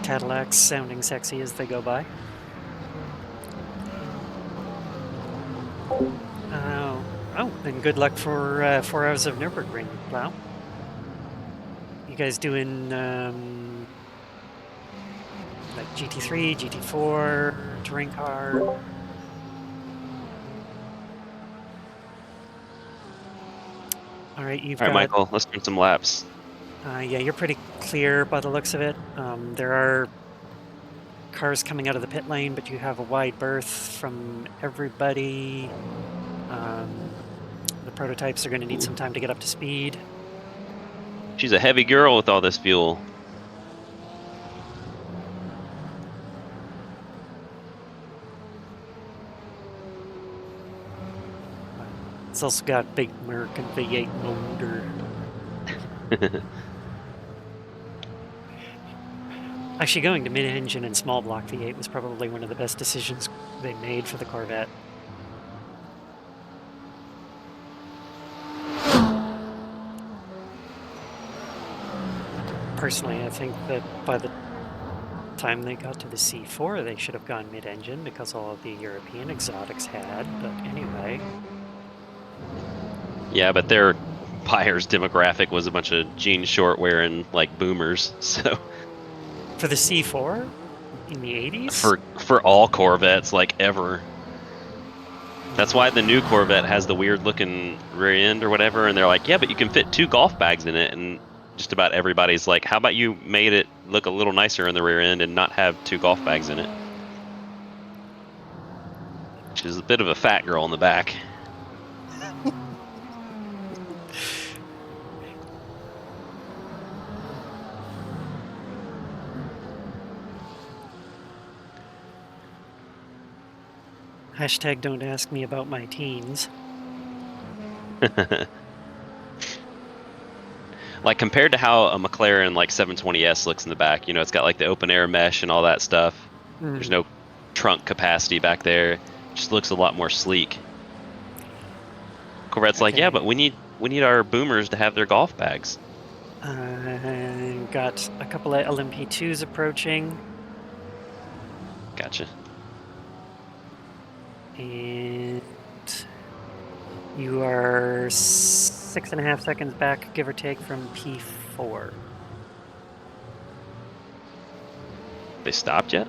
Cadillacs sounding sexy as they go by. Oh, then good luck for 4 hours of Nürburgring, Plow. You guys doing like GT3, GT4, touring car? All right, you've All right, got. Michael, let's do some laps. Yeah, you're pretty clear by the looks of it. There are cars coming out of the pit lane, but you have a wide berth from everybody. The prototypes are going to need some time to get up to speed. She's a heavy girl with all this fuel. It's also got big Merc and V8 motor. Actually, going to mid-engine and small block V8 was probably one of the best decisions they made for the Corvette. Personally, I think that by the time they got to the C4, they should have gone mid-engine because all of the European exotics had, but anyway. Yeah, but their buyer's demographic was a bunch of jean short wearing like boomers, so. For the C4 in the 80s? For all Corvettes, like ever. That's why the new Corvette has the weird looking rear end or whatever, and they're like, yeah, but you can fit 2 golf bags in it, and just about everybody's like, how about you made it look a little nicer in the rear end and not have 2 golf bags in it? Which is a bit of a fat girl in the back. Hashtag don't ask me about my teens. Like compared to how a McLaren like 720S looks in the back, you know, it's got like the open air mesh and all that stuff. There's no trunk capacity back there. It just looks a lot more sleek. Corvette's like, yeah, Okay. but we need our boomers to have their golf bags. Got a couple of LMP2s approaching, Gotcha. and you are 6.5 seconds back, give or take, from P4. They stopped yet?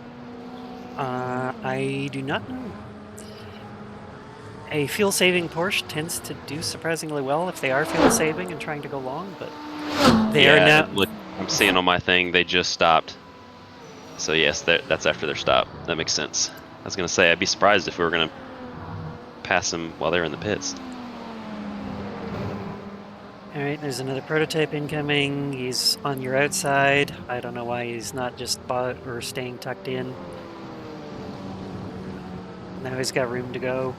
I do not know. A fuel-saving Porsche tends to do surprisingly well if they are fuel-saving and trying to go long, but they are now. Look, I'm seeing on my thing they just stopped. So yes, that's after their stop. That makes sense. I was gonna say I'd be surprised if we were gonna pass them while they're in the pits. All right, there's another prototype incoming. He's on your outside. I don't know why he's not just bought or staying tucked in. Now he's got room to go.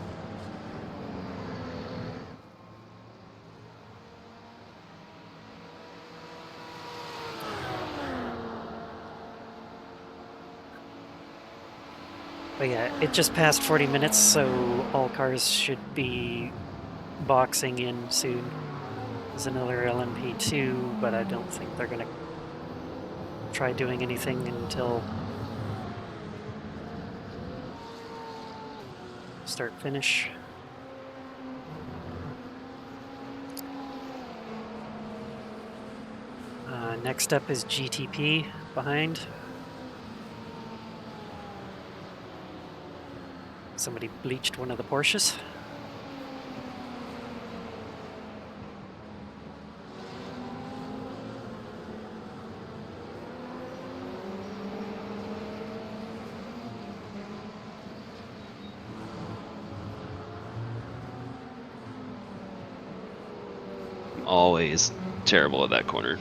But yeah, it just passed 40 minutes, so all cars should be boxing in soon. There's another LMP2, but I don't think they're going to try doing anything until start finish. Next up is GTP behind. Somebody bleached one of the Porsches. I'm always terrible at that corner.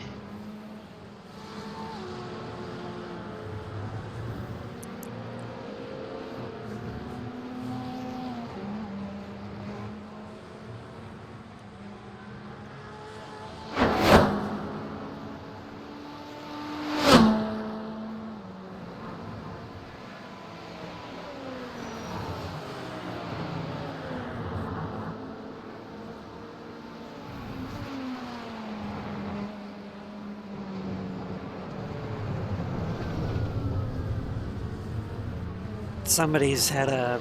Somebody's had a.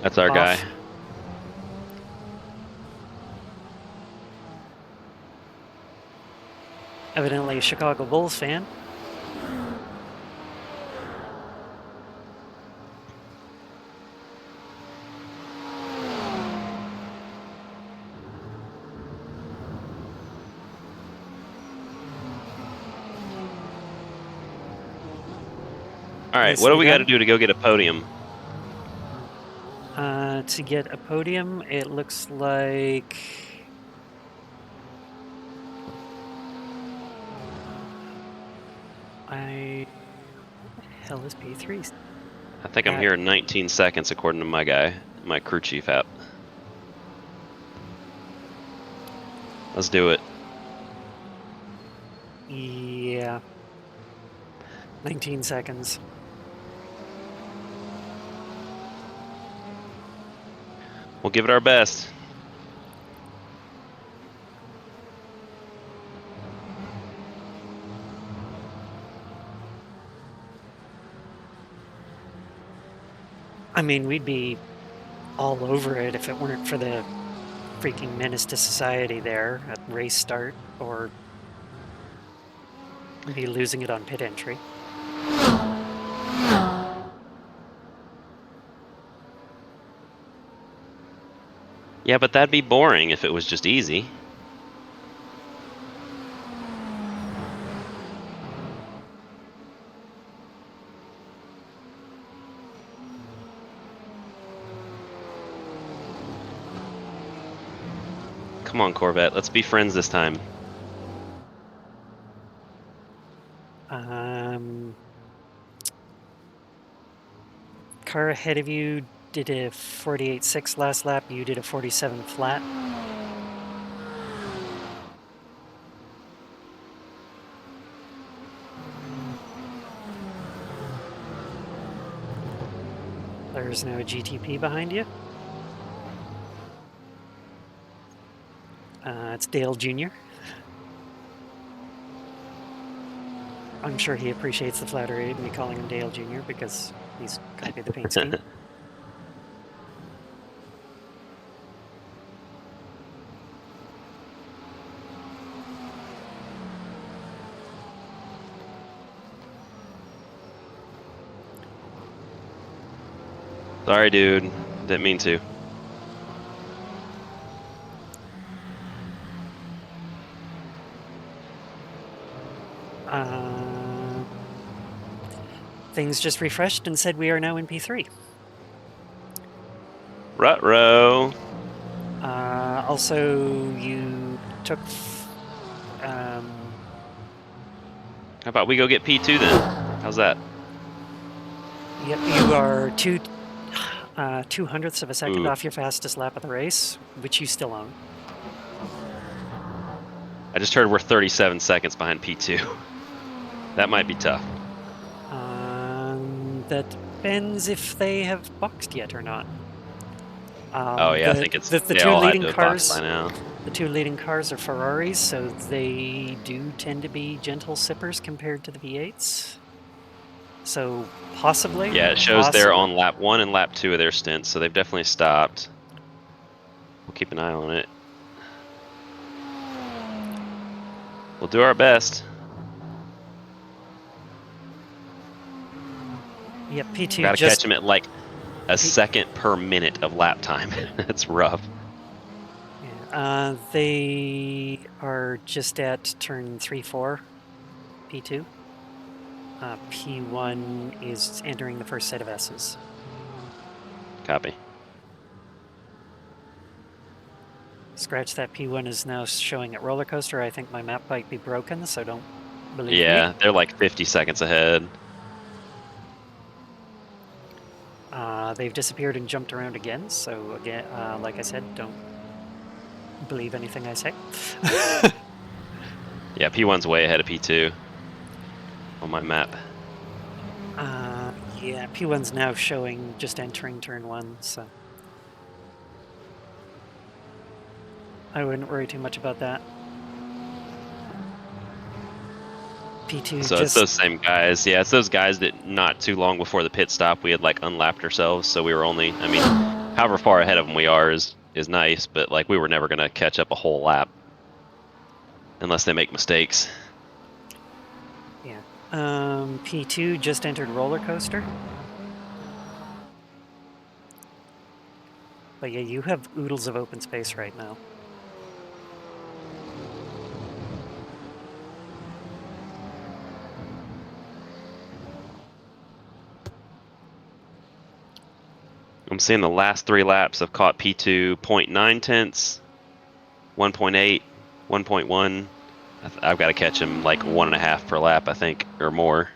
That's our guy. Evidently a Chicago Bulls fan. All right, what do we got to do to go get a podium? To get a podium, it looks like. What the hell is P3? I think I'm here in 19 seconds according to my guy, my crew chief app. Let's do it. Yeah. 19 seconds. We'll give it our best. I mean, we'd be all over it if it weren't for the freaking menace to society there at race start, or be losing it on pit entry. Yeah, but that'd be boring if it was just easy. Come on, Corvette. Let's be friends this time. Car ahead of you did a 48.6 last lap. You did a 47 flat. There's no GTP behind you. It's Dale Jr. I'm sure he appreciates the flattery of me calling him Dale Jr. because he's copied the paint scheme. Sorry, dude. Didn't mean to. Things just refreshed and said we are now in P3. Ruh-roh. Also, you took. How about we go get P2 then? How's that? Yep, you are 2/100ths of a second Ooh. off your fastest lap of the race, which you still own. I just heard we're 37 seconds behind P2. That might be tough. That depends if they have boxed yet or not. Oh yeah, I think it's the they two all had leading to have boxed cars. by now. The two leading cars are Ferraris, so they do tend to be gentle sippers compared to the V8s. So possibly. Yeah, it shows they're on lap 1 and lap 2 of their stints, so they've definitely stopped. We'll keep an eye on it. We'll do our best. Yep, P2 Gotta just catch them at like a second per minute of lap time. That's rough. Yeah, they are just at turn 3-4, P2. P1 is entering the first set of S's. Copy. Scratch that. P1 is now showing at roller coaster. I think my map might be broken, so don't believe me. Yeah, they're like 50 seconds ahead. They've disappeared and jumped around again, so again, like I said, don't believe anything I say. Yeah, P1's way ahead of P2 on my map. Yeah, P1's now showing just entering turn 1, so I wouldn't worry too much about that. P2 So just... it's those same guys. Yeah, it's those guys that not too long before the pit stop we had like unlapped ourselves, so we were only, I mean, however far ahead of them we are is nice, but like we were never gonna catch up a whole lap unless they make mistakes. Yeah. P2 just entered roller coaster. But yeah, you have oodles of open space right now. I'm seeing the last 3 laps have caught P2 0.9 tenths, 1.8, 1.1. I've got to catch him like 1.5 per lap, I think, or more.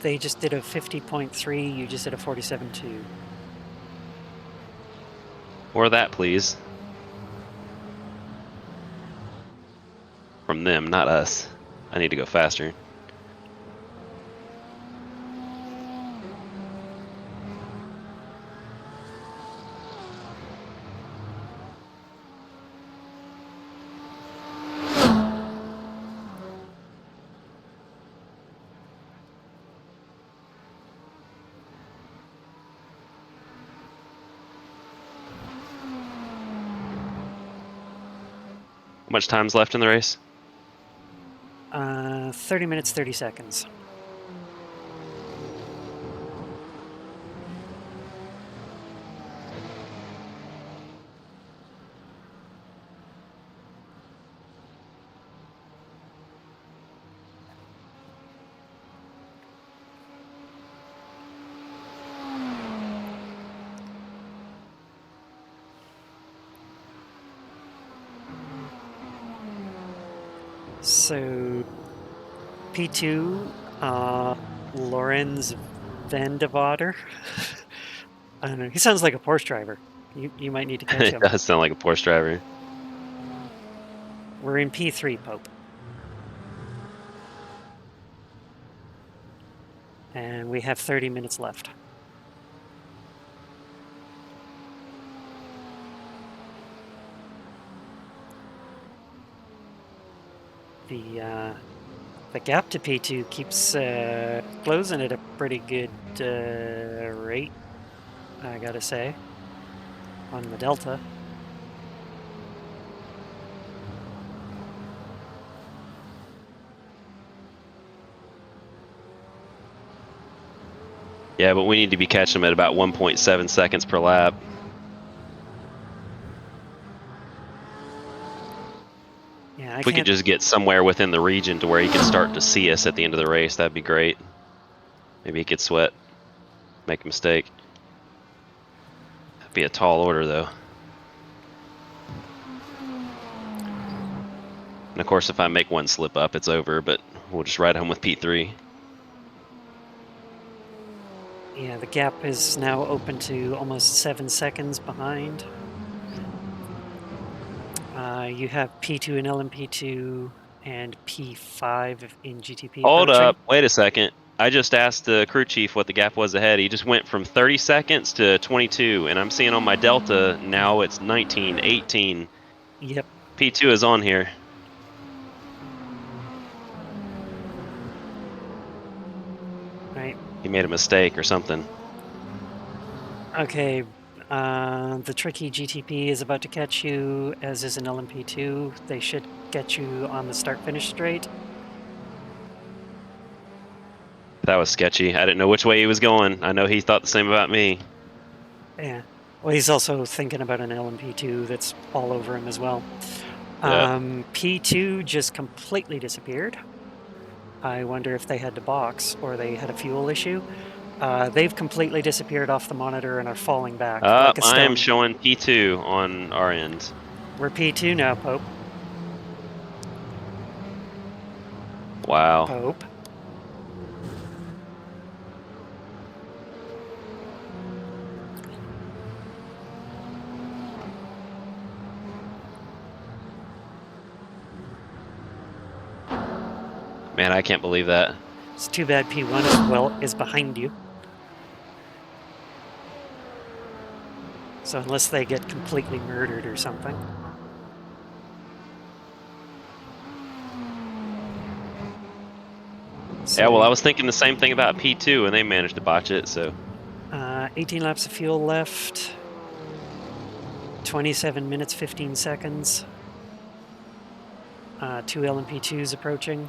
They just did a 50.3, you just did a 47.2. Or that, please. From on them, not us. I need to go faster. How much time's left in the race? 30 minutes, 30 seconds. So P2, Lorenz Van de Vader. I don't know. He sounds like a Porsche driver. You might need to catch It him. does sound like a Porsche driver. We're in P3, Pope. And we have 30 minutes left. The gap to P2 keeps closing at a pretty good rate, I gotta say, on the Delta. Yeah, but we need to be catching them at about 1.7 seconds per lap. Yeah, I If we could can't. just get somewhere within the region to where he can start to see us at the end of the race, that'd be great. Maybe he could sweat, make a mistake. That'd be a tall order, though. And of course, if I make one slip up, it's over, but we'll just ride home with P3. Yeah, the gap is now open to almost 7 seconds behind. You have P2 in LMP2 and P5 in GTP Hold approaching. up, wait a second. I just asked the crew chief what the gap was ahead. He just went from 30 seconds to 22, and I'm seeing on my Delta now it's 19, 18. Yep. P2 is on here. Right. He made a mistake or something. Okay. The tricky GTP is about to catch you, as is an LMP2. They should get you on the start-finish straight. That was sketchy. I didn't know which way he was going. I know he thought the same about me. Yeah. Well, he's also thinking about an LMP2 that's all over him as well. Yeah. P2 just completely disappeared. I wonder if they had to box or they had a fuel issue. They've completely disappeared off the monitor and are falling back like a I am stone. showing P2 on our end. We're P2 now, Pope. Wow. Pope. Man, I can't believe that. It's too bad P1 is behind you. So unless they get completely murdered or something. So, Yeah, well, I was thinking the same thing about P2, and they managed to botch it, so. 18 laps of fuel left. 27 minutes, 15 seconds. 2 LMP2s approaching.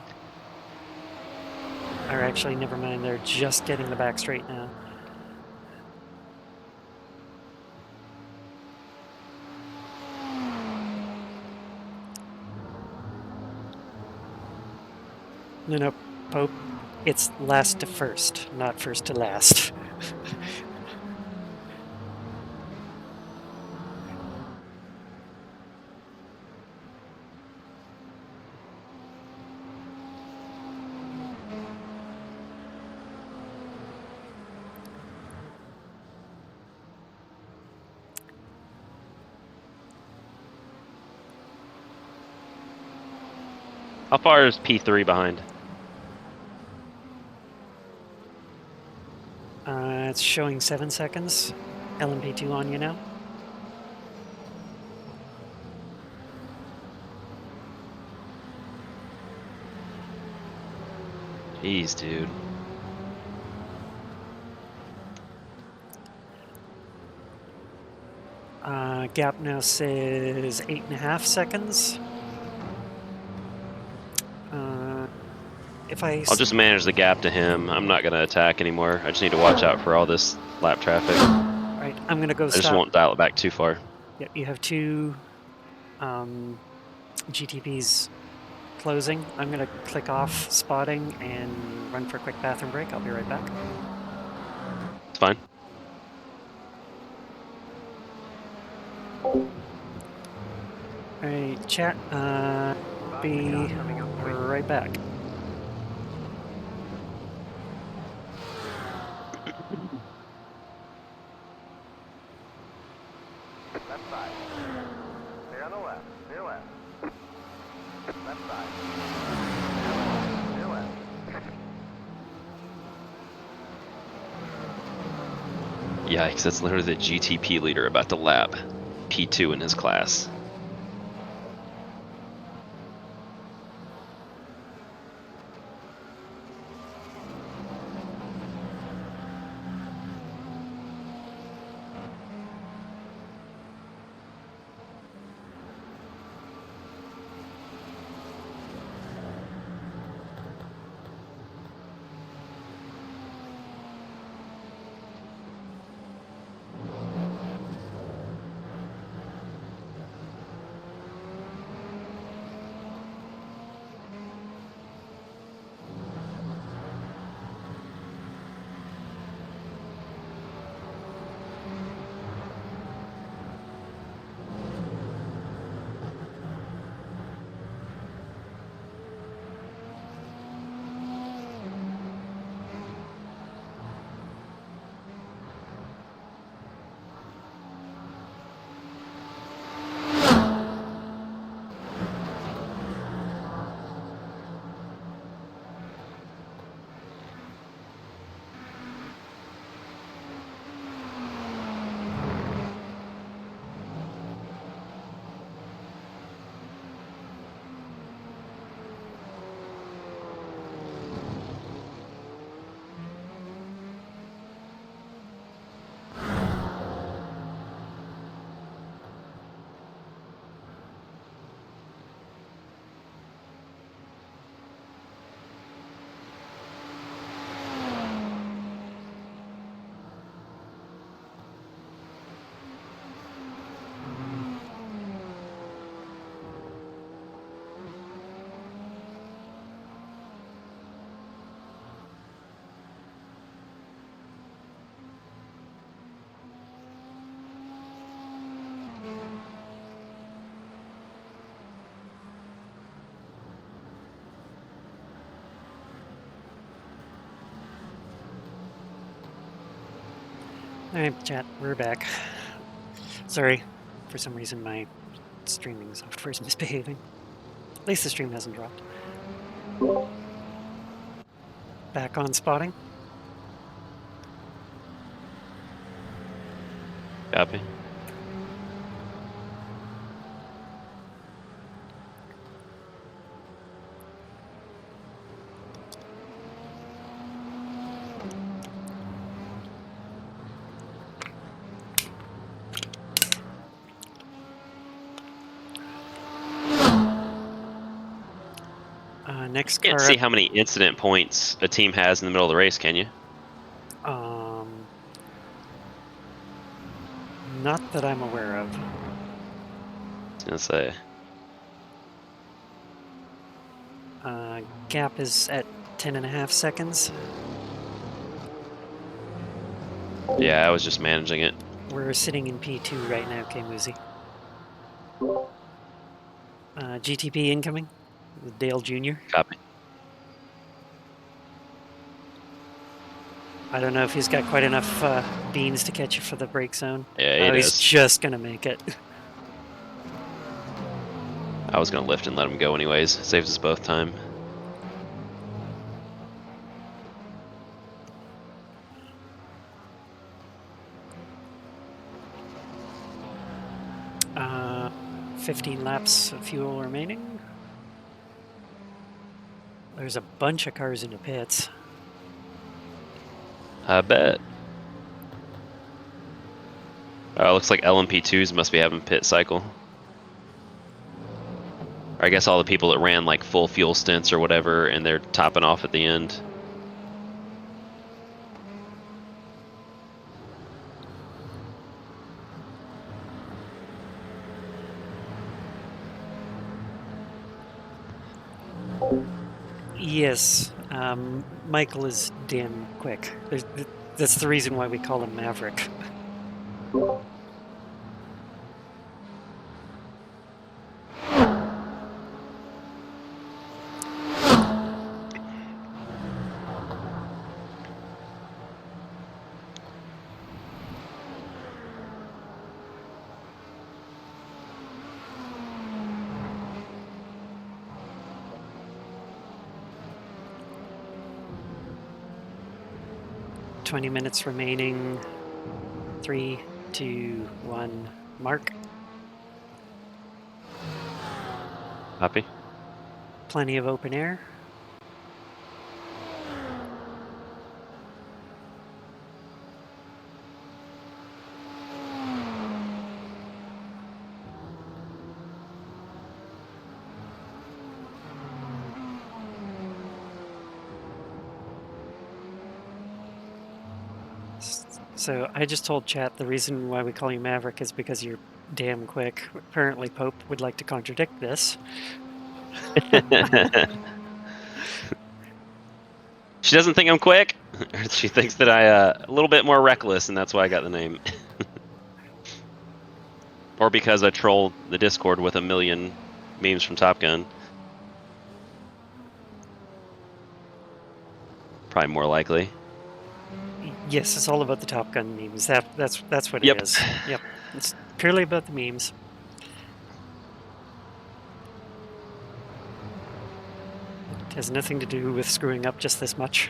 Or actually, never mind, they're just getting the back straight now. No, Pope. It's last to first, not first to last. How far is P3 behind? It's showing 7 seconds. LMP2 on you now. Jeez, dude. Gap now says 8.5 seconds. If I I'll just manage the gap to him. I'm not going to attack anymore. I just need to watch out for all this lap traffic. right, I'm gonna go I just stop. won't dial it back too far. Yep, you have 2 GTPs closing. I'm gonna click off spotting and run for a quick bathroom break. I'll be right back. It's fine. All right, chat. Be right back. Left side. Stay on the left. Stay left. Left side. Stay left. Yikes, that's literally the GTP leader about to lap P2 in his class. All right, chat. We're back. Sorry, for some reason my streaming software is misbehaving. At least the stream hasn't dropped. Back on spotting. Copy. Next Can't car see up. how many incident points a team has in the middle of the race, can you? Not that I'm aware of. I was gonna say. Gap is at 10.5 seconds. Yeah, I was just managing it. We're sitting in P2 right now, K-Muzi. GTP incoming with Dale Jr. Copy. I don't know if he's got quite enough beans to catch you for the break zone. Yeah, he He's does. just gonna make it. I was gonna lift and let him go anyways. Saves us both time. Uh, 15 laps of fuel remaining. There's a bunch of cars in the pits. I bet. Looks like LMP2s must be having pit cycle. Or I guess all the people that ran like full fuel stints or whatever, and they're topping off at the end. Yes, Michael is damn quick. That's the reason why we call him Maverick. "20 minutes remaining. 3, 2, 1, mark." Copy. Plenty of open air. So I just told chat the reason why we call you Maverick is because you're damn quick. Apparently Pope would like to contradict this. She doesn't think I'm quick. She thinks that I a little bit more reckless, and that's why I got the name. Or because I trolled the Discord with a million memes from Top Gun. Probably more likely. Yes, it's all about the Top Gun memes. That's what Yep. it is. Yep, it's purely about the memes. It has nothing to do with screwing up just this much.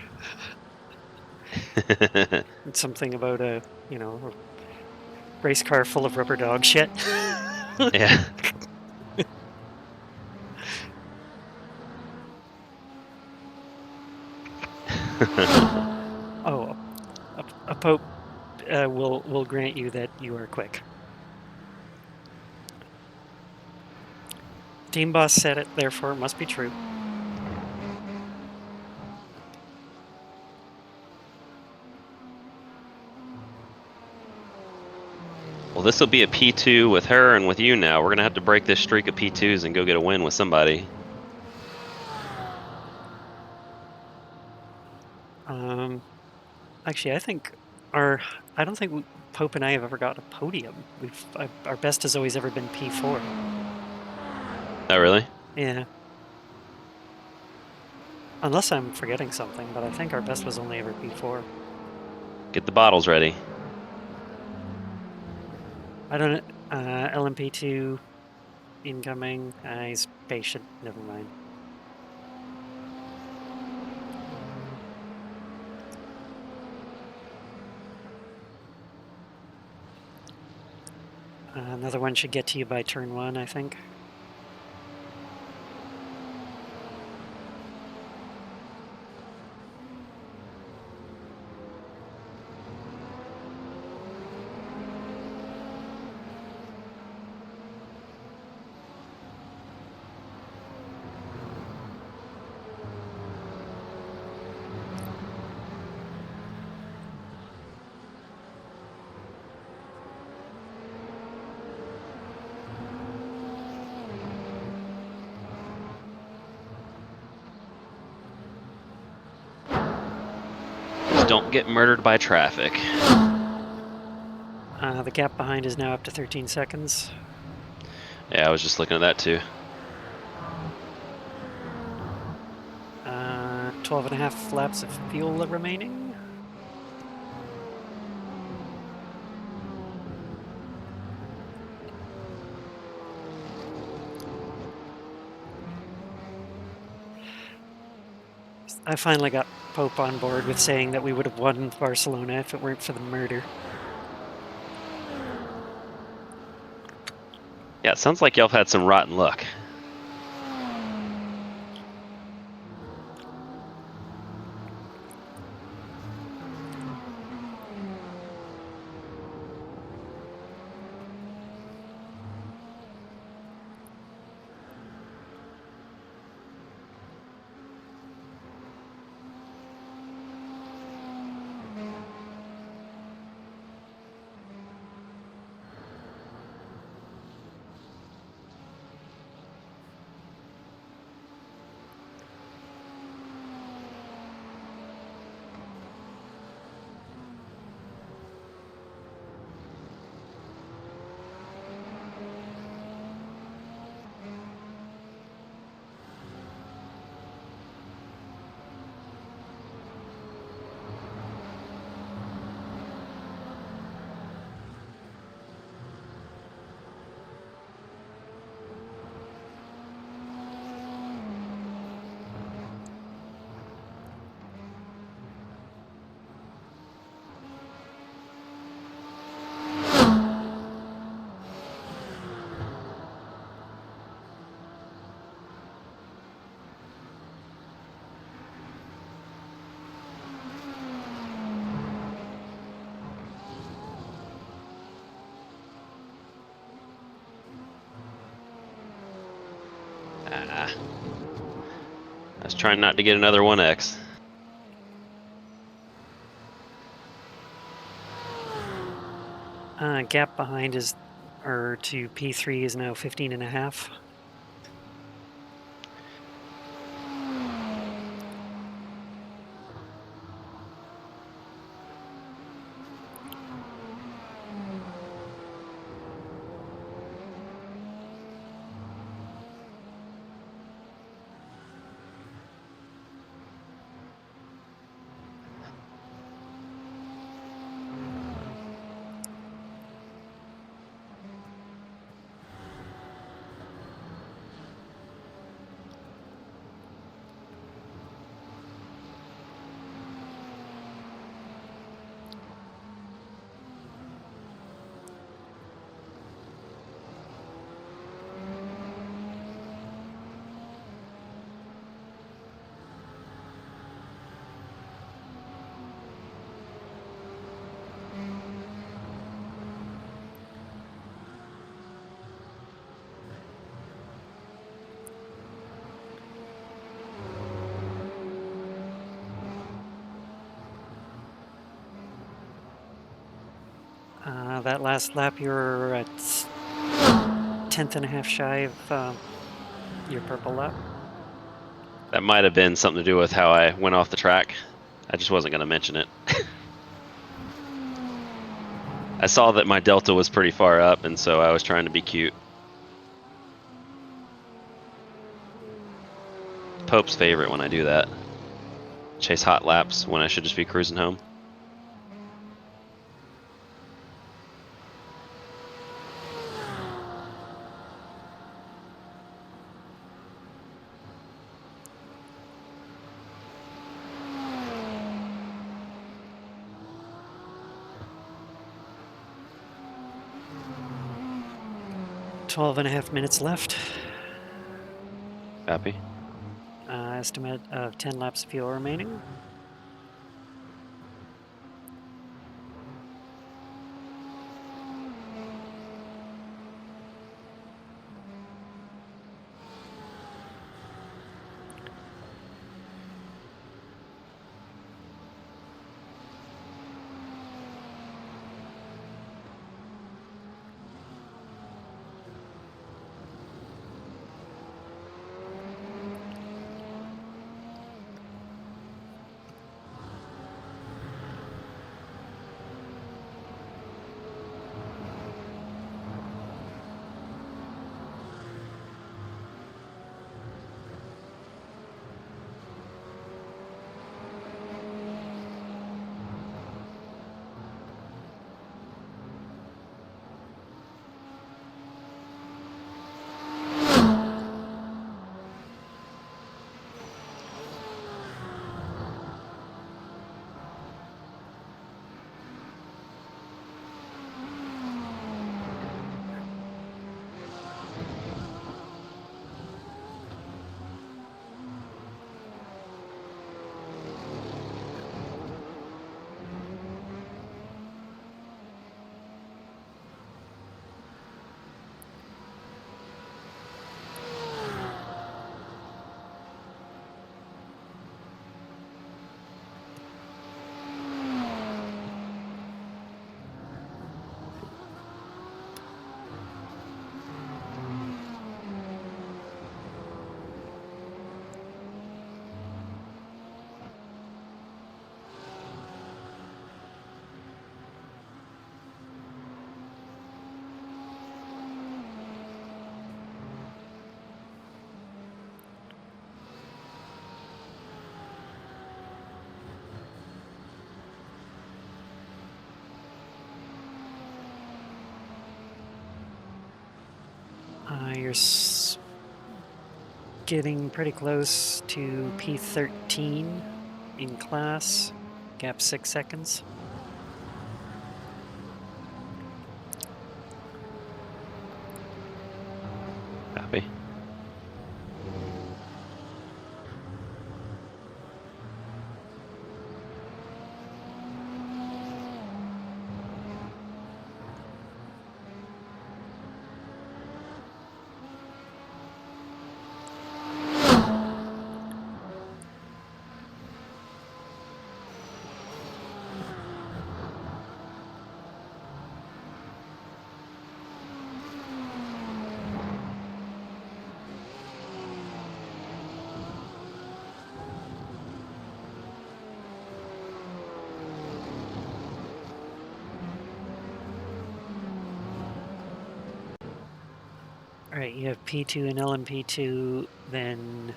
It's something about a race car full of rubber dog shit. Yeah. Oh, a Pope will grant you that you are quick. Team boss said it, therefore it must be true. Well, this will be a P2 with her and with you now. We're going to have to break this streak of P2s and go get a win with somebody. Actually, I don't think Pope and I have ever got a podium. Our best has always ever been P4. Oh, really? Yeah. Unless I'm forgetting something, but I think our best was only ever P4. Get the bottles ready. I don't know. LMP2 incoming. He's patient. Never mind. Another one should get to you by turn 1, I think. Just don't get murdered by traffic. The gap behind is now up to 13 seconds. Yeah, I was just looking at that too. 12.5 laps of fuel remaining. I finally got Pope on board with saying that we would have won Barcelona if it weren't for the murder. Yeah, it sounds like y'all have had some rotten luck. I was trying not to get another 1X. Gap behind is, or to P3 is now 15.5. That last lap, you were at 10th.5 shy of your purple lap. That might have been something to do with how I went off the track. I just wasn't going to mention it. I saw that my delta was pretty far up, and so I was trying to be cute. Pope's favorite when I do that. Chase hot laps when I should just be cruising home. Twelve and a half minutes left. Happy? Estimate of 10 laps of fuel remaining. You're getting pretty close to P13 in class. Gap 6 seconds. Copy. All right, you have P2 and LMP2, then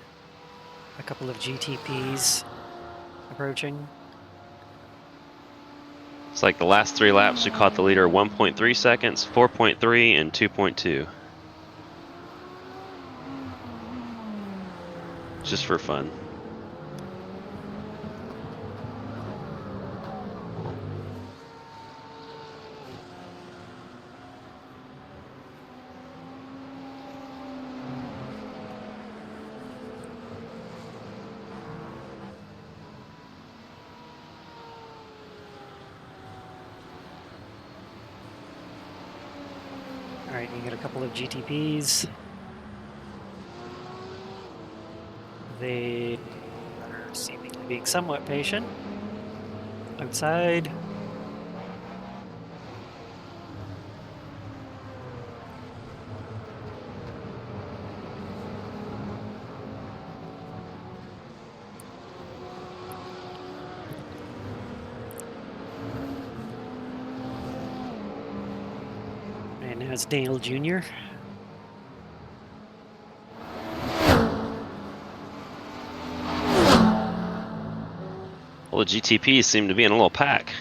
a couple of GTPs approaching. It's like the last 3 laps we caught the leader 1.3 seconds, 4.3, and 2.2. Just for fun. All right, you get a couple of GTPs. They are seemingly being somewhat patient. Outside. And now it's Daniel Jr. Well, the GTPs seem to be in a little pack.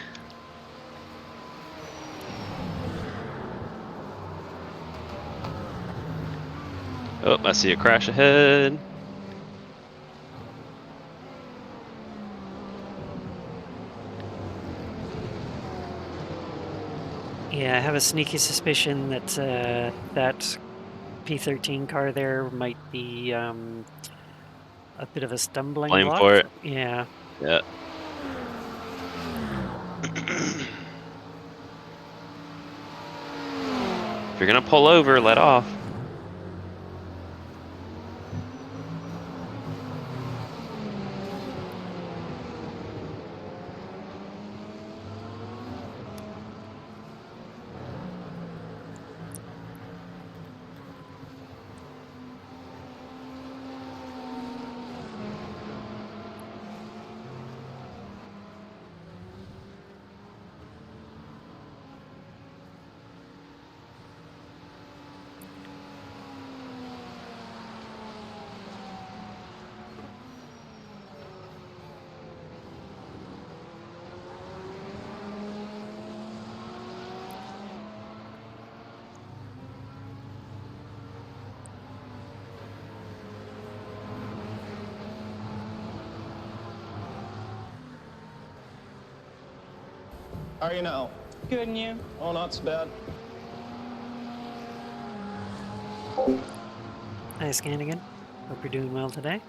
Oh, I see a crash ahead. Yeah, I have a sneaky suspicion that that P13 car there might be a bit of a stumbling Blame block. for it. Yeah. Yeah. If you're gonna pull over, let off. How are you now? Good, and you? Oh, not so bad. Hi, Scannigan. Hope you're doing well today.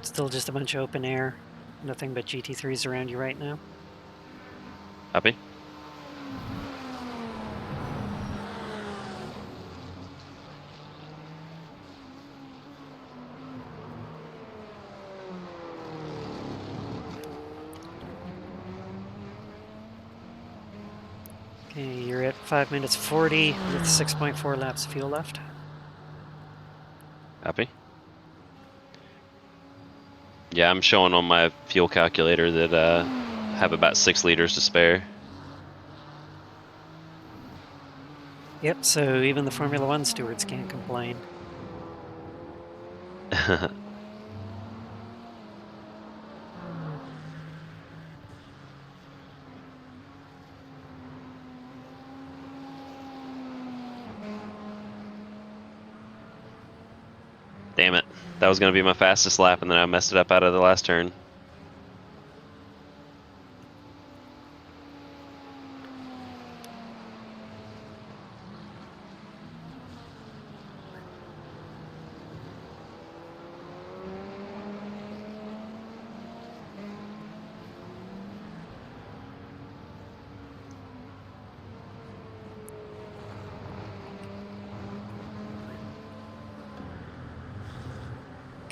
Still just a bunch of open air. Nothing but GT3s around you right now. Copy. Okay, you're at 5 minutes 40 with 6.4 laps of fuel left. Copy. Yeah, I'm showing on my fuel calculator that I have about 6 liters to spare. Yep, so even the Formula One stewards can't complain. Damn it. That was going to be my fastest lap, and then I messed it up out of the last turn.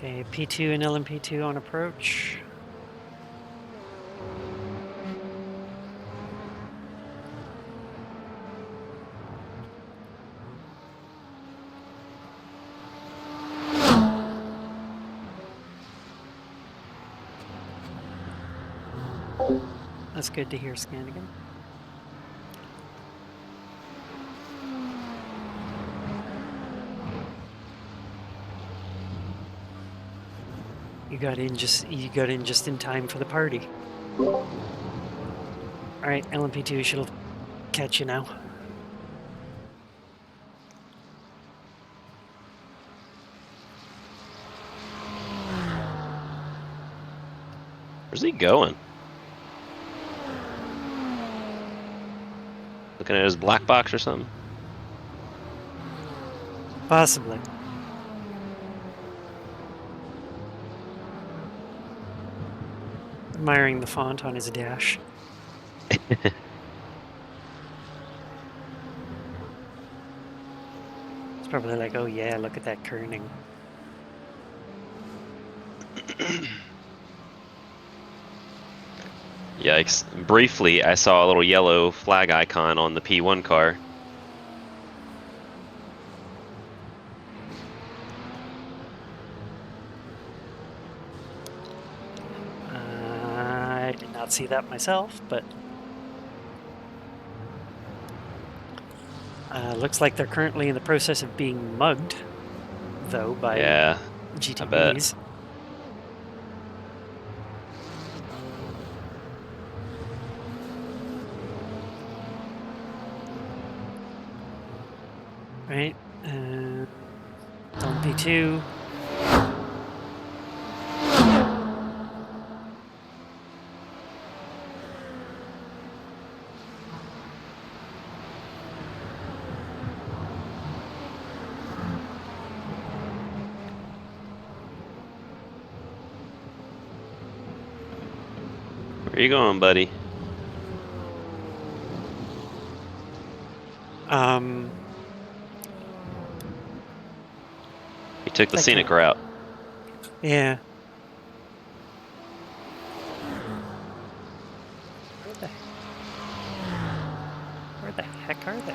Okay, P2 and LMP2 on approach. That's good to hear, Scannigan. You got in just in time for the party. All right, LMP2 should catch you now. Where's he going? Looking at his black box or something? Possibly. Admiring the font on his dash. It's probably like, oh yeah, look at that kerning. Yikes. Briefly, I saw a little yellow flag icon on the P1 car. I did not see that myself, but looks like they're currently in the process of being mugged, though, by Yeah, I bet. GTVs. Right? LMP2. Where you going, buddy? He took the Like scenic route. Yeah. Where the heck are they?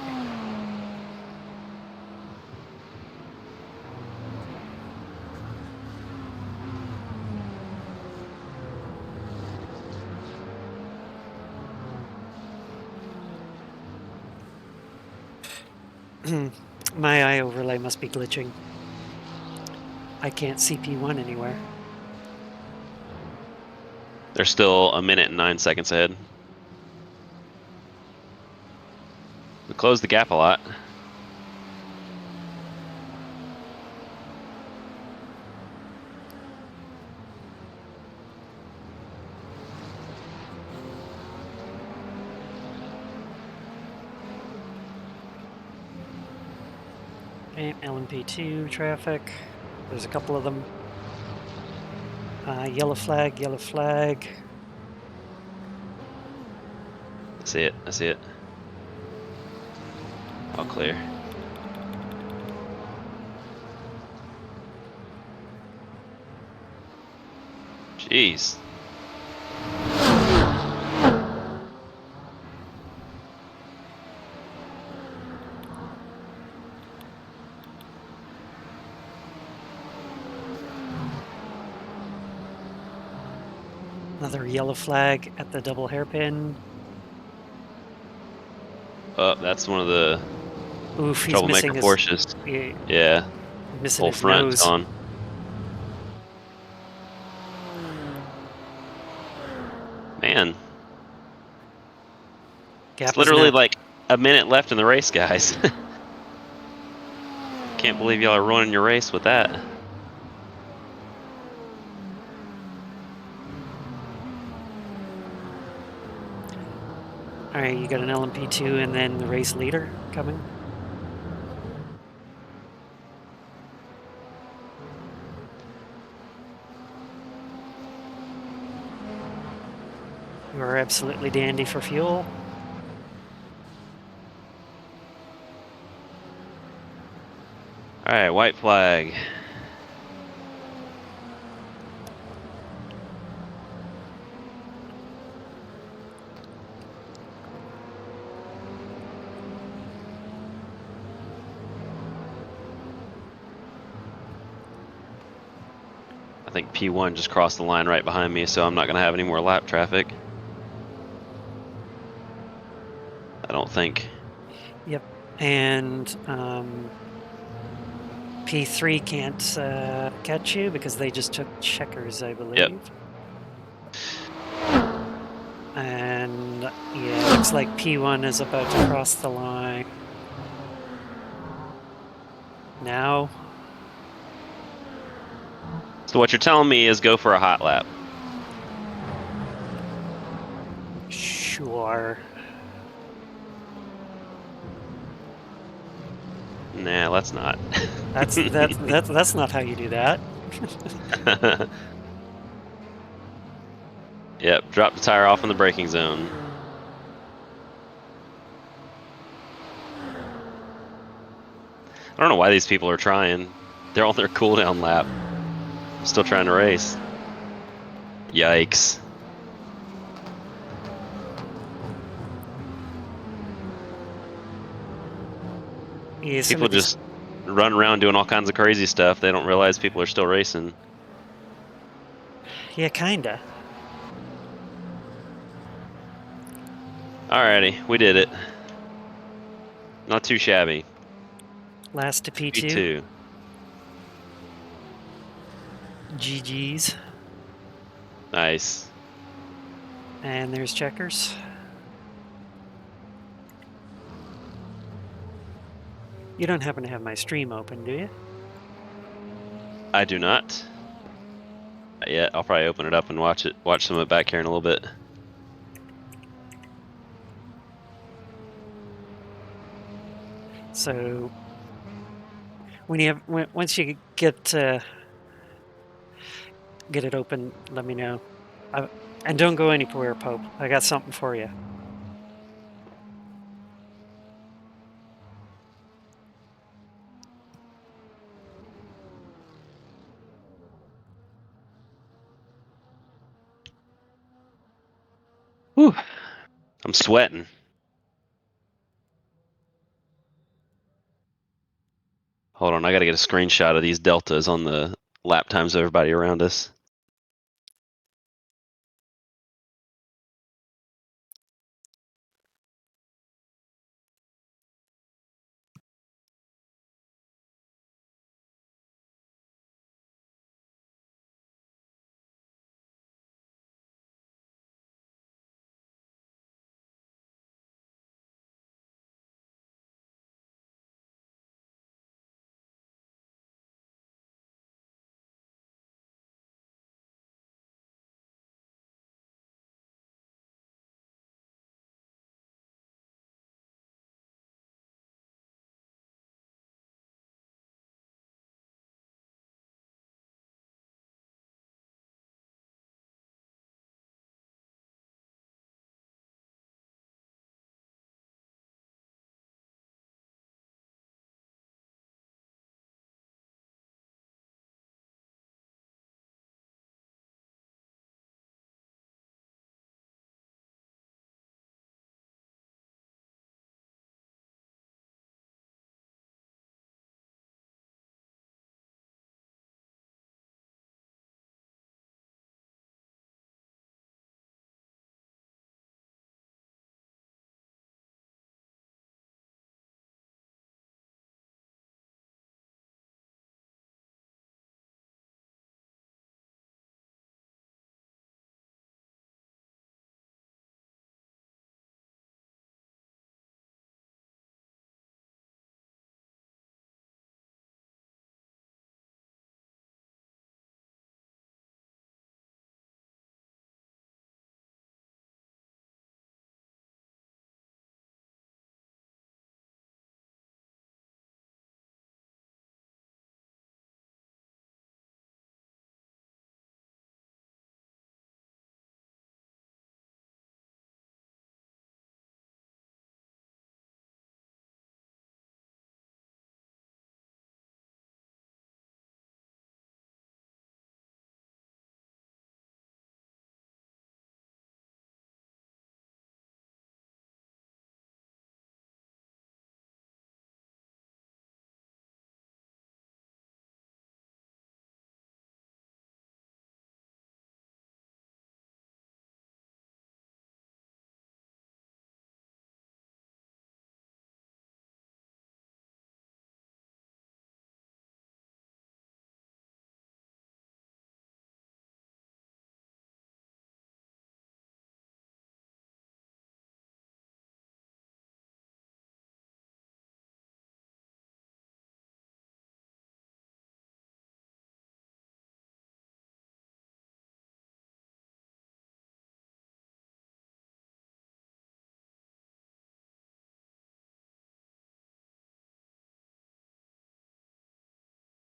My eye overlay must be glitching. I can't see P1 anywhere. They're still 1 minute and 9 seconds ahead. We closed the gap a lot. Okay, LMP2 traffic. There's a couple of them. Yellow flag, yellow flag. I see it, I see it. All clear. Jeez. Another yellow flag at the double hairpin. Oh, that's one of the Oof, he's troublemaker missing his... Porsches. Yeah, Missing whole his front's nose. on. Man, Gap it's is literally now... like 1 minute left in the race, guys. Can't believe y'all are ruining your race with that. All right, you got an LMP2 and then the race leader coming. You are absolutely dandy for fuel. All right, white flag. I think P1 just crossed the line right behind me, so I'm not going to have any more lap traffic. I don't think. Yep. And P3 can't catch you because they just took checkers, I believe. And yeah, it looks like P1 is about to cross the line. Now, So what you're telling me is go for a hot lap. sure. Nah, let's not. That's not how you do that. Yep, drop the tire off in the braking zone. I don't know why these people are trying. They're on their cooldown lap. I'm still trying to race. Yikes. Yeah, some People of these. just run around doing all kinds of crazy stuff. They don't realize people are still racing. Yeah, kinda. Alrighty, we did it. Not too shabby. Last to P2. P2. GG's. Nice. And there's checkers. You don't happen to have my stream open, do you? I do not. Not yet. I'll probably open it up and watch some of it back here in a little bit. So once you get it open, let me know. And don't go anywhere, Pope. I got something for you. Whew. I'm sweating. Hold on, I gotta get a screenshot of these deltas on the lap times of everybody around us.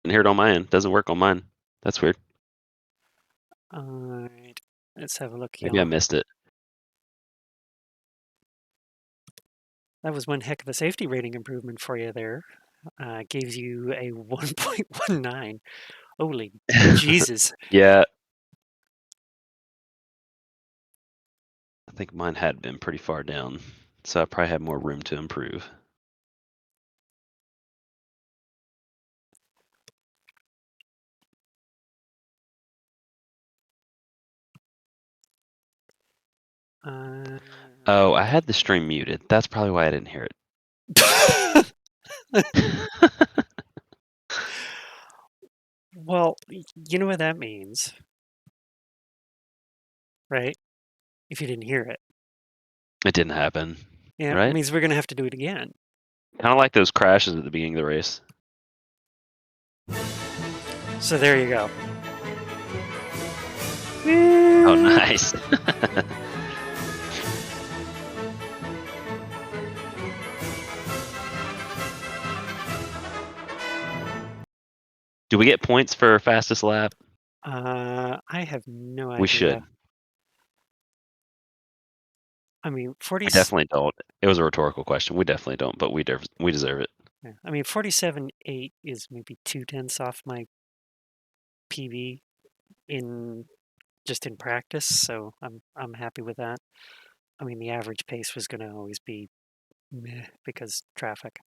Didn't hear it on my end. Doesn't work on mine. That's weird. All right, let's have a look, Maybe I y'all. missed it. That was one heck of a safety rating improvement for you there. Gives you a 1.19. Holy Jesus. Yeah. I think mine had been pretty far down, so I probably had more room to improve. Oh, I had the stream muted. That's probably why I didn't hear it. Well, you know what that means, right? If you didn't hear it. It didn't happen. Yeah, Right? it means we're going to have to do it again. Kind of like those crashes at the beginning of the race. So there you go. Oh, nice. Do we get points for fastest lap? I have no idea. We should. I mean, 40. We definitely don't. It was a rhetorical question. We definitely don't, but we deserve it. Yeah, I mean, 47.8 is maybe 2/10 off my PB in practice, so I'm happy with that. I mean, the average pace was going to always be meh because traffic.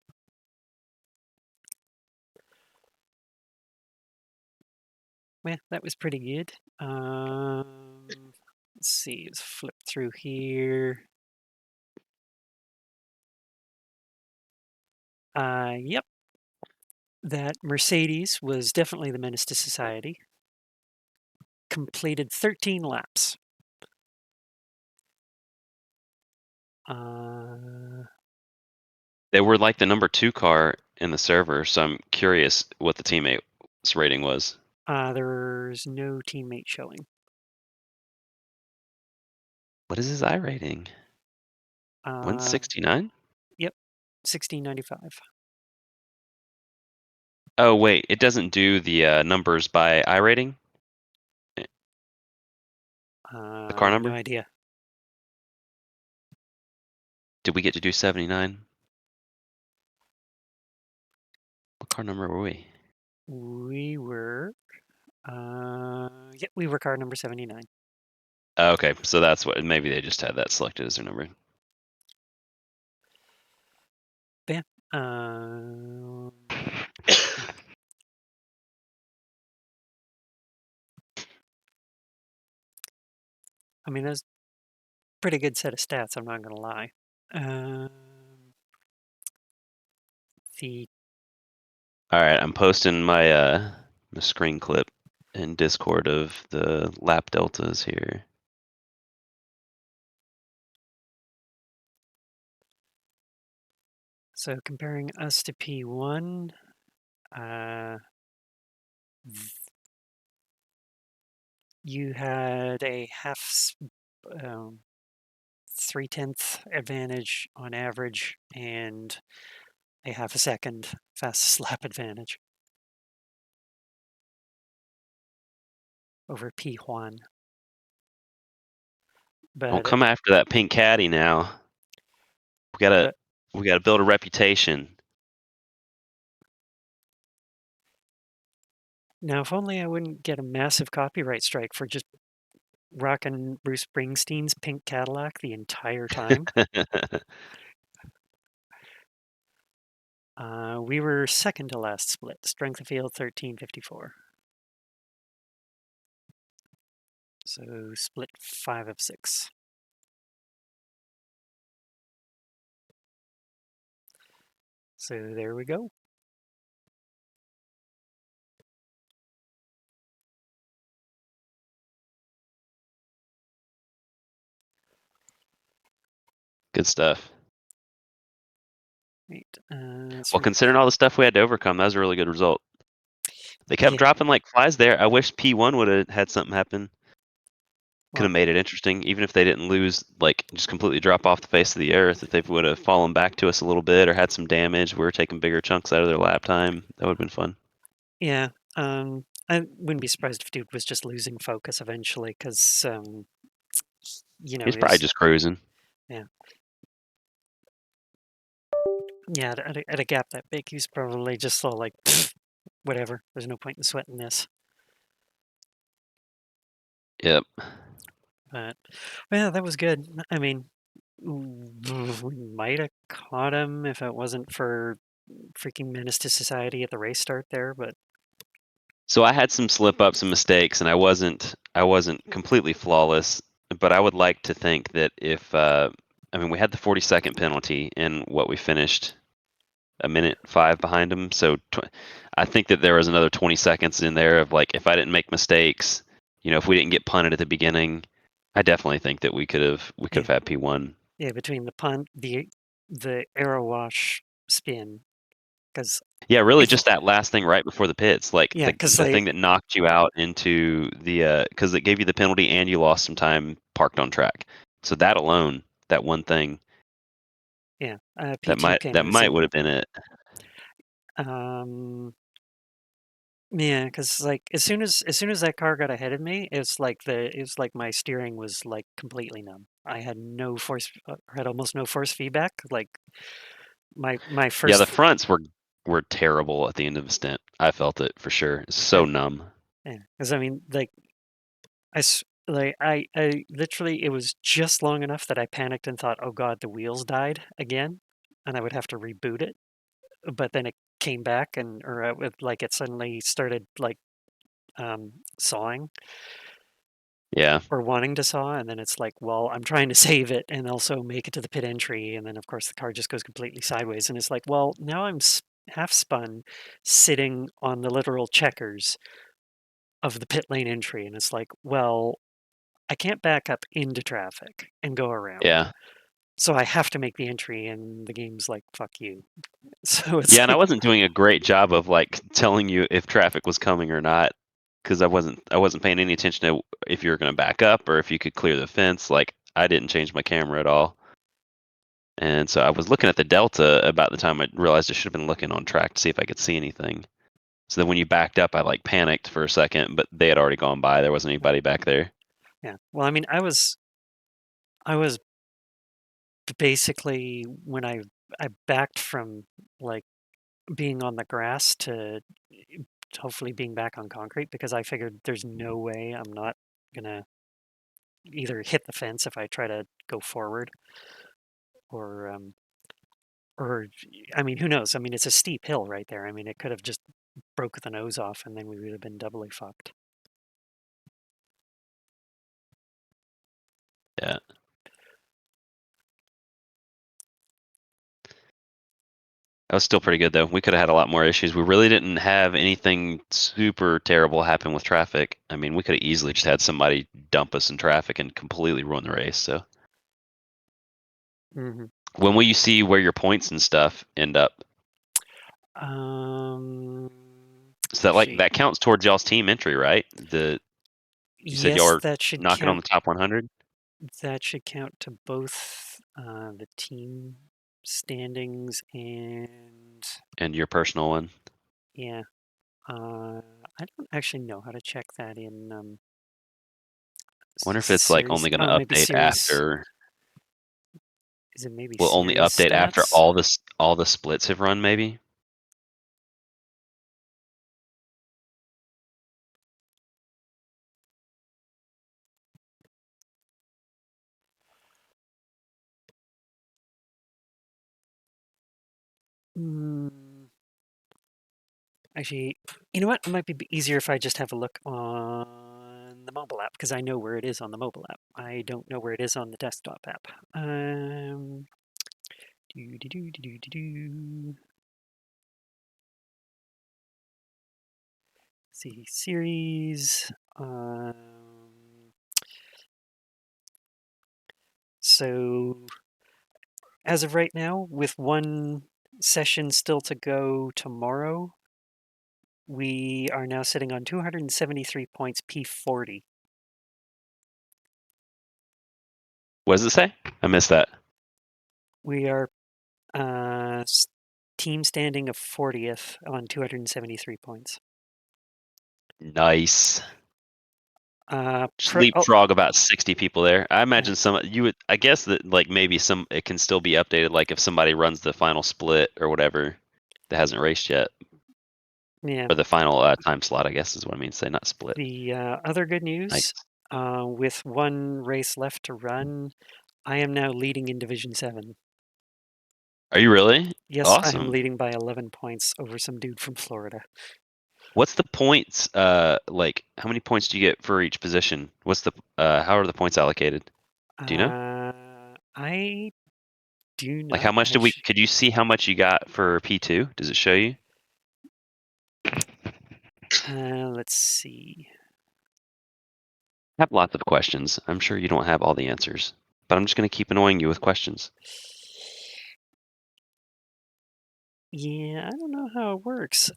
Well, that was pretty good. Let's see, let's flip through here. Yep. That Mercedes was definitely the menace to society. Completed 13 laps. They were like the number 2 car in the server, so I'm curious what the teammate's rating was. There's no teammate showing. What is his iRating? 169? Yep, 1695. Oh wait, it doesn't do the numbers by iRating? The car number? No idea. Did we get to do 79? What car number were we? We were, we were car number 79. Oh, okay, so that's what. Maybe they just had that selected as their number. Yeah. I mean, that's a pretty good set of stats, I'm not going to lie. All right, I'm posting my screen clip in Discord of the lap deltas here. So comparing us to P1, you had a 3/10 advantage on average and a half a second fastest lap advantage over P1. But Don't come after that pink caddy now. We gotta build a reputation. Now, if only I wouldn't get a massive copyright strike for just rocking Bruce Springsteen's pink Cadillac the entire time. We were second to last split. Strength of field 1354. So split 5 of 6. So there we go. Good stuff. Right. Well, considering all the stuff we had to overcome, that was a really good result. They kept dropping like flies there. I wish P1 would have had something happen. Could have made it interesting, even if they didn't lose, like just completely drop off the face of the earth. If they would have fallen back to us a little bit or had some damage, we were taking bigger chunks out of their lap time. That would have been fun. Yeah. I wouldn't be surprised if dude was just losing focus eventually, because you know, He's probably just cruising. yeah, at a gap that big, he's probably just so like, whatever. There's no point in sweating this. Yep. But yeah, that was good. I mean, we might have caught him if it wasn't for freaking Menace to Society at the race start there, but So I had some slip ups and mistakes, and I wasn't completely flawless. But I would like to think that if I mean, we had the 40-second penalty in what we finished a minute 5 behind him. So I think that there was another 20 seconds in there of like, if I didn't make mistakes, you know, if we didn't get punted at the beginning, I definitely think that we could have had P1. yeah, between the punt, the arrow wash spin, because Yeah, really, if just that last thing right before the pits, like yeah, because the thing that knocked you out into the because it gave you the penalty and you lost some time parked on track. So that alone, that one thing, yeah, that P2 came as would have been it. um yeah, because like as soon as that car got ahead of me, it's like my steering was like completely numb. I had no force, had almost no force feedback. Like my Yeah, the first, fronts were terrible at the end of the stint. I felt it for sure. It's so numb. yeah, because I mean, like I literally, it was just long enough that I panicked and thought, oh God, the wheels died again, and I would have to reboot it. But then it came back, and or like it suddenly started like sawing Yeah. or wanting to saw, and then it's like, well, I'm trying to save it and also make it to the pit entry, and then of course the car just goes completely sideways, and it's like, well, now I'm half spun, sitting on the literal checkers of the pit lane entry, and it's like, well, I can't back up into traffic and go around. Yeah. So I have to make the entry, and the game's like, fuck you. So it's Yeah, and I like, wasn't doing a great job of like telling you if traffic was coming or not because I wasn't paying any attention to if you were going to back up or if you could clear the fence. Like I didn't change my camera at all. And so I was looking at the delta about the time I realized I should have been looking on track to see if I could see anything. So then when you backed up, I like panicked for a second, but they had already gone by. There wasn't anybody back there. yeah. Well, I mean, I was basically when I backed from like being on the grass to hopefully being back on concrete, because I figured there's no way I'm not gonna either hit the fence if I try to go forward, or or I mean, who knows? I mean, it's a steep hill right there. I mean, it could have just broke the nose off, and then we would have been doubly fucked. Yeah. That was still pretty good though. We could have had a lot more issues. We really didn't have anything super terrible happen with traffic. I mean, we could have easily just had somebody dump us in traffic and completely ruin the race. So Mm-hmm. when will you see where your points and stuff end up? So that like that counts towards y'all's team entry, right? You said y'all Yes, are that should knocking on count. the top 100. That should count to both the team standings And your personal one. yeah. I don't actually know how to check that in I wonder if it's like series. only going to Oh, maybe update series. after. Is it maybe Will only series update after stats? all the splits have run, maybe. Actually, you know what? It might be easier if I just have a look on the mobile app, because I know where it is on the mobile app. I don't know where it is on the desktop app. Do, do, do, do, do, do. See series. So as of right now, with one session still to go tomorrow, we are now sitting on 273 points P40. What does it say? I missed that. We are team standing of 40th on 273 points. Nice. Just Oh, leapfrog about 60 people there. I imagine I guess that like maybe it can still be updated, like if somebody runs the final split or whatever that hasn't raced yet. yeah. Or the final time slot, I guess is what I mean to say, not split. The other good news, Nice. with one race left to run, I am now leading in Division 7. Are you really? Yes, I am Awesome. leading by 11 points over some dude from Florida. What's the points? Like how many points do you get for each position? What's the how are the points allocated? Do you know? I do Like not how much actually. could you see how much you got for P2? Does it show you? Let's see. I have lots of questions. I'm sure you don't have all the answers, but I'm just going to keep annoying you with questions. Yeah, I don't know how it works.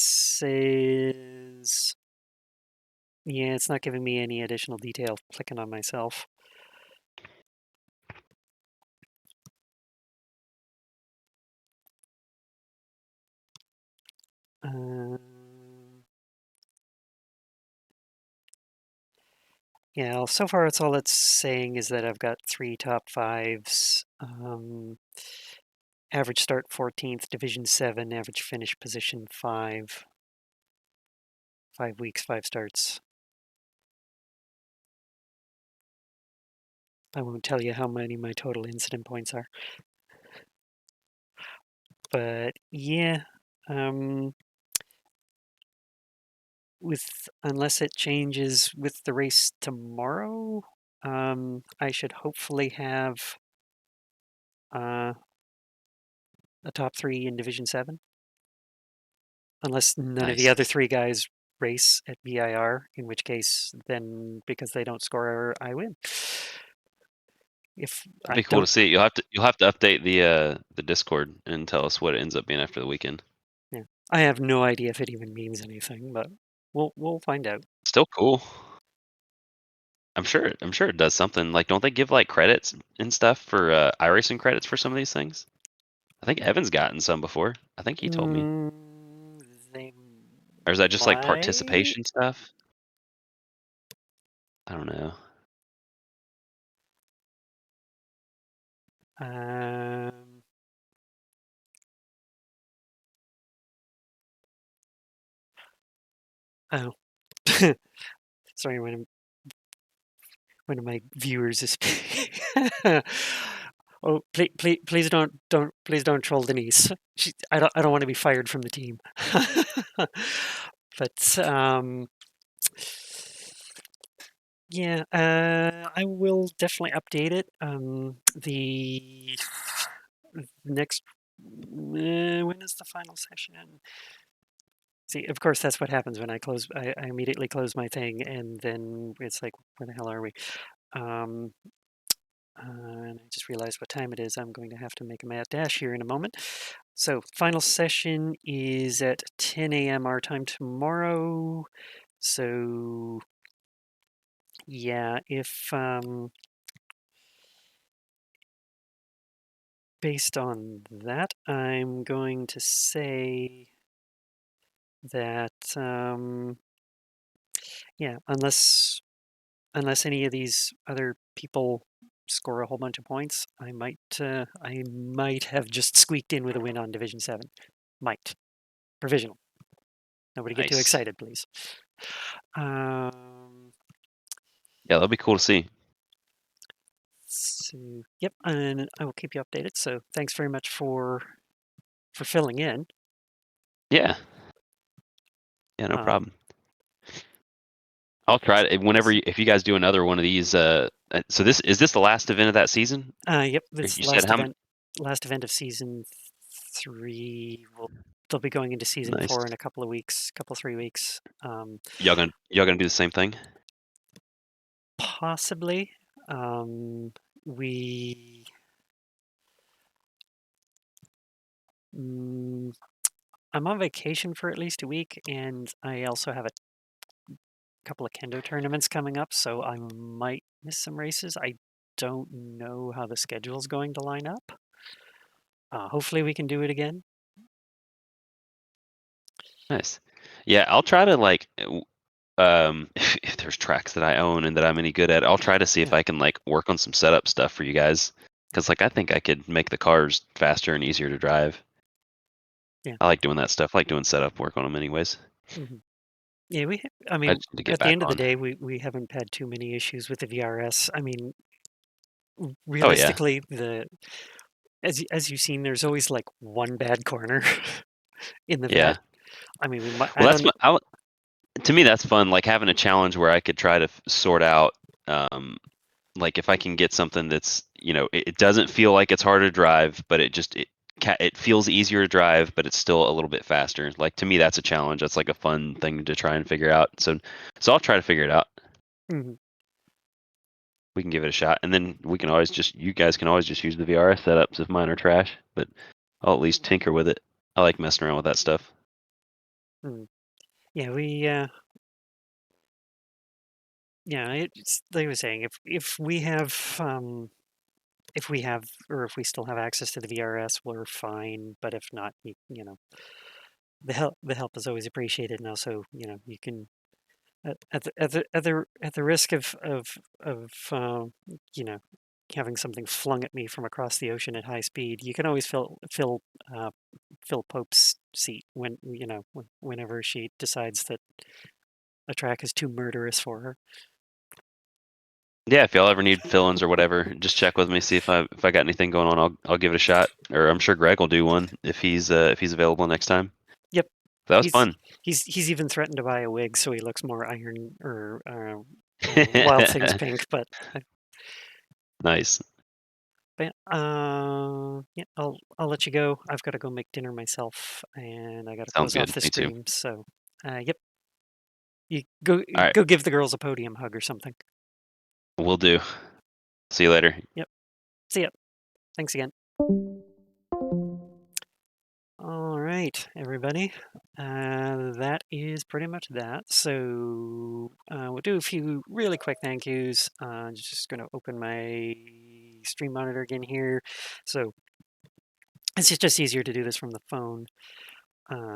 Says, yeah, it's not giving me any additional detail. Clicking on myself. Yeah, well, so far it's all it's saying is that I've got 3 top 5s. Average start 14th, Division 7, average finish position 5. 5 weeks, 5 starts. I won't tell you how many my total incident points are. But yeah, unless it changes with the race tomorrow, I should hopefully have a top 3 in Division 7. Unless none of the Nice. other 3 guys race at VIR, in which case, then because they don't score, I win. If It'll I be cool to don't, see. You'll have to update the Discord and tell us what it ends up being after the weekend. yeah, I have no idea if it even means anything, but we'll find out. Still cool. I'm sure it does something. Like, don't they give like credits and stuff for iRacing credits for some of these things? I think Evan's gotten some before. I think he told me. They Or is that just like might. participation stuff? I don't know. Oh, sorry. One of my viewers is. Oh, please don't troll Denise. I don't want to be fired from the team. But yeah, I will definitely update it. The next when is the final session? See, of course, that's what happens when I close. I immediately close my thing, and then it's like, where the hell are we? And I just realized what time it is. I'm going to have to make a mad dash here in a moment. So, final session is at 10 a.m. our time tomorrow. So, yeah, if based on that, I'm going to say that yeah, unless any of these other people score a whole bunch of points, I might have just squeaked in with a win on Division 7. Might. Provisional. Nobody get too Nice. excited, please. Yeah, that'll be cool to see. So, yep, and I will keep you updated. So thanks very much for filling in. Yeah. Yeah, no Um, problem. I'll try it whenever if you guys do another one of these. So is this the last event of that season? Yep, Or this you said how many? last event of season 3. They'll be going into season Nice. 4 in a couple of weeks, 3 weeks. Y'all gonna do the same thing? Possibly. We. I'm on vacation for at least a week, and I also have a couple of kendo tournaments coming up, so I might miss some races. I don't know how the schedule is going to line up. Hopefully we can do it again. Nice. Yeah, I'll try to like if there's tracks that I own and that I'm any good at, I'll try to see if Yeah. I can like work on some setup stuff for you guys. Because like I think I could make the cars faster and easier to drive. Yeah. I like doing that stuff. I like doing setup work on them anyways. Hmm. Yeah, I I mean, just need to get at the back end of the on. day, we haven't had too many issues with the VRS. I mean, Oh yeah. realistically, as you've seen, there's always like one bad corner in the vet. Yeah. I mean, we might, I Well, that's don't. to me that's fun. Like having a challenge where I could try to sort out, like if I can get something that's it doesn't feel like it's hard to drive, but it feels easier to drive, but it's still a little bit faster. Like to me, that's a challenge. That's like a fun thing to try and figure out. So I'll try to figure it out. Mhm. We can give it a shot, and then we can always you guys can always just use the VRS setups if mine are trash. But I'll at least tinker with it. I like messing around with that stuff. Mm. Yeah, yeah, it's like I was saying, if we have or if we still have access to the VRS, we're fine. But if not, the help is always appreciated. And also, you can at the risk of you know having something flung at me from across the ocean at high speed, you can always uh, fill Pope's seat whenever she decides that a track is too murderous for her. Yeah, if y'all ever need fill-ins or whatever, just check with me. See if I got anything going on. I'll give it a shot. Or I'm sure Greg will do one if he's available next time. Yep, That was he's fun. he's even threatened to buy a wig so he looks more iron or Wild Things pink. Nice. But yeah, I'll let you go. I've got to go make dinner myself, and I got to Sounds close off good. the Me too. stream. So, yep, you go All right, go give the girls a podium hug or something. we'll do. See you later. Yep. See ya. Thanks again. All right, everybody. That is pretty much that. So we'll do a few really quick thank yous. Just going to open my stream monitor again here. So it's just easier to do this from the phone.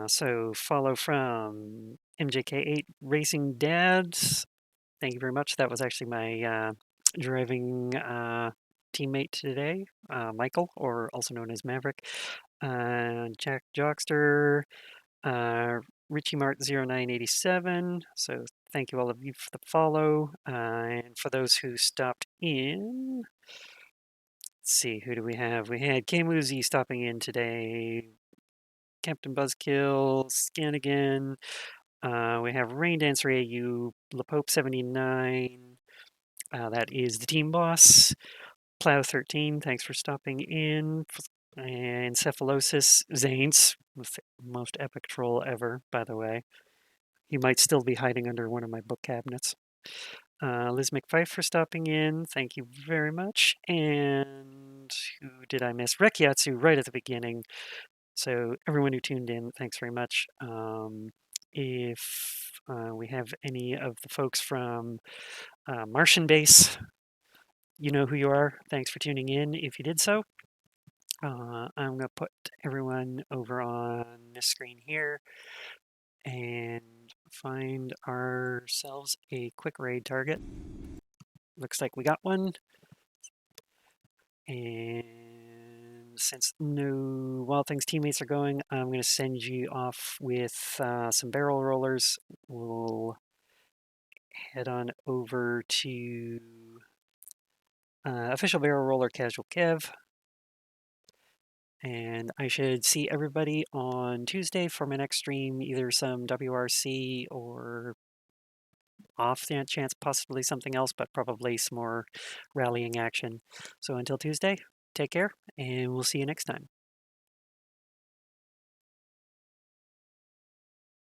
So follow from MJK8 Racing Dads. Thank you very much. That was actually my driving teammate today, Michael, or also known as Maverick. Jack Jockster, Richie Mart 0987. So thank you all of you for the follow. And for those who stopped in, let's see, who do we have? We had K-Muzi stopping in today. Captain Buzzkill, Scanigan. We have Rain Dancer AU, LaPope 79. That is the team boss. Plow 13, thanks for stopping in. And Cephalosis Zanes, most epic troll ever, by the way. He might still be hiding under one of my book cabinets. Liz McFife for stopping in. Thank you very much. And who did I miss? Rekiatsu right at the beginning. So everyone who tuned in, thanks very much. If we have any of the folks from Martian Base, you know who you are. Thanks for tuning in. If you did so, I'm going to put everyone over on this screen here and find ourselves a quick raid target. Looks like we got one. And since no Wild Things teammates are going, I'm going to send you off with some barrel rollers. We'll head on over to Official Barrel Roller Casual Kev. And I should see everybody on Tuesday for my next stream, either some WRC or off the chance possibly something else, but probably some more rallying action. So until Tuesday, take care, and we'll see you next time.